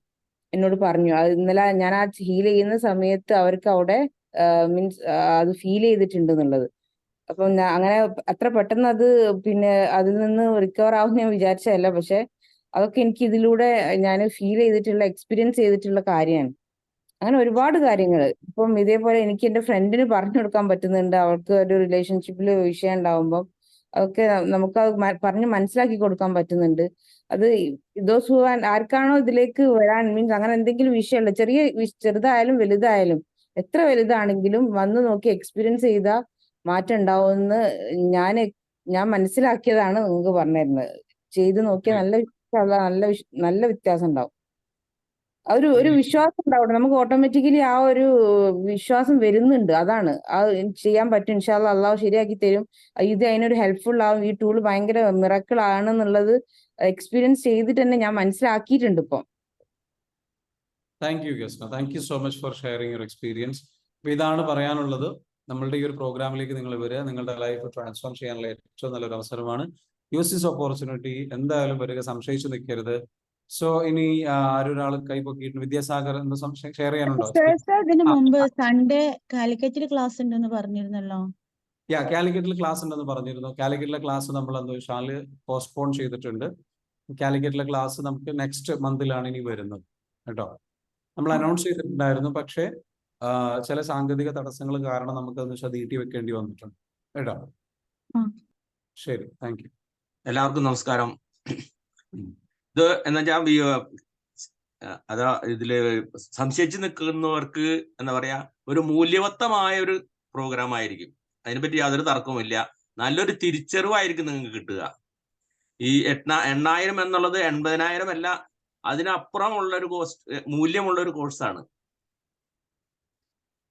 എന്നോട് പറഞ്ഞു. അത് ഇന്നലെ ഞാൻ ആ ഹീൽ ചെയ്യുന്ന സമയത്ത് അവർക്ക് അവിടെ മീൻസ് അത് ഫീൽ ചെയ്തിട്ടുണ്ട് എന്നുള്ളത്. അപ്പം അങ്ങനെ അത്ര പെട്ടെന്ന് അത് പിന്നെ അതിൽ നിന്ന് റിക്കവർ ആവും ഞാൻ വിചാരിച്ചതല്ല. പക്ഷെ അതൊക്കെ എനിക്ക് ഇതിലൂടെ ഞാൻ ഫീൽ ചെയ്തിട്ടുള്ള, എക്സ്പീരിയൻസ് ചെയ്തിട്ടുള്ള കാര്യമാണ്. അങ്ങനെ ഒരുപാട് കാര്യങ്ങൾ ഇപ്പം ഇതേപോലെ എനിക്ക് എന്റെ ഫ്രണ്ടിന് പറഞ്ഞു കൊടുക്കാൻ പറ്റുന്നുണ്ട്. അവൾക്ക് ഒരു റിലേഷൻഷിപ്പിൽ വിഷയം ഉണ്ടാവുമ്പം അതൊക്കെ നമുക്ക് പറഞ്ഞ് മനസ്സിലാക്കി കൊടുക്കാൻ പറ്റുന്നുണ്ട്. അത് ദോസ് ഹു ആർക്കാണോ ഇതിലേക്ക് വരാൻ മീൻസ് അങ്ങനെ എന്തെങ്കിലും വിഷയമല്ല, ചെറുതായാലും വലുതായാലും എത്ര വലുതാണെങ്കിലും വന്ന് നോക്കി എക്സ്പീരിയൻസ് ചെയ്താൽ മാറ്റം ഉണ്ടാവുമെന്ന് ഞാൻ മനസ്സിലാക്കിയതാണ് നിങ്ങൾക്ക് പറഞ്ഞു തരുന്നത്. ചെയ്ത് നോക്കിയാൽ നല്ല വ്യത്യാസം ഉണ്ടാവും. ഒരു വിശ്വാസം ഉണ്ടാവട്ടെ നമുക്ക്. ഓട്ടോമാറ്റിക്കലി ആ ഒരു വിശ്വാസം വരുന്നുണ്ട്. അതാണ് ചെയ്യാൻ പറ്റും. ഇൻഷാ അല്ലാഹ് അള്ളാഹു ശരിയാക്കി തരും. ഇത് അതിനൊരു ഹെൽപ്ഫുൾ ആവും. ഈ ടൂൾ ഭയങ്കര മിറക്കിൾ ആണെന്നുള്ളത് എക്സ്പീരിയൻസ് ചെയ്തിട്ട് തന്നെ ഞാൻ മനസ്സിലാക്കിയിട്ടുണ്ട് ഇപ്പം. Thank you Gasna, thank you so much for sharing your experience. അപ്പൊ ഇതാണ് പറയാനുള്ളത്. നമ്മളുടെ ഈ ഒരു പ്രോഗ്രാമിലേക്ക് നിങ്ങൾ വരിക. നിങ്ങളുടെ ലൈഫ് ട്രാൻസ്ഫോം ചെയ്യാനുള്ള ഏറ്റവും നല്ലൊരു അവസരമാണ്. Use this opportunity. എന്തായാലും വരിക, സംശയിച്ചു നിൽക്കരുത്. സോ ഇനി ആരൊരാൾ കൈ പൊക്കിയിട്ട് വിദ്യാസാഗർ എന്ന് ഷെയർ ചെയ്യാനുണ്ടോ? ഇതിന് മുമ്പ് സൺഡേ കാലിക്കറ്റിൽ ക്ലാസ് ഉണ്ടെന്ന് പറഞ്ഞിരുന്നല്ലോ. കാലിക്കറ്റിൽ ക്ലാസ് ഉണ്ടെന്ന് പറഞ്ഞിരുന്നു. കാലിക്കറ്റിലെ ക്ലാസ് നമ്മൾ എന്താ വെച്ചാൽ പോസ്റ്റ്പോൺ ചെയ്തിട്ടുണ്ട്. കാലിക്കറ്റിലെ ക്ലാസ് നമുക്ക് നെക്സ്റ്റ് മന്തിലാണ് ഇനി വരുന്നത് കേട്ടോ. നമ്മൾ അനൗൺസ് ചെയ്തിട്ടുണ്ടായിരുന്നു, പക്ഷേ ചില സാങ്കേതിക തടസ്സങ്ങൾ കാരണം നമുക്കതെന്ന് വെച്ചാൽ നീട്ടി വെക്കേണ്ടി വന്നിട്ടുണ്ട് കേട്ടോ. ശരി, താങ്ക് യു. എല്ലാവർക്കും നമസ്കാരം. ഇത് എന്നുവെച്ചാൽ അതാ ഇതില് സംശയിച്ച് നിൽക്കുന്നവർക്ക് എന്താ പറയാ, ഒരു മൂല്യവത്തമായ ഒരു പ്രോഗ്രാം ആയിരിക്കും. അതിനെപ്പറ്റി യാതൊരു തർക്കവുമില്ല. നല്ലൊരു തിരിച്ചറിവായിരിക്കും നിങ്ങൾക്ക് കിട്ടുക. ഈ 8,000 എന്നുള്ളത് 80,000 അല്ല, അതിനപ്പുറമുള്ള ഒരു മൂല്യമുള്ള ഒരു കോഴ്സാണ്.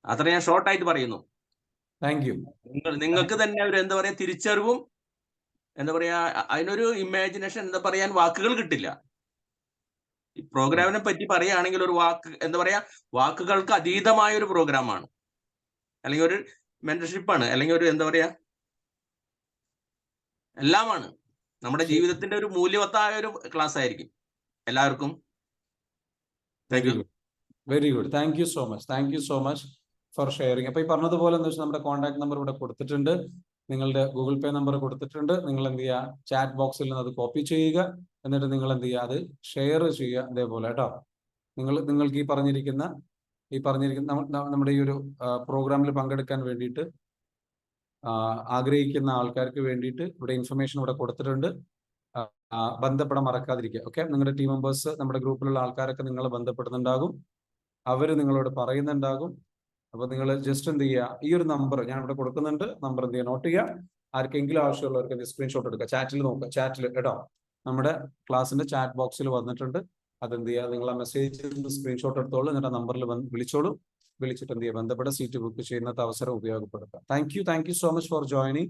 അത്ര ഞാൻ ഷോർട്ടായിട്ട് പറയുന്നു. Thank you. നിങ്ങൾക്ക് തന്നെ ഒരു എന്താ പറയാ തിരിച്ചറിവും, എന്താ പറയാ അതിനൊരു ഇമാജിനേഷൻ, എന്താ പറയാൻ വാക്കുകൾ കിട്ടില്ല. ഈ പ്രോഗ്രാമിനെ പറ്റി പറയുകയാണെങ്കിൽ ഒരു എന്താ പറയാ വാക്കുകൾക്ക് അതീതമായ ഒരു പ്രോഗ്രാമാണ്, അല്ലെങ്കിൽ ഒരു മെന്റർഷിപ്പാണ്, അല്ലെങ്കിൽ ഒരു എന്താ പറയാ എല്ലാമാണ്. നമ്മുടെ ജീവിതത്തിന്റെ ഒരു മൂല്യവത്തായ ഒരു ക്ലാസ് ആയിരിക്കും എല്ലാവർക്കും. Thank you. Very good. Thank you so much. Thank you so much for sharing. അപ്പൊ ഈ പറഞ്ഞതുപോലെ എന്താ വെച്ചാൽ നമ്മുടെ കോൺടാക്ട് നമ്പർ ഇവിടെ കൊടുത്തിട്ടുണ്ട്, നിങ്ങളുടെ ഗൂഗിൾ പേ നമ്പർ കൊടുത്തിട്ടുണ്ട്. നിങ്ങൾ എന്ത് ചെയ്യുക, ചാറ്റ് ബോക്സിൽ നിന്ന് അത് കോപ്പി ചെയ്യുക, എന്നിട്ട് നിങ്ങൾ എന്ത് ചെയ്യുക, അത് ഷെയർ ചെയ്യുക ഇതേപോലെ കേട്ടോ. നിങ്ങൾക്ക് ഈ പറഞ്ഞിരിക്കുന്ന നമ്മുടെ ഈ ഒരു പ്രോഗ്രാമിൽ പങ്കെടുക്കാൻ വേണ്ടിയിട്ട് ആഗ്രഹിക്കുന്ന ആൾക്കാർക്ക് വേണ്ടിയിട്ട് ഇവിടെ ഇൻഫർമേഷൻ ഇവിടെ കൊടുത്തിട്ടുണ്ട്. ബന്ധപ്പെടാൻ മറക്കാതിരിക്കുക. ഓക്കെ, നിങ്ങളുടെ ടീം മെമ്പേഴ്സ്, നമ്മുടെ ഗ്രൂപ്പിലുള്ള ആൾക്കാരൊക്കെ നിങ്ങളെ ബന്ധപ്പെടുന്നുണ്ടാകും, അവർ നിങ്ങളോട് പറയുന്നുണ്ടാകും. അപ്പൊ നിങ്ങൾ ജസ്റ്റ് എന്ത് ചെയ്യുക, ഈ ഒരു നമ്പർ ഞാൻ ഇവിടെ കൊടുക്കുന്നുണ്ട്, നമ്പർ എന്ത് ചെയ്യുക, നോട്ട് ചെയ്യുക. ആർക്കെങ്കിലും ആവശ്യമുള്ളവർക്ക് സ്ക്രീൻഷോട്ട് എടുക്കുക, ചാറ്റിൽ നോക്കുക, ചാറ്റിൽ കേട്ടോ, നമ്മുടെ ക്ലാസ്സിന്റെ ചാറ്റ് ബോക്സിൽ വന്നിട്ടുണ്ട്. അതെന്ത് ചെയ്യുക, നിങ്ങൾ ആ മെസ്സേജ് സ്ക്രീൻഷോട്ട് എടുത്തോളൂ, എന്നിട്ട് ആ നമ്പറിൽ വിളിച്ചോളൂ. വിളിച്ചിട്ട് എന്ത് ചെയ്യുക, ബന്ധപ്പെട്ട സീറ്റ് ബുക്ക് ചെയ്യുന്നത് അവസരം ഉപയോഗപ്പെടുത്തുക. Thank you so much for joining.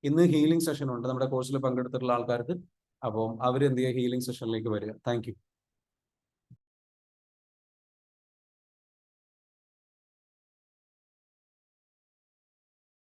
ഇന്ന് ഹീലിംഗ് സെഷൻ ഉണ്ട് നമ്മുടെ കോഴ്സിൽ പങ്കെടുത്തിട്ടുള്ള ആൾക്കാർക്ക്. അപ്പം അവരെന്ത് ചെയ്യുക, ഹീലിംഗ് സെഷനിലേക്ക് വരിക. Thank you.